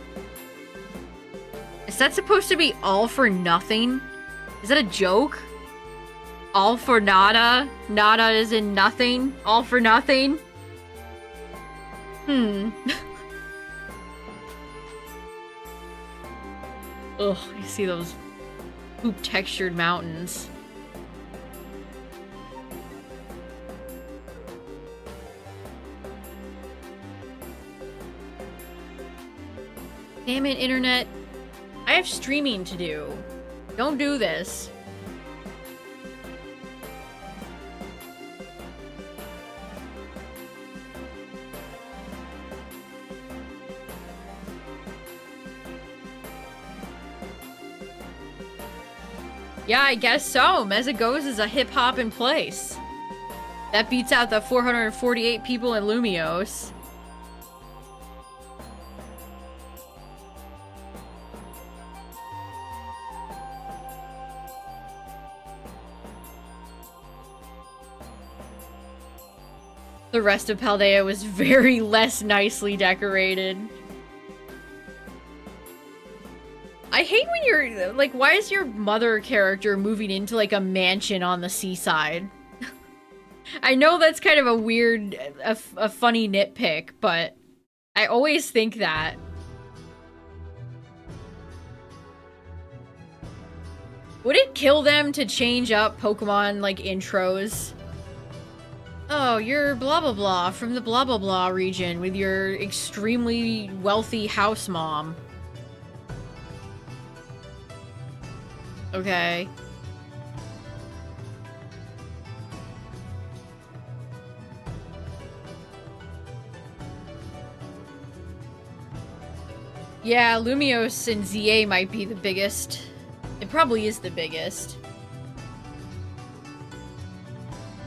Is that supposed to be all for nothing? Is that a joke? All for nada? Nada is in nothing? All for nothing? Ugh, you see those poop textured mountains. Damn it, internet. I have streaming to do. Don't do this. Yeah, I guess so. Mezagoza is a hip-hop in place. That beats out the 448 people in Lumios. The rest of Paldea was very less nicely decorated. I hate when you're, like, why is your mother character moving into, like, a mansion on the seaside? I know that's kind of a weird, a funny nitpick, but I always think that. Would it kill them to change up Pokemon, like, intros? Oh, you're blah blah blah from the blah blah blah region with your extremely wealthy house mom. Okay. Yeah, Lumios and ZA might be the biggest. It probably is the biggest.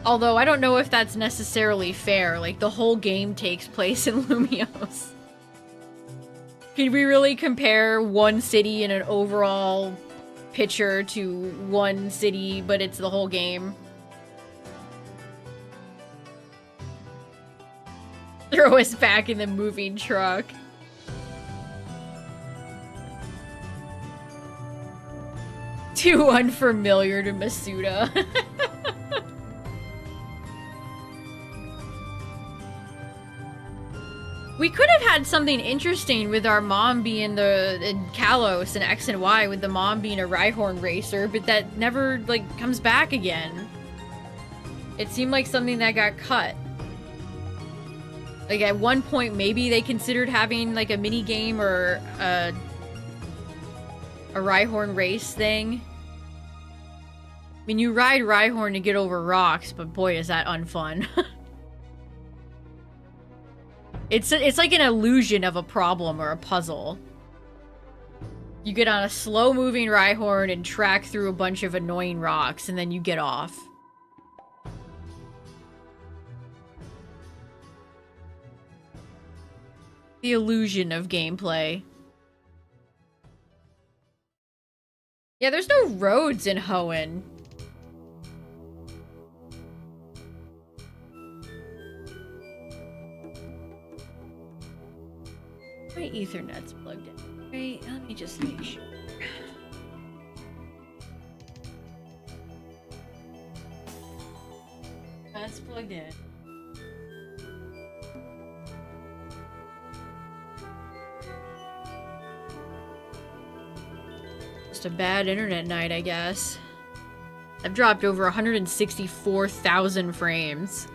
Although, I don't know if that's necessarily fair. Like, the whole game takes place in Lumios. Can we really compare one city in an overall picture to one city, but it's the whole game? Throw us back in the moving truck. Too unfamiliar to Masuda. We could have had something interesting with our mom being in Kalos and X and Y, with the mom being a Rhyhorn racer, but that never, like, comes back again. It seemed like something that got cut. Like, at one point, maybe they considered having, like, a mini game or a Rhyhorn race thing. I mean, you ride Rhyhorn to get over rocks, but boy, is that unfun. It's like an illusion of a problem or a puzzle. You get on a slow-moving Rhyhorn and track through a bunch of annoying rocks, and then you get off. The illusion of gameplay. Yeah, there's no roads in Hoenn. My Ethernet's plugged in. Wait, let me just make sure. plugged in. Just a bad internet night, I guess. I've dropped over 164,000 frames.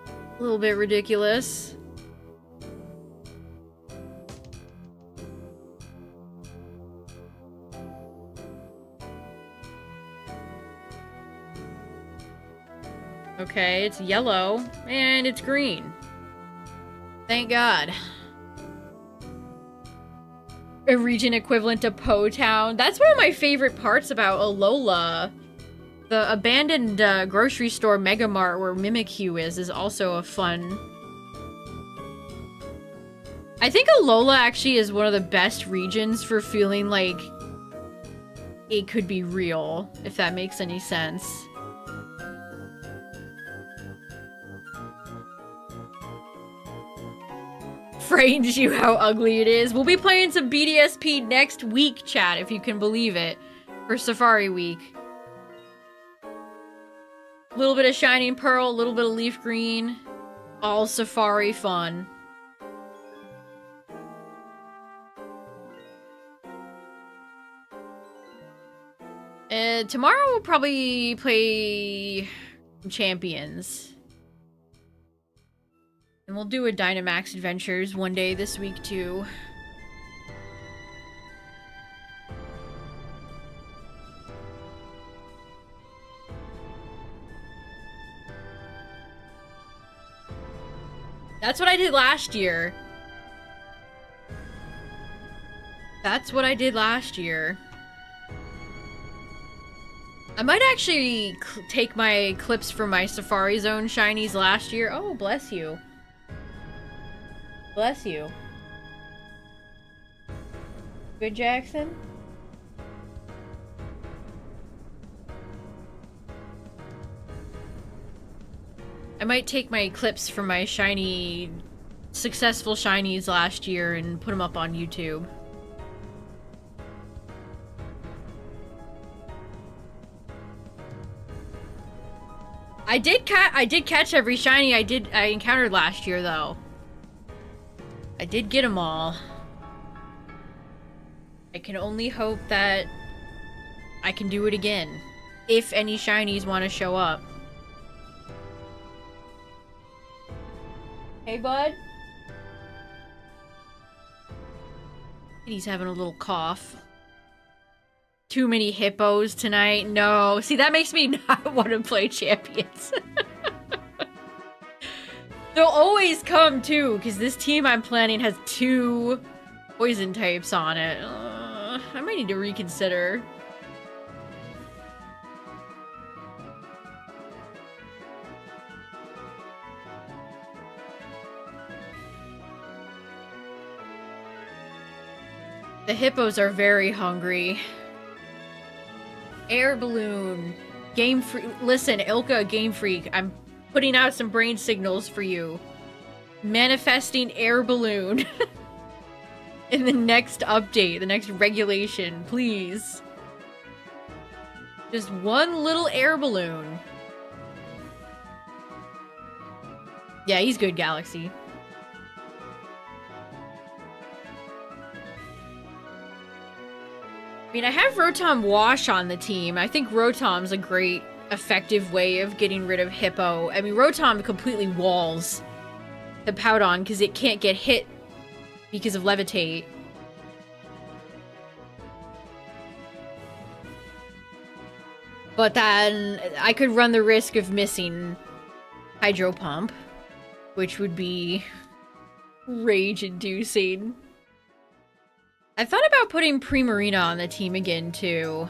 A little bit ridiculous. Okay, it's yellow, and it's green. Thank God. A region equivalent to Po Town. That's one of my favorite parts about Alola. The abandoned grocery store Mega Mart where Mimikyu is also a fun... I think Alola actually is one of the best regions for feeling like it could be real, if that makes any sense. Frames you how ugly it is. We'll be playing some BDSP next week, chat, if you can believe it. For Safari Week. A little bit of Shining Pearl, a little bit of Leaf Green. All Safari fun. Tomorrow we'll probably play Champions. And we'll do a Dynamax Adventures one day this week, too. That's what I did last year. That's what I did last year. I might actually take my clips from my Safari Zone shinies last year. Oh, bless you. Bless you. Good, Jackson? I might take my clips from my successful shinies last year and put them up on YouTube. I did catch every shiny I encountered last year, though. I did get them all. I can only hope that I can do it again. If any shinies want to show up. Hey, bud? He's having a little cough. Too many hippos tonight. No. See, that makes me not want to play Champions. They'll always come, too, because this team I'm planning has 2 poison types on it. I might need to reconsider. The hippos are very hungry. Air balloon. Game Freak. Listen, Ilka, Game Freak. I'm putting out some brain signals for you. Manifesting air balloon. In the next update, the next regulation, please. Just one little air balloon. Yeah, he's good, Galaxy. I mean, I have Rotom Wash on the team. I think Rotom's a great, effective way of getting rid of Hippo. I mean, Rotom completely walls the Powdon because it can't get hit because of Levitate. But then I could run the risk of missing Hydro Pump, which would be rage-inducing. I thought about putting Primarina on the team again, too.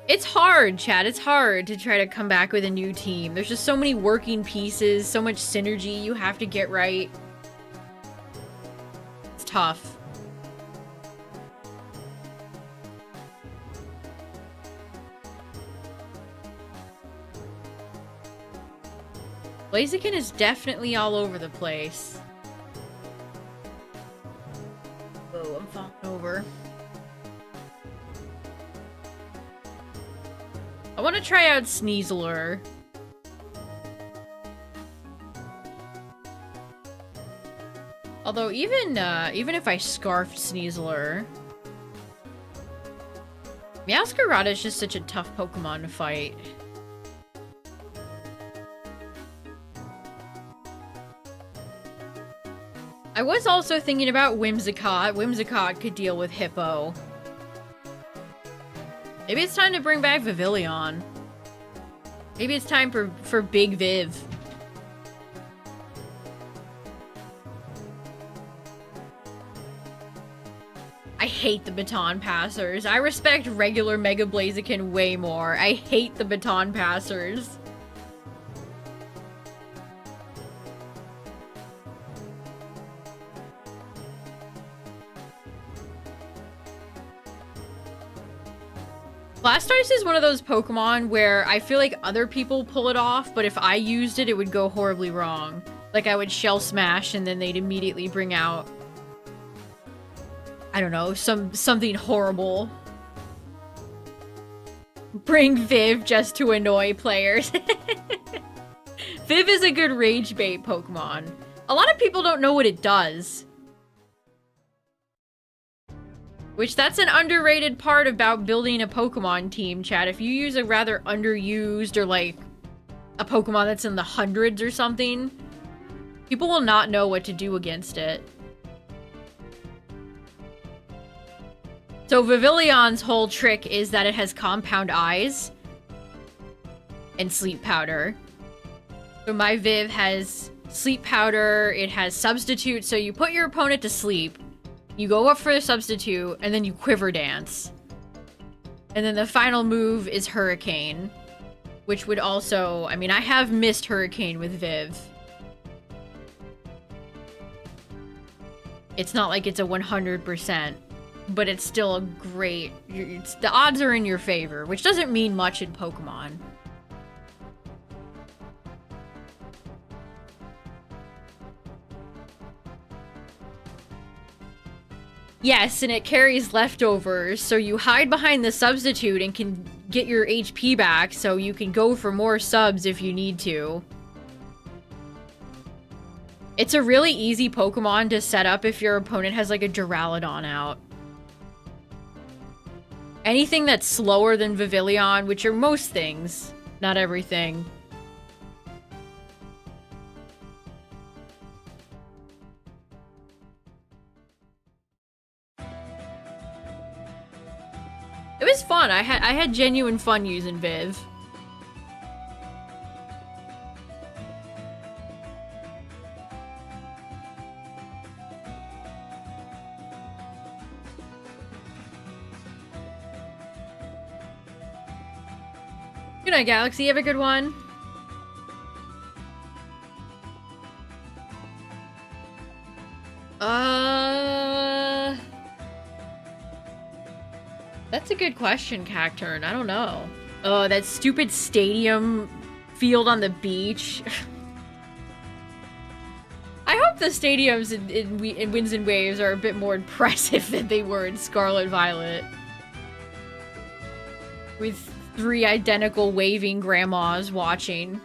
It's hard, Chad. It's hard to try to come back with a new team. There's just so many working pieces, so much synergy you have to get right. It's tough. Blaziken is definitely all over the place. Oh, I'm falling over. I want to try out Sneasler. Although even if I scarfed Sneasler, Meowscarada is just such a tough Pokemon to fight. I was also thinking about Whimsicott. Whimsicott could deal with Hippo. Maybe it's time to bring back Vivillon. Maybe it's time for Big Viv. I hate the baton passers. I respect regular Mega Blaziken way more. I hate the baton passers. Blastoise is one of those Pokemon where I feel like other people pull it off, but if I used it, it would go horribly wrong. Like, I would Shell Smash and then they'd immediately bring out, I don't know, something horrible. Bring Viv just to annoy players. Viv is a good rage bait Pokemon. A lot of people don't know what it does. Which, that's an underrated part about building a Pokemon team, chat. If you use a rather underused or, like, a Pokemon that's in the hundreds or something, people will not know what to do against it. So Vivillon's whole trick is that it has compound eyes and sleep powder. So my Viv has sleep powder, it has substitute, so you put your opponent to sleep, you go up for the substitute, and then you quiver dance. And then the final move is Hurricane, which would also, I mean, I have missed Hurricane with Viv. It's not like it's a 100%. But it's still a great... the odds are in your favor, which doesn't mean much in Pokemon. Yes, and it carries leftovers, so you hide behind the substitute and can get your HP back, so you can go for more subs if you need to. It's a really easy Pokemon to set up if your opponent has, like, a Duraludon out. Anything that's slower than Vivillon, which are most things, not everything. It was fun. I had genuine fun using Viv. Good night, Galaxy. Have a good one. That's a good question, Cacturn. I don't know. Oh, that stupid stadium field on the beach. I hope the stadiums in Winds and Waves are a bit more impressive than they were in Scarlet Violet. With 3 identical waving grandmas watching.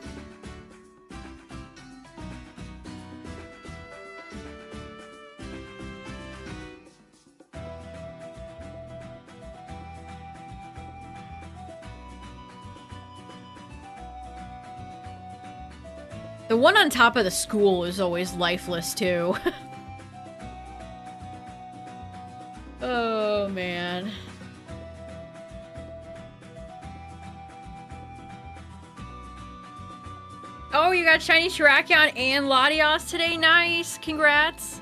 The one on top of the school is always lifeless, too. Oh, man. Oh, you got Shiny Terrakion and Latios today? Nice! Congrats!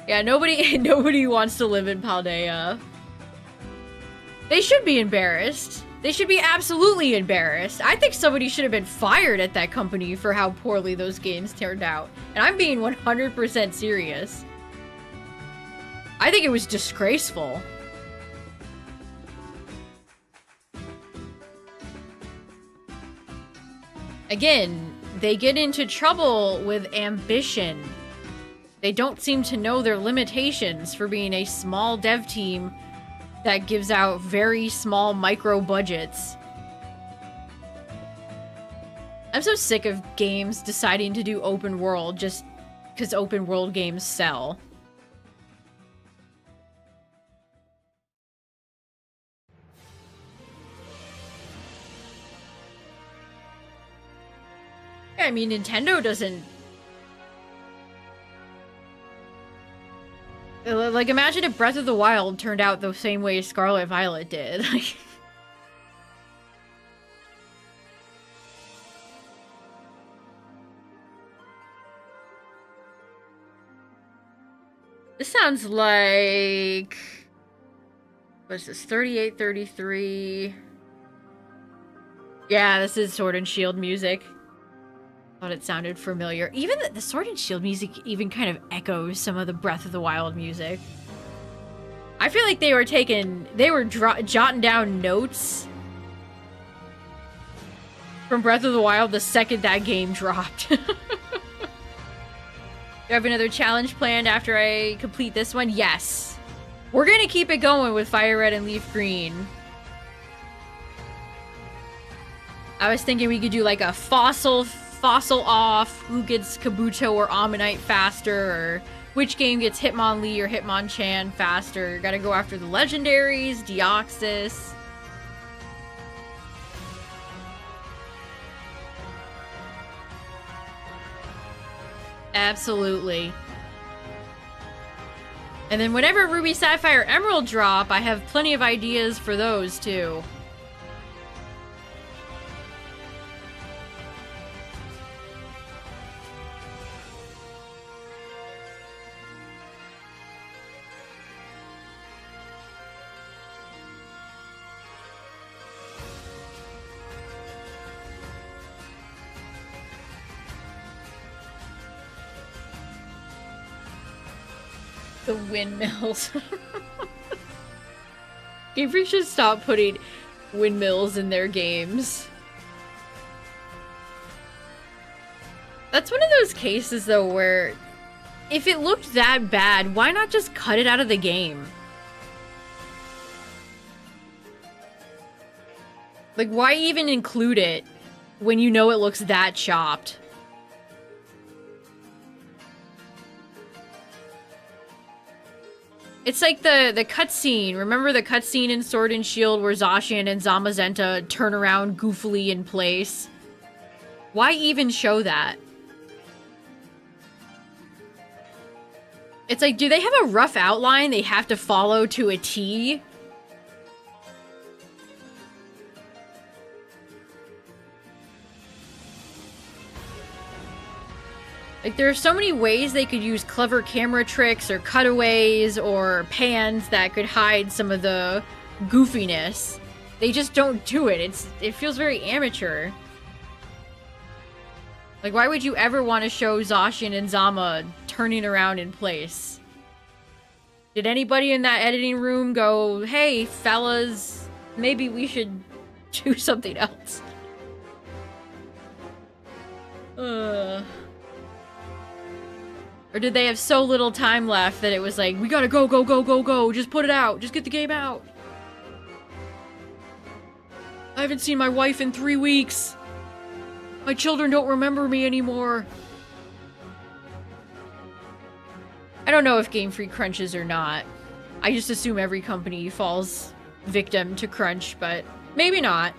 Yeah, nobody wants to live in Paldea. They should be embarrassed. They should be absolutely embarrassed. I think somebody should have been fired at that company for how poorly those games turned out. And I'm being 100% serious. I think it was disgraceful. Again, they get into trouble with ambition. They don't seem to know their limitations for being a small dev team that gives out very small micro budgets. I'm so sick of games deciding to do open world just because open world games sell. Yeah, I mean, Nintendo doesn't... Like, imagine if Breath of the Wild turned out the same way Scarlet Violet did. This sounds like... What's this? 3833. Yeah, this is Sword and Shield music. Thought it sounded familiar. Even the Sword and Shield music even kind of echoes some of the Breath of the Wild music. I feel like they were jotting down notes from Breath of the Wild the second that game dropped. Do I have another challenge planned after I complete this one? Yes. We're gonna keep it going with FireRed and LeafGreen. I was thinking we could do like a fossil off, who gets Kabuto or Ammonite faster, or which game gets Hitmonlee or Hitmonchan faster. Gotta go after the legendaries, Deoxys. Absolutely. And then whenever Ruby, Sapphire, Emerald drop, I have plenty of ideas for those too. The windmills. Game Freak should stop putting windmills in their games. That's one of those cases, though, where if it looked that bad, why not just cut it out of the game? Like, why even include it when you know it looks that chopped? It's like the cutscene. Remember the cutscene in Sword and Shield where Zacian and Zamazenta turn around goofily in place? Why even show that? It's like, do they have a rough outline they have to follow to a T? Like, there are so many ways they could use clever camera tricks or cutaways or pans that could hide some of the goofiness. They just don't do it. It feels very amateur. Like, why would you ever want to show Zacian and Zama turning around in place? Did anybody in that editing room go, hey, fellas, maybe we should do something else? Or did they have so little time left that it was like, we gotta go, go, go, go, go, just put it out, just get the game out. I haven't seen my wife in 3 weeks. My children don't remember me anymore. I don't know if Game Freak crunches or not. I just assume every company falls victim to crunch, but maybe not.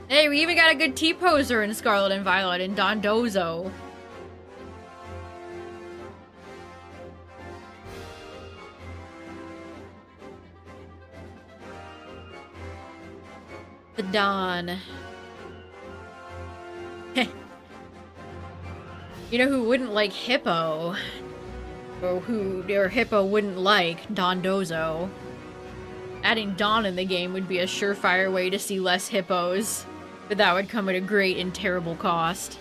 Hey, we even got a good T-poser in Scarlet and Violet and Dondozo. The Don. You know who wouldn't like Hippo? Or who Hippo wouldn't like? Dondozo. Adding Dawn in the game would be a surefire way to see less hippos. But that would come at a great and terrible cost.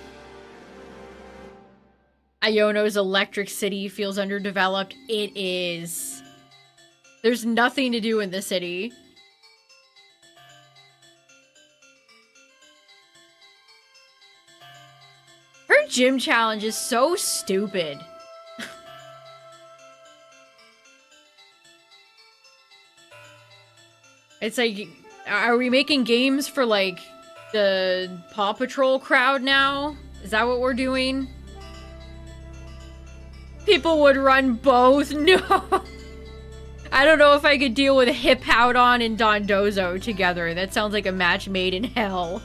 Iono's Electric City feels underdeveloped. It is. There's nothing to do in the city. gym challenge is so stupid. It's like, are we making games for, like, the Paw Patrol crowd now? Is that what we're doing? People would run both. No. I don't know if I could deal with Hip Howdon and Dondozo together. That sounds like a match made in hell.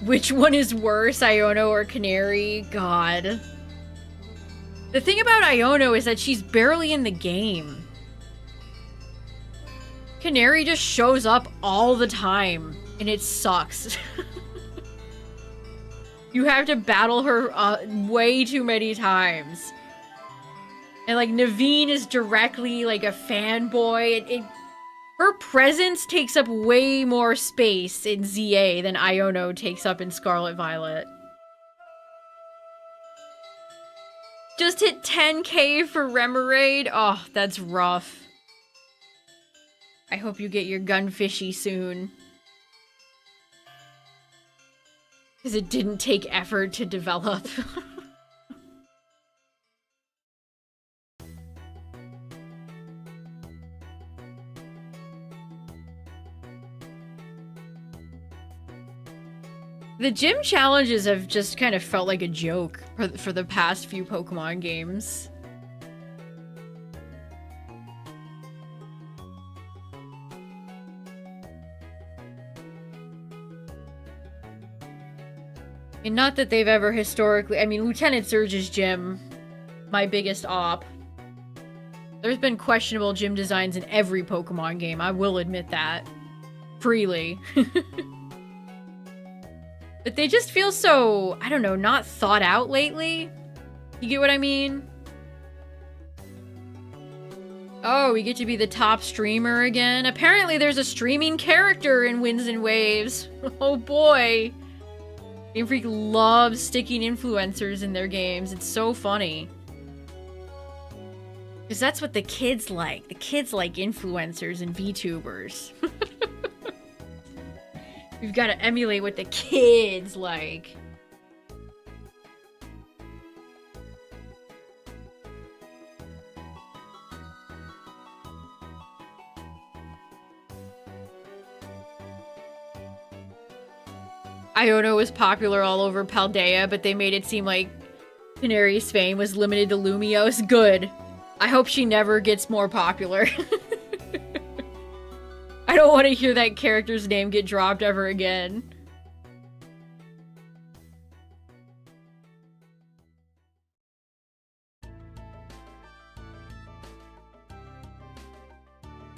Which one is worse, Iono or Canary? God. The thing about Iono is that she's barely in the game. Canary just shows up all the time, and it sucks. You have to battle her way too many times. And, like, Naveen is directly, like, a fanboy. Her presence takes up way more space in ZA than Iono takes up in Scarlet Violet. Just hit 10k for Remoraid? Oh, that's rough. I hope you get your Gunfishy soon. Because it didn't take effort to develop. The gym challenges have just kind of felt like a joke for the past few Pokemon games. And not that they've ever historically... I mean, Lieutenant Surge's gym, my biggest op. There's been questionable gym designs in every Pokemon game, I will admit that. Freely. But they just feel so, I don't know, not thought out lately. You get what I mean? Oh, we get to be the top streamer again. Apparently there's a streaming character in Winds and Waves. Oh boy. Game Freak loves sticking influencers in their games. It's so funny. Because that's what the kids like. The kids like influencers and VTubers. We've got to emulate what the kids like. Iono was popular all over Paldea, but they made it seem like Canary's fame was limited to Lumiose. Good. I hope she never gets more popular. I don't want to hear that character's name get dropped ever again.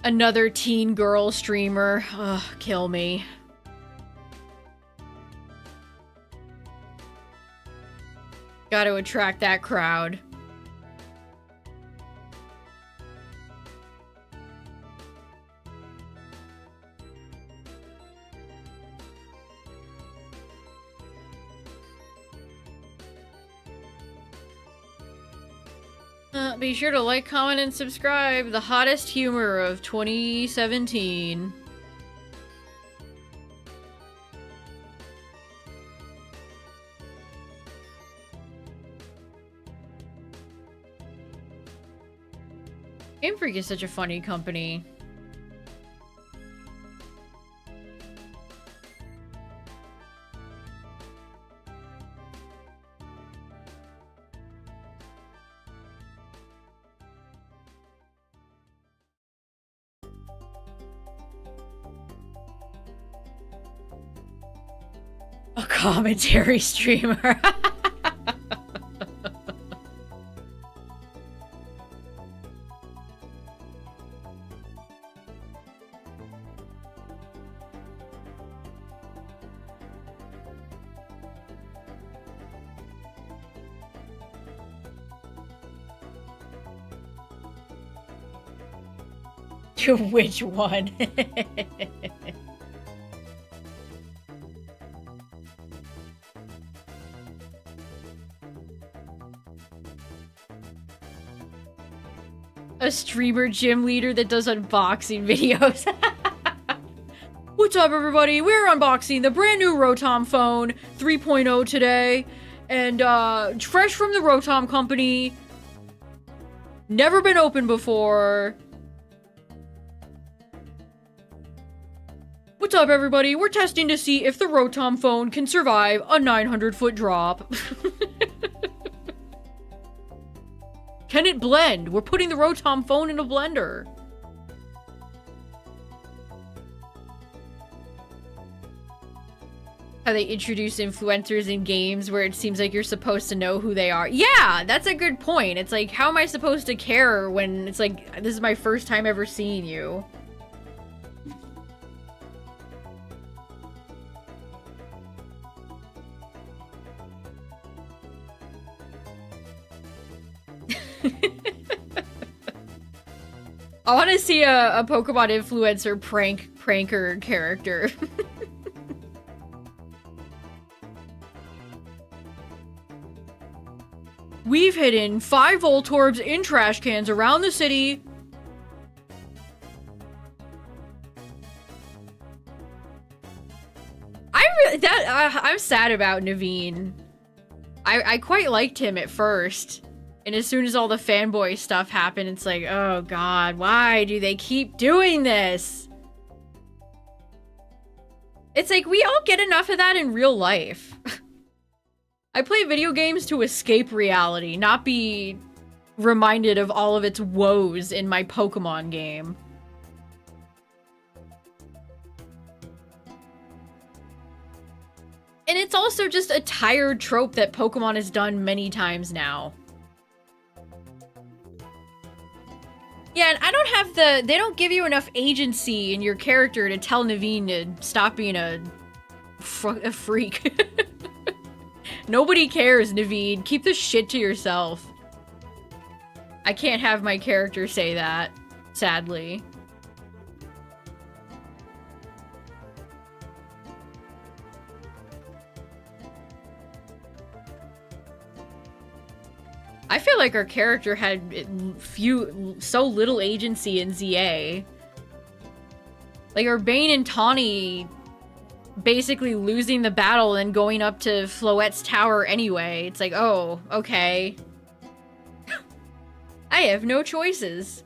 Another teen girl streamer. Ugh, kill me. Gotta attract that crowd. Be sure to like, comment, and subscribe. The hottest humor of 2017. Game Freak is such a funny company. A commentary streamer. Which one? A streamer gym leader that does unboxing videos. What's up, everybody? We're unboxing the brand new Rotom phone 3.0 today. And, fresh from the Rotom company. Never been opened before. What's up, everybody? We're testing to see if the Rotom phone can survive a 900-foot drop. Can it blend? We're putting the Rotom phone in a blender. How they introduce influencers in games where it seems like you're supposed to know who they are. Yeah, that's a good point. It's like, how am I supposed to care when it's like, this is my first time ever seeing you? I want to see a Pokemon influencer pranker character. We've hidden 5 Voltorbs in trash cans around the city. I'm sad about Naveen. I quite liked him at first. And as soon as all the fanboy stuff happened, it's like, oh god, why do they keep doing this? It's like, we all get enough of that in real life. I play video games to escape reality, not be reminded of all of its woes in my Pokemon game. And it's also just a tired trope that Pokemon has done many times now. Yeah, and I don't have they don't give you enough agency in your character to tell Naveen to stop being a freak. Nobody cares, Naveen. Keep this shit to yourself. I can't have my character say that, sadly. I feel like our character had so little agency in ZA. Like, Urbane and Tawny basically losing the battle and going up to Floette's tower anyway. It's like, oh, okay. I have no choices.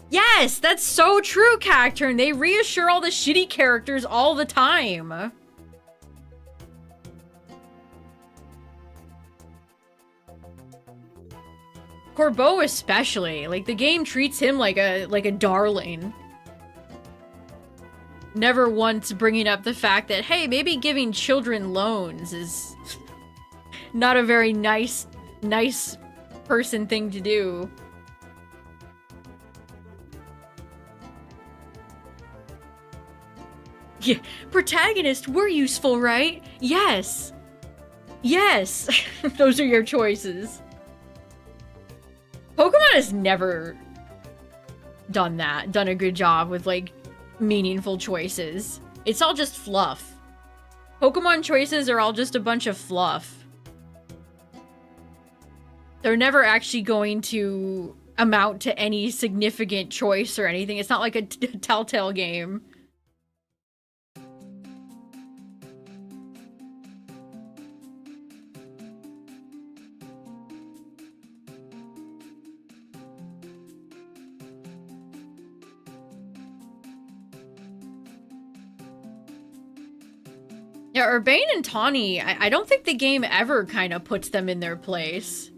Yes, that's so true, Cacturn. They reassure all the shitty characters all the time. Corbeau especially. Like, the game treats him like a darling. Never once bringing up the fact that, hey, maybe giving children loans is not a very nice person thing to do. Yeah, protagonist, we're useful, right? Yes. Yes. Those are your choices. Pokemon has never done a good job with, like, meaningful choices. It's all just fluff. Pokemon choices are all just a bunch of fluff. They're never actually going to amount to any significant choice or anything. It's not like a Telltale game. Yeah, Urbane and Tawny, I don't think the game ever kind of puts them in their place.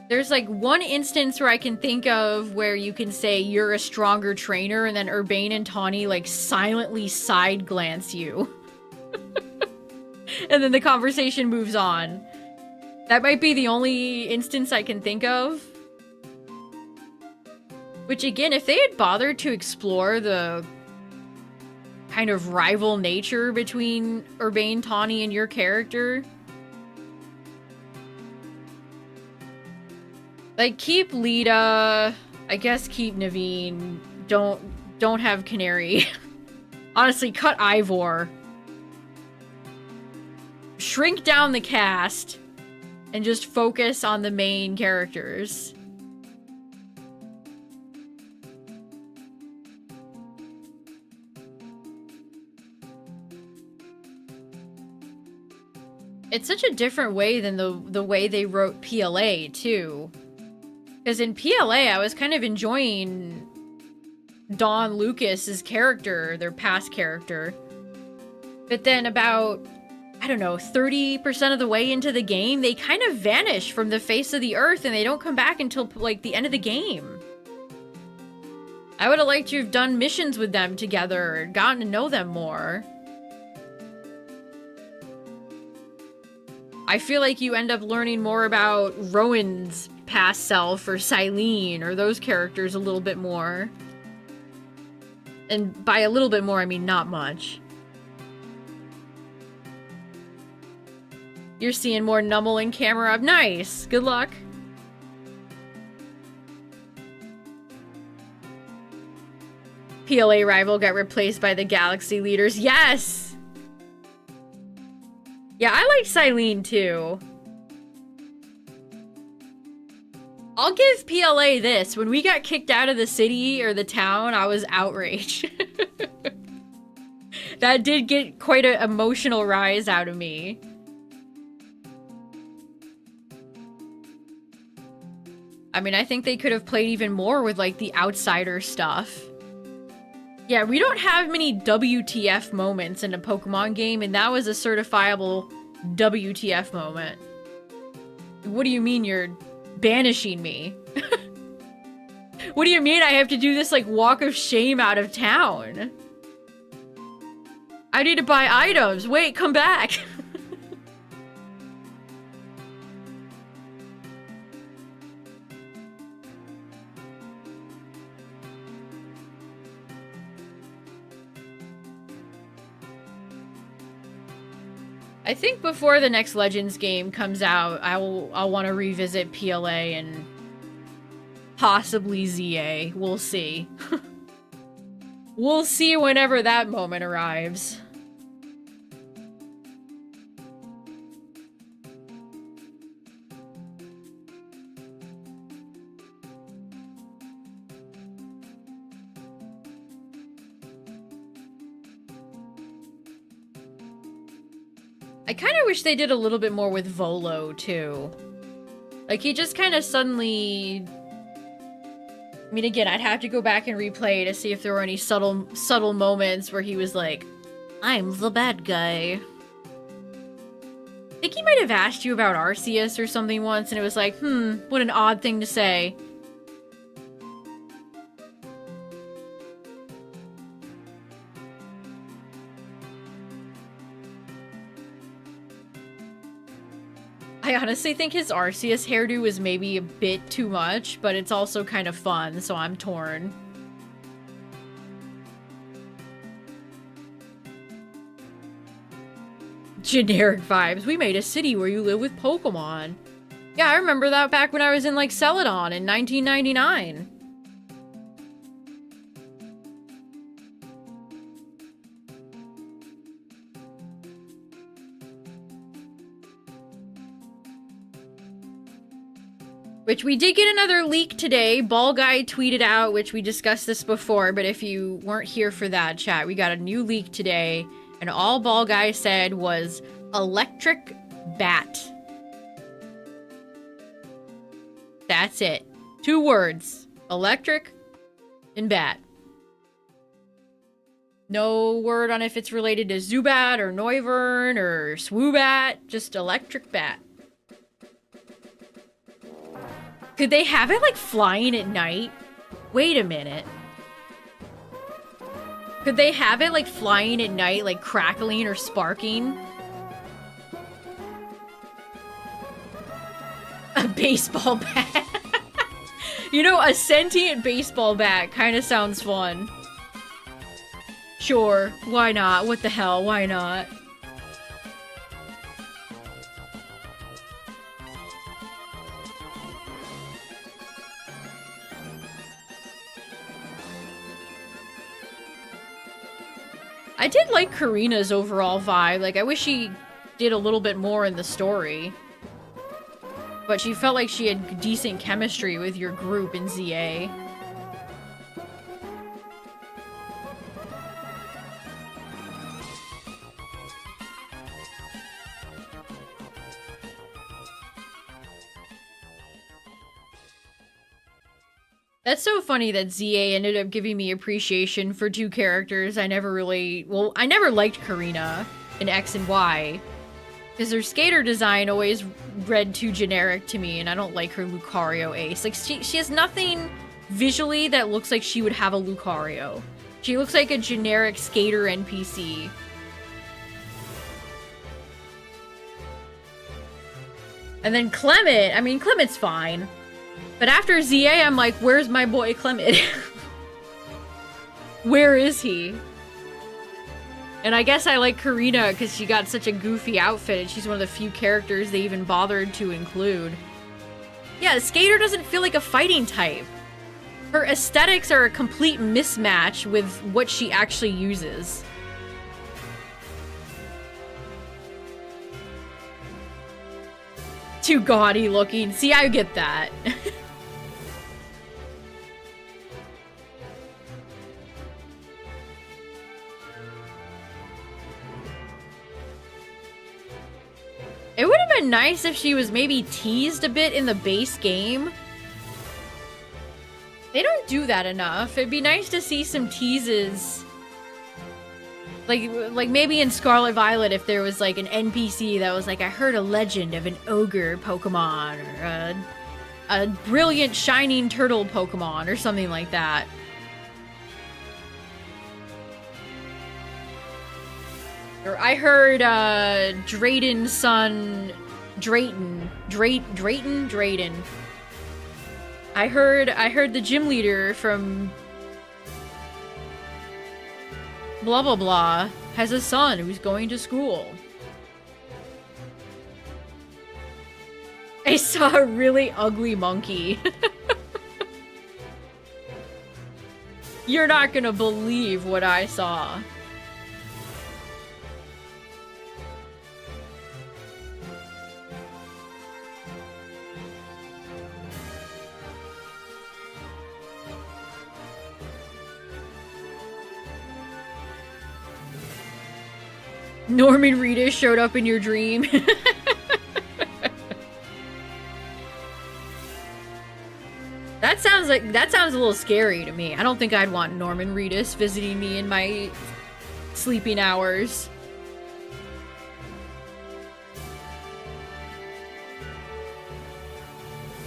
There's like one instance where I can think of where you can say you're a stronger trainer and then Urbane and Tawny like silently side glance you. And then the conversation moves on. That might be the only instance I can think of. Which, again, if they had bothered to explore the kind of rival nature between Urbane, Tawny, and your character... Like, keep Lita, I guess keep Naveen, don't have Canary. Honestly, cut Ivor. Shrink down the cast, and just focus on the main characters. It's such a different way than the way they wrote PLA, too. Because in PLA, I was kind of enjoying Don Lucas's character, their past character. But then about, I don't know, 30% of the way into the game, they kind of vanish from the face of the earth and they don't come back until, like, the end of the game. I would have liked to have done missions with them together and gotten to know them more. I feel like you end up learning more about Rowan's past self or Silene or those characters a little bit more. And by a little bit more, I mean not much. You're seeing more Nummel and Camera. Nice. Good luck. PLA rival got replaced by the Galaxy leaders. Yes! Yeah, I like Silene too. I'll give PLA this. When we got kicked out of the city or the town, I was outraged. That did get quite an emotional rise out of me. I mean, I think they could have played even more with, like, the outsider stuff. Yeah, we don't have many WTF moments in a Pokemon game, and that was a certifiable WTF moment. What do you mean you're banishing me? What do you mean I have to do this, like, walk of shame out of town? I need to buy items. Wait, come back. I think before the next Legends game comes out, I'll want to revisit PLA and possibly ZA. We'll see. We'll see whenever that moment arrives. I kind of wish they did a little bit more with Volo, too. Like, he just kind of suddenly... I mean, again, I'd have to go back and replay to see if there were any subtle moments where he was like, I'm the bad guy. I think he might have asked you about Arceus or something once, and it was like, what an odd thing to say. I honestly think his Arceus hairdo was maybe a bit too much, but it's also kind of fun, so I'm torn. Generic vibes. We made a city where you live with Pokemon. Yeah, I remember that back when I was in, like, Celadon in 1999. Which we did get another leak today. Ball Guy tweeted out, which we discussed this before, but if you weren't here for that, chat, we got a new leak today, and all Ball Guy said was, electric bat. That's it. 2 words. Electric and bat. No word on if it's related to Zubat or Noivern or Swoobat, just electric bat. Could they have it, like, flying at night? Wait a minute. Could they have it, like, flying at night, like, crackling or sparking? A baseball bat. You know, a sentient baseball bat kind of sounds fun. Sure, why not? What the hell, why not? I did like Karina's overall vibe. Like, I wish she did a little bit more in the story. But she felt like she had decent chemistry with your group in ZA. That's so funny that ZA ended up giving me appreciation for two characters I never really... Well, I never liked Karina in X and Y. Because her skater design always read too generic to me, and I don't like her Lucario ace. Like, she has nothing visually that looks like she would have a Lucario. She looks like a generic skater NPC. And then Clement, I mean, Clement's fine. But after ZA, I'm like, where's my boy Clement? Where is he? And I guess I like Karina because she got such a goofy outfit and she's one of the few characters they even bothered to include. Yeah, Skater doesn't feel like a fighting type. Her aesthetics are a complete mismatch with what she actually uses. Too gaudy looking. See, I get that. It would have been nice if she was maybe teased a bit in the base game. They don't do that enough. It'd be nice to see some teases. Like maybe in Scarlet Violet if there was like an NPC that was like, I heard a legend of an ogre Pokemon or a brilliant shining turtle Pokemon or something like that. Or I heard Drayden's son Drayden. I heard the gym leader from blah blah blah has a son who's going to school. I saw a really ugly monkey. You're not gonna believe what I saw. Norman Reedus showed up in your dream. That sounds a little scary to me. I don't think I'd want Norman Reedus visiting me in my sleeping hours.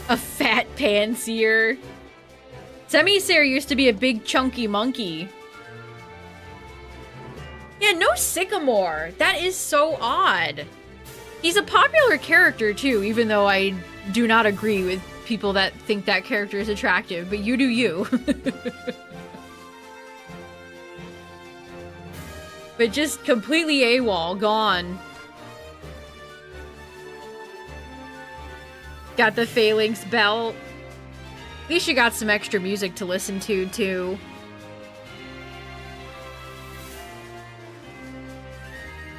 A fat panseer. Semisair used to be a big chunky monkey. Yeah, no Sycamore. That is so odd. He's a popular character too, even though I do not agree with people that think that character is attractive, but you do you. But just completely AWOL, gone. Got the Phalanx belt. At least you got some extra music to listen to, too.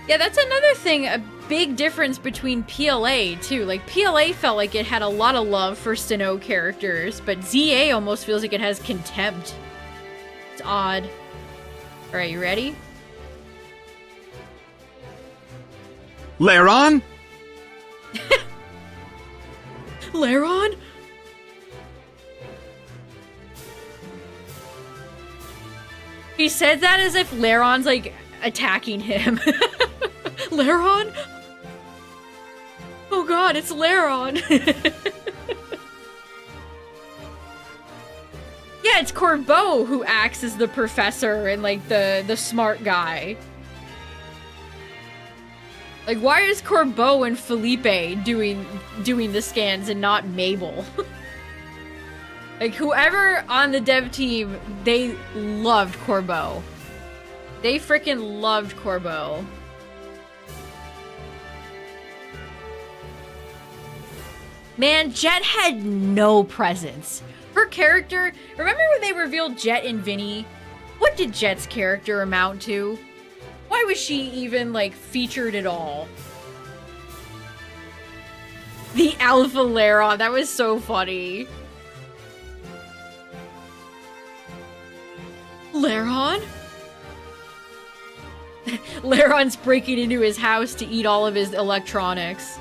Yeah, that's another thing, a big difference between PLA, too. Like, PLA felt like it had a lot of love for Sinnoh characters, but ZA almost feels like it has contempt. It's odd. Alright, you ready? Lairon? Lairon? He said that as if Lairon's, like, attacking him. Lairon? Oh god, it's Lairon. Yeah, it's Corbeau who acts as the professor and, like, the smart guy. Like, why is Corbeau and Felipe doing the scans and not Mabel? Like, whoever on the dev team, they loved Corbeau. They freaking loved Corbeau. Man, Jet had no presence. Her character... Remember when they revealed Jet and Vinny? What did Jet's character amount to? Why was she even, like, featured at all? The Alpha Laron, that was so funny. Laron? Laron's breaking into his house to eat all of his electronics.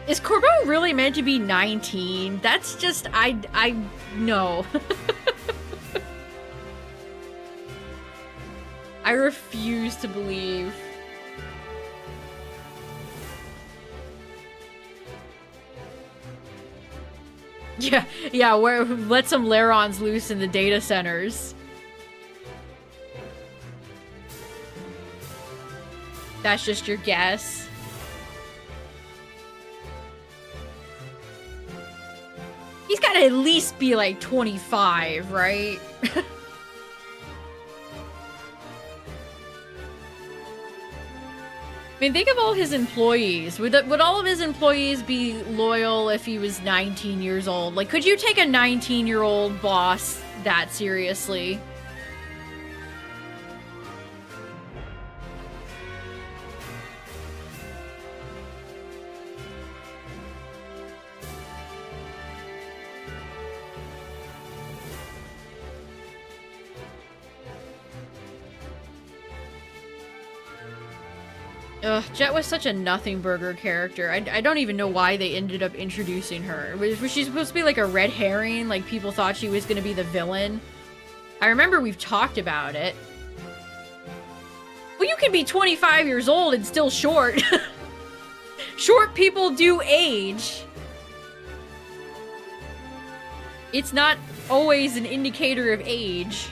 Is Corbo really meant to be 19? That's just, no. I refuse to believe. Yeah, let some Larons loose in the data centers. That's just your guess. He's gotta at least be like 25, right? I mean, think of all his employees. Would all of his employees be loyal if he was 19 years old? Like, could you take a 19-year-old boss that seriously? Ugh, Jet was such a nothing burger character. I don't even know why they ended up introducing her. Was she supposed to be like a red herring? Like people thought she was gonna be the villain? I remember we've talked about it. Well, you can be 25 years old and still short. Short people do age. It's not always an indicator of age.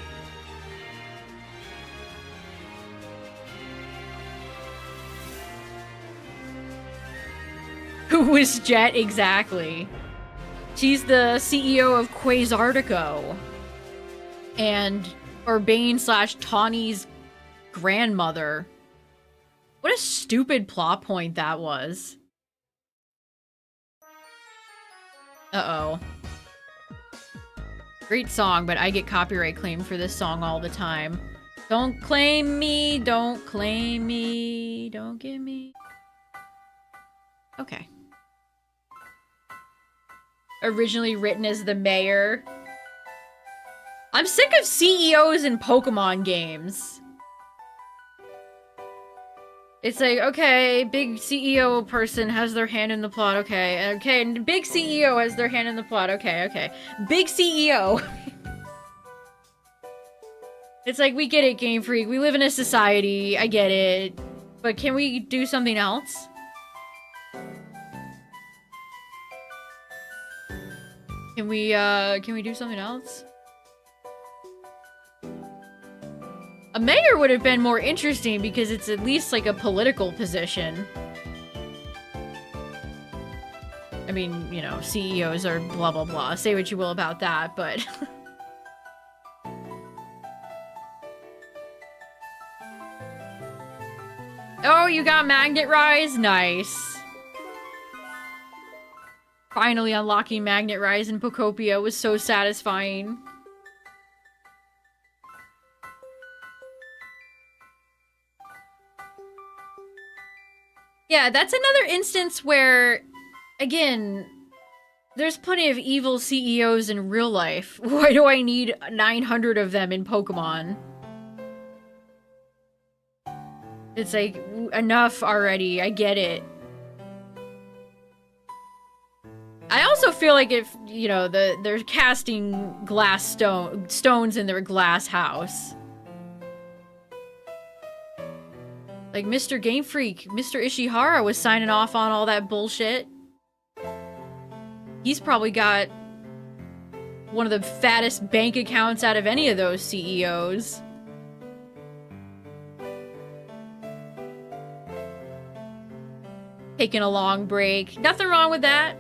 Who is Jet exactly? She's the CEO of Quasartico. And Urbane / Tawny's grandmother. What a stupid plot point that was. Uh-oh. Great song, but I get copyright claim for this song all the time. Don't claim me, don't claim me, don't give me. Okay. Originally written as the mayor. I'm sick of CEOs in Pokemon games. It's like, okay, big CEO person has their hand in the plot, okay, and big CEO has their hand in the plot, okay. Big CEO. It's like, we get it, Game Freak, we live in a society, I get it, but can we do something else? Can we do something else? A mayor would have been more interesting because it's at least like a political position. I mean, you know, CEOs are blah blah blah. Say what you will about that, but... Oh, you got Magnet Rise? Nice. Finally unlocking Magnet Rise in Pokopia was so satisfying. Yeah, that's another instance where, again, there's plenty of evil CEOs in real life. Why do I need 900 of them in Pokemon? It's like, enough already, I get it. I also feel like if, you know, they're casting glass stones in their glass house. Like, Mr. Game Freak, Mr. Ishihara was signing off on all that bullshit. He's probably got one of the fattest bank accounts out of any of those CEOs. Taking a long break. Nothing wrong with that.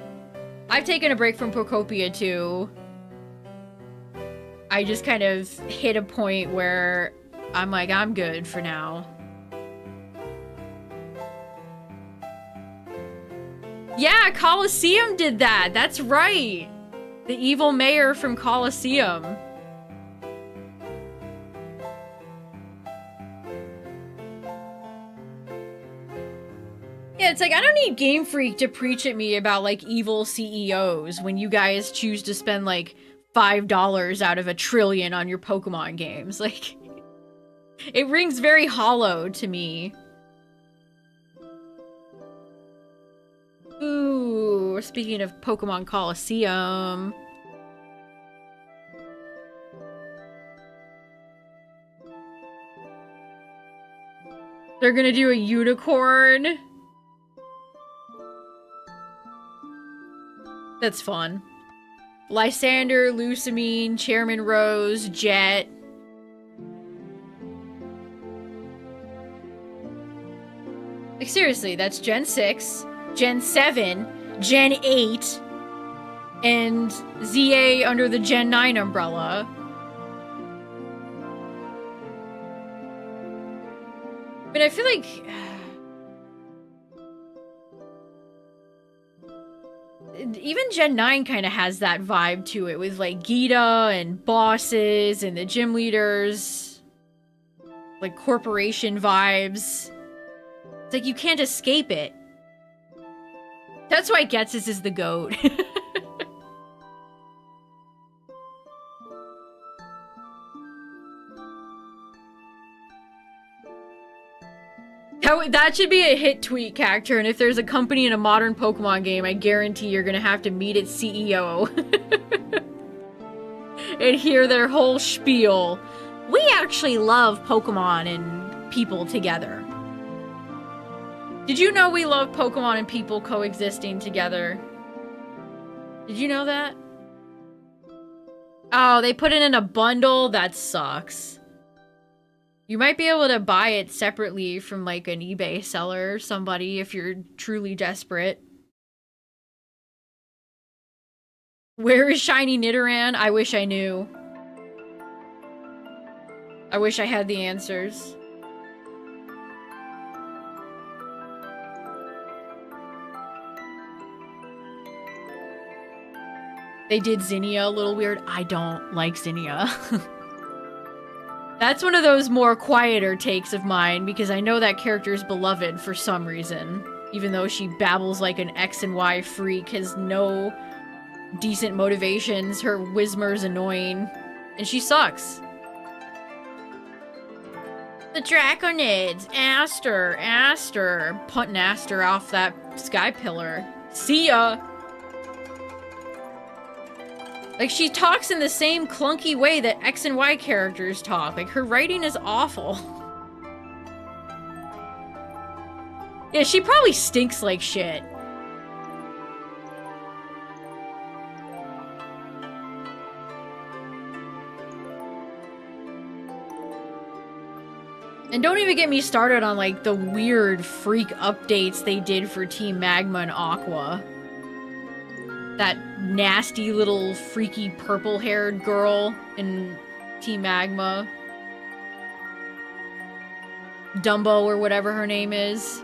I've taken a break from Pokopia too. I just kind of hit a point where I'm like, I'm good for now. Yeah, Colosseum did that. That's right. The evil mayor from Colosseum. it's like, I don't need Game Freak to preach at me about, like, evil CEOs when you guys choose to spend, like, $5 out of $1 trillion on your Pokemon games. Like, it rings very hollow to me. Ooh, speaking of Pokemon Coliseum. They're gonna do a unicorn. That's fun. Lysander, Lusamine, Chairman Rose, Jet. Like, seriously, that's Gen 6, Gen 7, Gen 8, and ZA under the Gen 9 umbrella. I mean, I feel like... even Gen 9 kind of has that vibe to it, with, like, Gita and bosses and the gym leaders. Like, corporation vibes. It's like, you can't escape it. That's why Ghetsis is the GOAT. That should be a hit tweet character, and if there's a company in a modern Pokemon game, I guarantee you're gonna have to meet its CEO. And hear their whole spiel. We actually love Pokemon and people together. Did you know we love Pokemon and people coexisting together? Did you know that? Oh, they put it in a bundle? That sucks. You might be able to buy it separately from, like, an eBay seller or somebody if you're truly desperate. Where is Shiny Nidoran? I wish I knew. I wish I had the answers. They did Zinnia a little weird. I don't like Zinnia. That's one of those more quieter takes of mine, because I know that character is beloved for some reason. Even though she babbles like an X and Y freak, has no decent motivations, her Whismer's annoying, and she sucks. The Draconids! Aster! Aster! Punting Aster off that sky pillar. See ya! Like, she talks in the same clunky way that X and Y characters talk. Like, her writing is awful. Yeah, she probably stinks like shit. And don't even get me started on, like, the weird freak updates they did for Team Magma and Aqua. That nasty little freaky purple-haired girl in Team Magma. Dumbo or whatever her name is.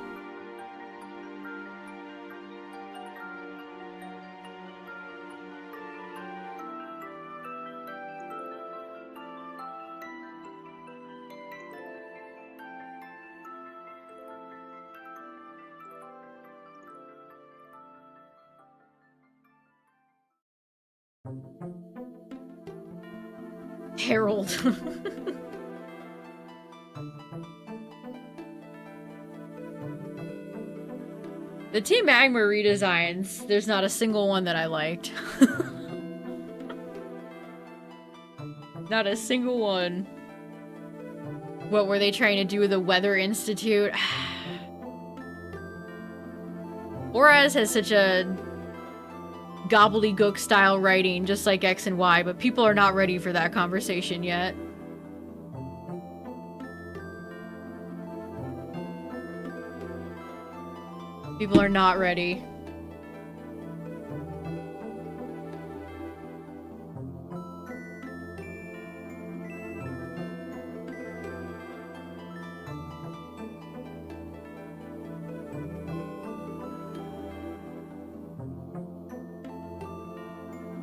Harold. The Team Magma redesigns, there's not a single one that I liked. Not a single one. What were they trying to do with the Weather Institute? Auraz has such a gobbledygook style writing, just like X and Y, but people are not ready for that conversation yet. People are not ready.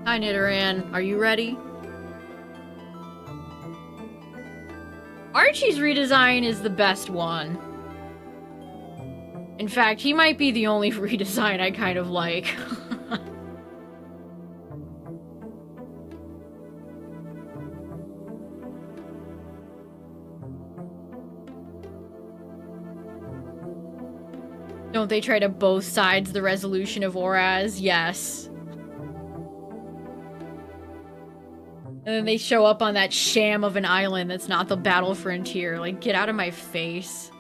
Hi, Nidoran. Are you ready? Archie's redesign is the best one. In fact, he might be the only redesign I kind of like. Don't they try to both sides the resolution of Oraz? Yes. And then they show up on that sham of an island that's not the Battle Frontier. Like, get out of my face.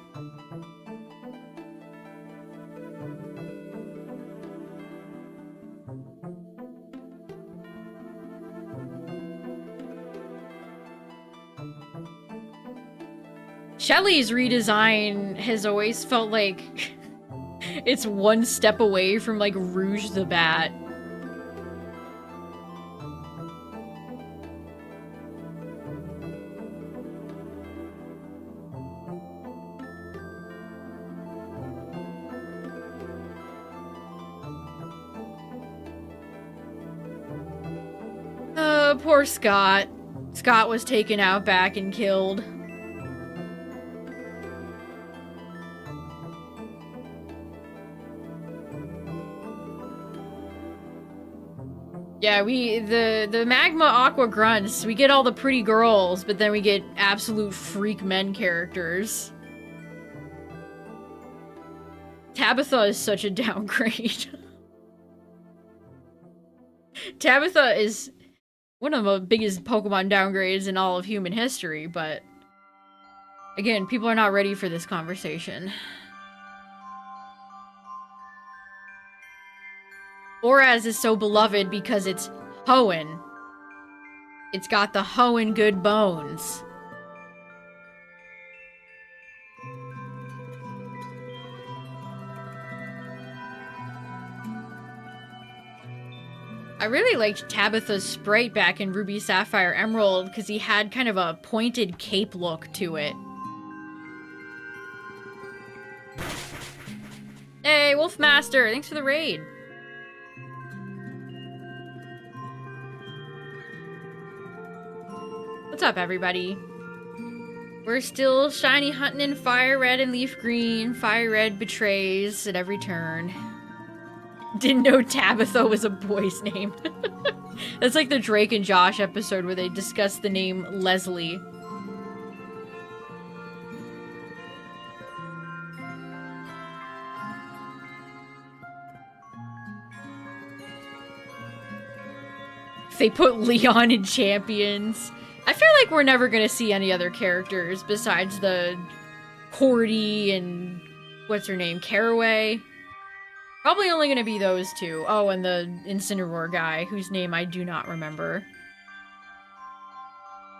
Shelly's redesign has always felt like it's one step away from, like, Rouge the Bat. Poor Scott. Scott was taken out back and killed. Yeah, the Magma Aqua Grunts, we get all the pretty girls, but then we get absolute freak men characters. Tabitha is such a downgrade. Tabitha is one of the biggest Pokemon downgrades in all of human history, but again, people are not ready for this conversation. Oraz is so beloved because it's Hoenn. It's got the Hoenn good bones. I really liked Tabitha's sprite back in Ruby, Sapphire, Emerald because he had kind of a pointed cape look to it. Hey, Wolfmaster, thanks for the raid. What's up, everybody? We're still shiny hunting in FireRed and LeafGreen. FireRed betrays at every turn. Didn't know Tabitha was a boy's name. That's like the Drake and Josh episode where they discuss the name Leslie. They put Leon in Champions. I feel like we're never gonna see any other characters besides the Cordy and what's her name, Caraway. Probably only gonna be those two. Oh, and the Incineroar guy, whose name I do not remember.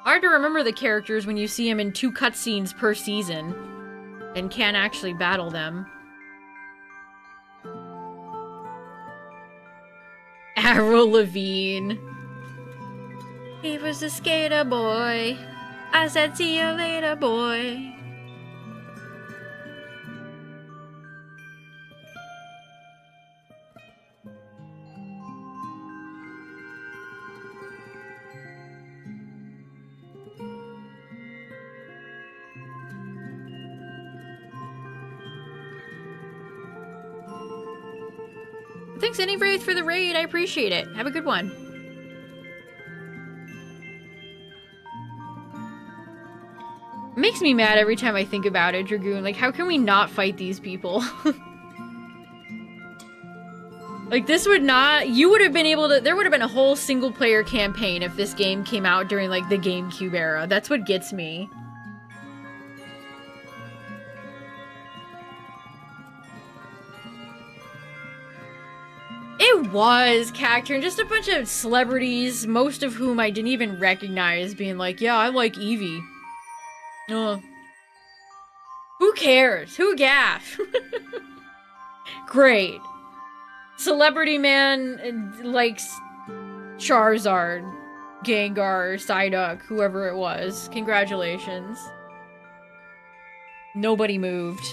Hard to remember the characters when you see them in 2 cutscenes per season and can't actually battle them. Avril Lavigne. He was a skater boy. I said, see you later, boy. Thanks, Anywraith, for the raid. I appreciate it. Have a good one. It makes me mad every time I think about it, Dragoon. Like, how can we not fight these people? Like, this would not... You would have been able to... There would have been a whole single-player campaign if this game came out during, like, the GameCube era. That's what gets me. It was, Cacturn. Just a bunch of celebrities, most of whom I didn't even recognize, being like, yeah, I like Eevee. Who cares? Who gaff? Great. Celebrity man likes Charizard, Gengar, Psyduck, whoever it was. Congratulations. Nobody moved.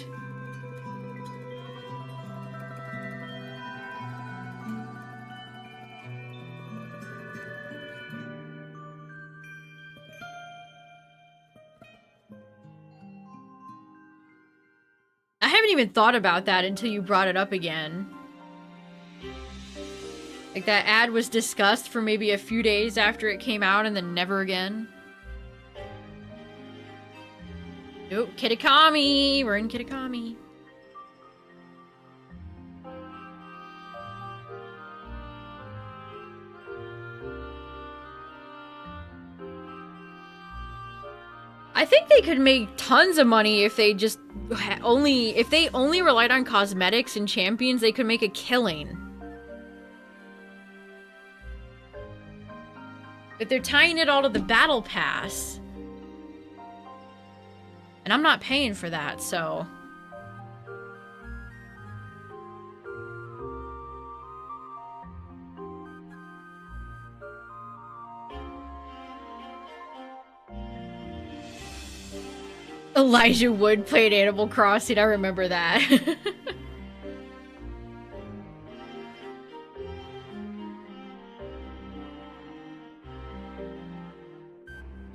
even thought about that until you brought it up again. Like, that ad was discussed for maybe a few days after it came out and then never again. Nope, Kitakami! We're in Kitakami. I think they could make tons of money if they just if they only relied on cosmetics and champions, they could make a killing. But they're tying it all to the battle pass. And I'm not paying for that, so... Elijah Wood played Animal Crossing, I remember that.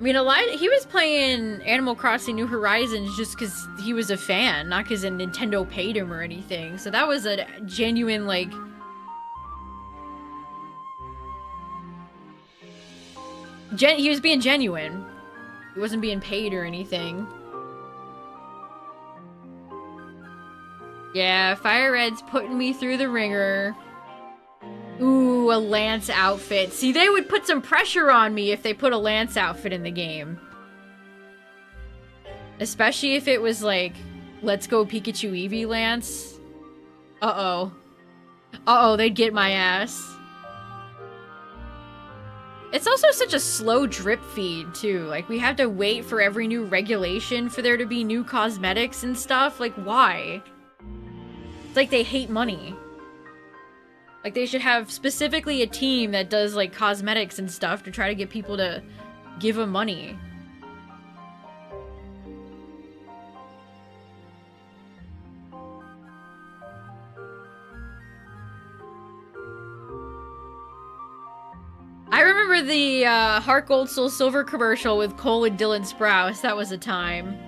I mean, he was playing Animal Crossing New Horizons just because he was a fan, not because Nintendo paid him or anything. So that was a genuine, like... he was being genuine. He wasn't being paid or anything. Yeah, FireRed's putting me through the ringer. Ooh, a Lance outfit. See, they would put some pressure on me if they put a Lance outfit in the game. Especially if it was like, let's go Pikachu Eevee Lance. Uh-oh. Uh-oh, they'd get my ass. It's also such a slow drip feed, too. Like, we have to wait for every new regulation for there to be new cosmetics and stuff. Like, why? It's like they hate money. Like, they should have specifically a team that does, like, cosmetics and stuff to try to get people to give them money. I remember the Heart Gold Soul Silver commercial with Cole and Dylan Sprouse. That was a time.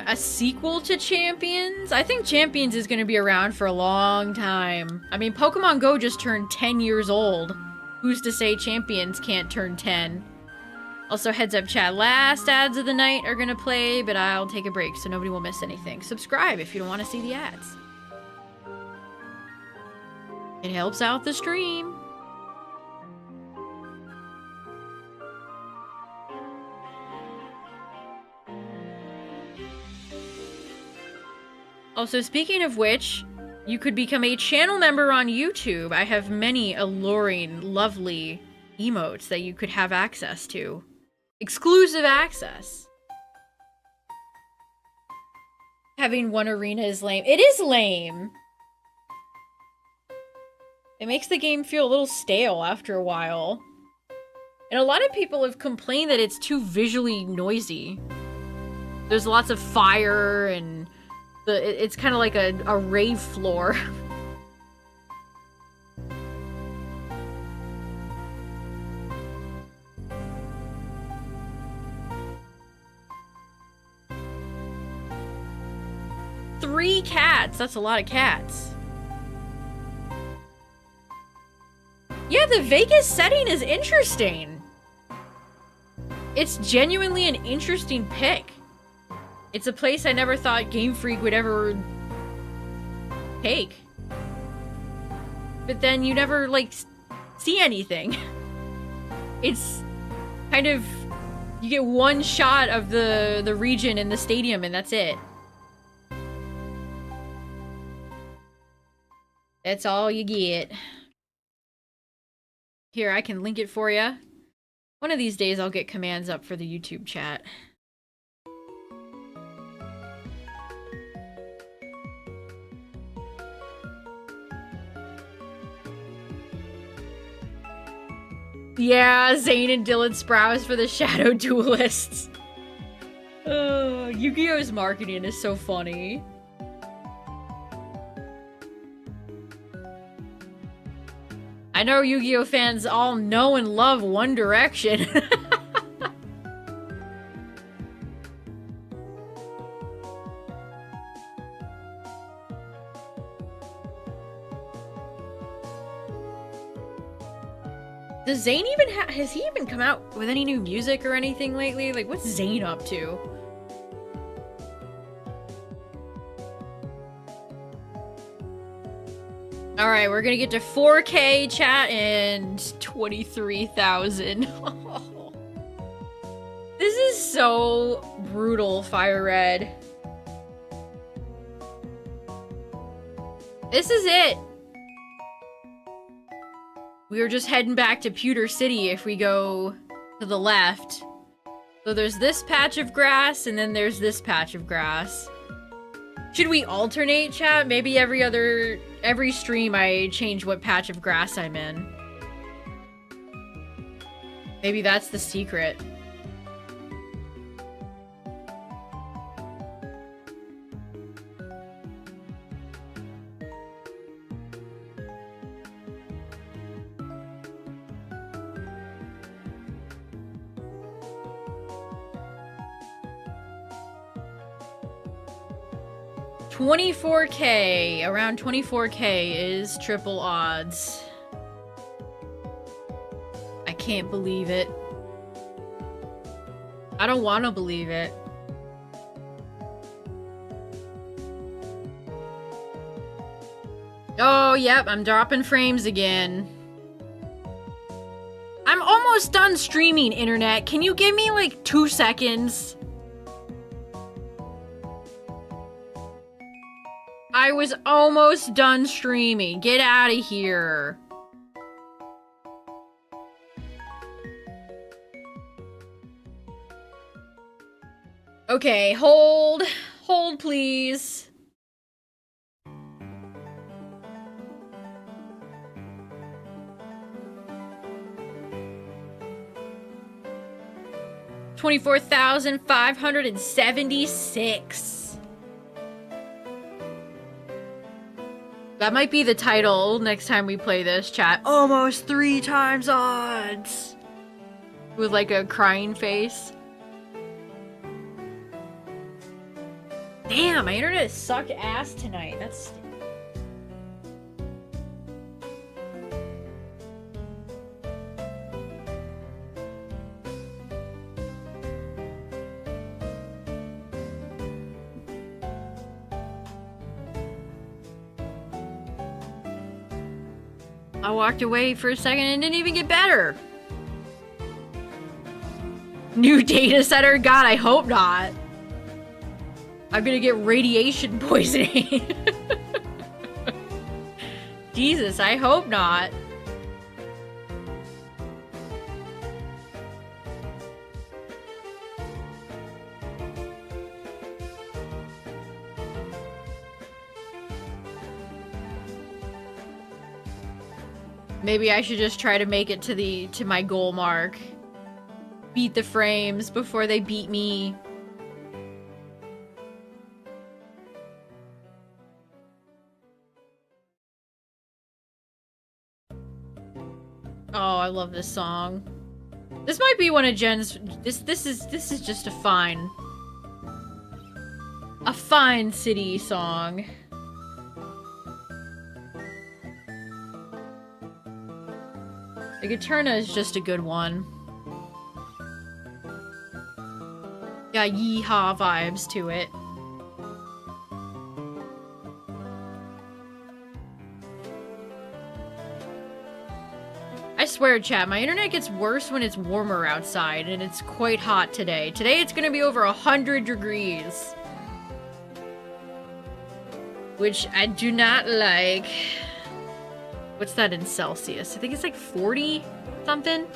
A sequel to Champions? I think Champions is going to be around for a long time. I mean, Pokemon Go just turned 10 years old. Who's to say Champions can't turn 10? Also, heads up chat, last ads of the night are gonna play, but I'll take a break so nobody will miss anything. Subscribe if you don't want to see the ads. It helps out the stream. Also, speaking of which, you could become a channel member on YouTube. I have many alluring, lovely emotes that you could have access to. Exclusive access. Having one arena is lame. It is lame. It makes the game feel a little stale after a while. And a lot of people have complained that it's too visually noisy. There's lots of fire and it's kind of like a rave floor. Three cats. That's a lot of cats. Yeah, the Vegas setting is interesting. It's genuinely an interesting pick. It's a place I never thought Game Freak would ever take. But then you never, like, see anything. It's kind of... You get one shot of the region in the stadium and that's it. That's all you get. Here, I can link it for you. One of these days I'll get commands up for the YouTube chat. Yeah, Zane and Dylan Sprouse for the Shadow Duelists. Yu-Gi-Oh's marketing is so funny. I know Yu-Gi-Oh fans all know and love One Direction. Does Zayn even has he even come out with any new music or anything lately? Like, what's Zayn up to? Alright, we're gonna get to 4K chat and 23,000. This is so brutal, FireRed. This is it. We were just heading back to Pewter City if we go to the left. So there's this patch of grass, and then there's this patch of grass. Should we alternate, chat? Maybe every stream I change what patch of grass I'm in. Maybe that's the secret. $24K, around 24K is triple odds. I can't believe it. I don't want to believe it. Oh, yep, I'm dropping frames again. I'm almost done streaming, internet. Can you give me like 2 seconds? I was almost done streaming. Get out of here. Okay, hold. Hold, please. $24,576. That might be the title next time we play this, chat. Almost 3 times odds. With like a crying face. Damn, my internet sucked ass tonight. That's... I walked away for a second and didn't even get better. New data center? God, I hope not. I'm gonna get radiation poisoning. Jesus, I hope not. Maybe I should just try to make it to my goal mark. Beat the frames before they beat me. Oh, I love this song. This might be one of Jen's. This is just a fine city song. Like, Eterna is just a good one. Got yeehaw vibes to it. I swear, chat, my internet gets worse when it's warmer outside, and it's quite hot today. Today it's gonna be over 100 degrees. Which I do not like. What's that in Celsius? I think it's like 40 something.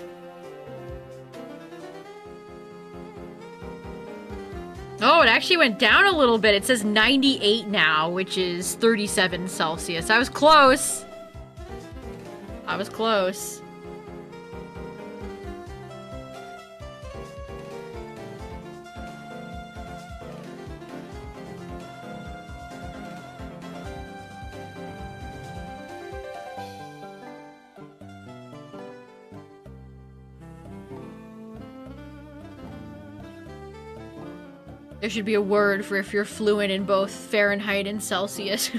Oh, it actually went down a little bit. It says 98 now, which is 37 Celsius. I was close. I was close. There should be a word for if you're fluent in both Fahrenheit and Celsius.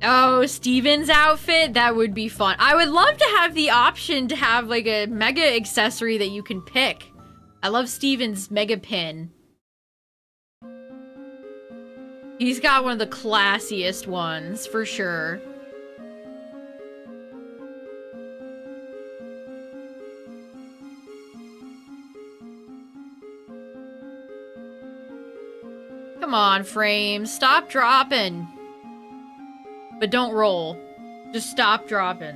Oh, Steven's outfit? That would be fun. I would love to have the option to have like a mega accessory that you can pick. I love Steven's mega pin. He's got one of the classiest ones, for sure. Come on, Frames. Stop dropping. But don't roll. Just stop dropping.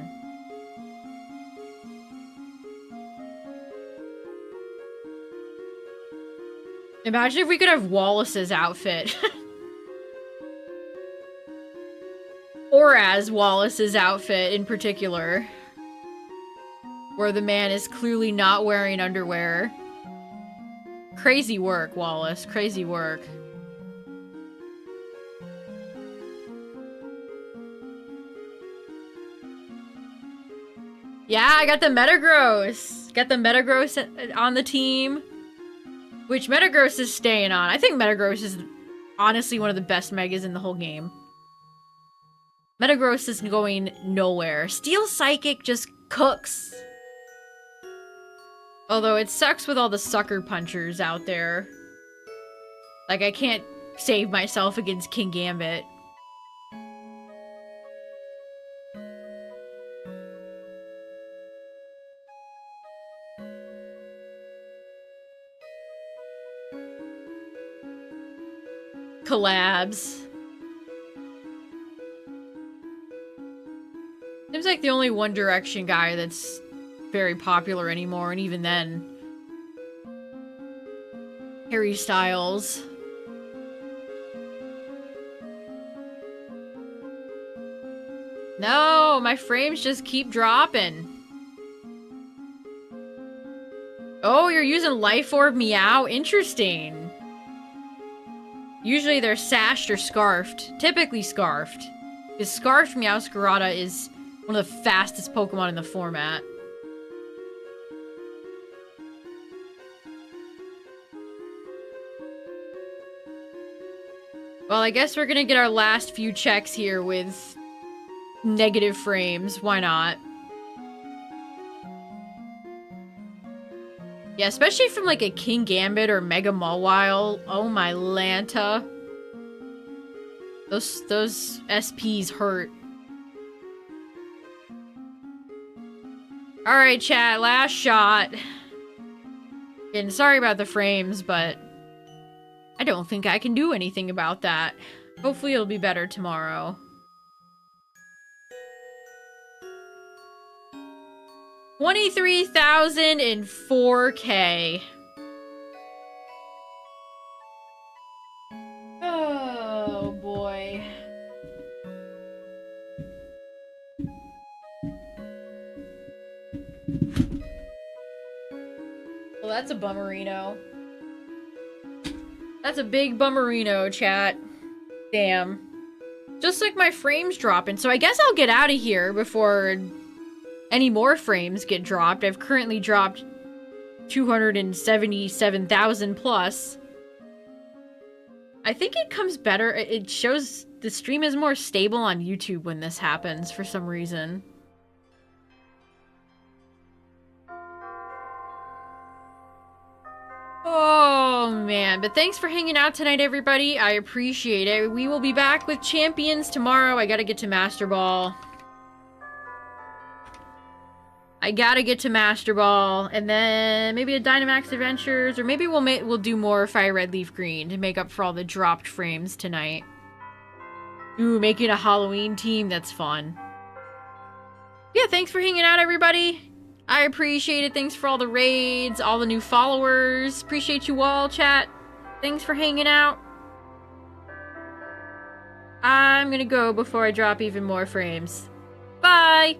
Imagine if we could have Wallace's outfit. Or as Wallace's outfit in particular. Where the man is clearly not wearing underwear. Crazy work, Wallace. Crazy work. Yeah, I got the Metagross. Got the Metagross on the team. Which Metagross is staying on. I think Metagross is honestly one of the best Megas in the whole game. Metagross is going nowhere. Steel Psychic just cooks. Although it sucks with all the sucker punchers out there. Like, I can't save myself against King Gambit. Collabs. Seems like the only One Direction guy that's very popular anymore, and even then, Harry Styles. No, my frames just keep dropping. Oh, you're using Life Orb Meow? Interesting. Usually they're sashed or scarfed. Typically scarfed. Because Scarfed Meowscarada is one of the fastest Pokemon in the format. Well, I guess we're gonna get our last few checks here with negative frames. Why not? Yeah, especially from like a King Gambit or Mega Mawile. Oh my Lanta. Those SPs hurt. Alright, chat, last shot. And sorry about the frames, but I don't think I can do anything about that. Hopefully it'll be better tomorrow. $23,000 in 4K. Oh boy. Well, that's a bummerino. That's a big bummerino, chat. Damn. Just like my frames dropping. So I guess I'll get out of here before any more frames get dropped. I've currently dropped 277,000 plus. I think it comes better. It shows the stream is more stable on YouTube when this happens for some reason. Oh, man. But thanks for hanging out tonight, everybody. I appreciate it. We will be back with Champions tomorrow. I gotta get to Master Ball. I gotta get to Master Ball, and then maybe a Dynamax Adventures, or maybe we'll do more FireRed LeafGreen to make up for all the dropped frames tonight. Ooh, making a Halloween team, that's fun. Yeah, thanks for hanging out, everybody. I appreciate it. Thanks for all the raids, all the new followers. Appreciate you all, chat. Thanks for hanging out. I'm gonna go before I drop even more frames. Bye!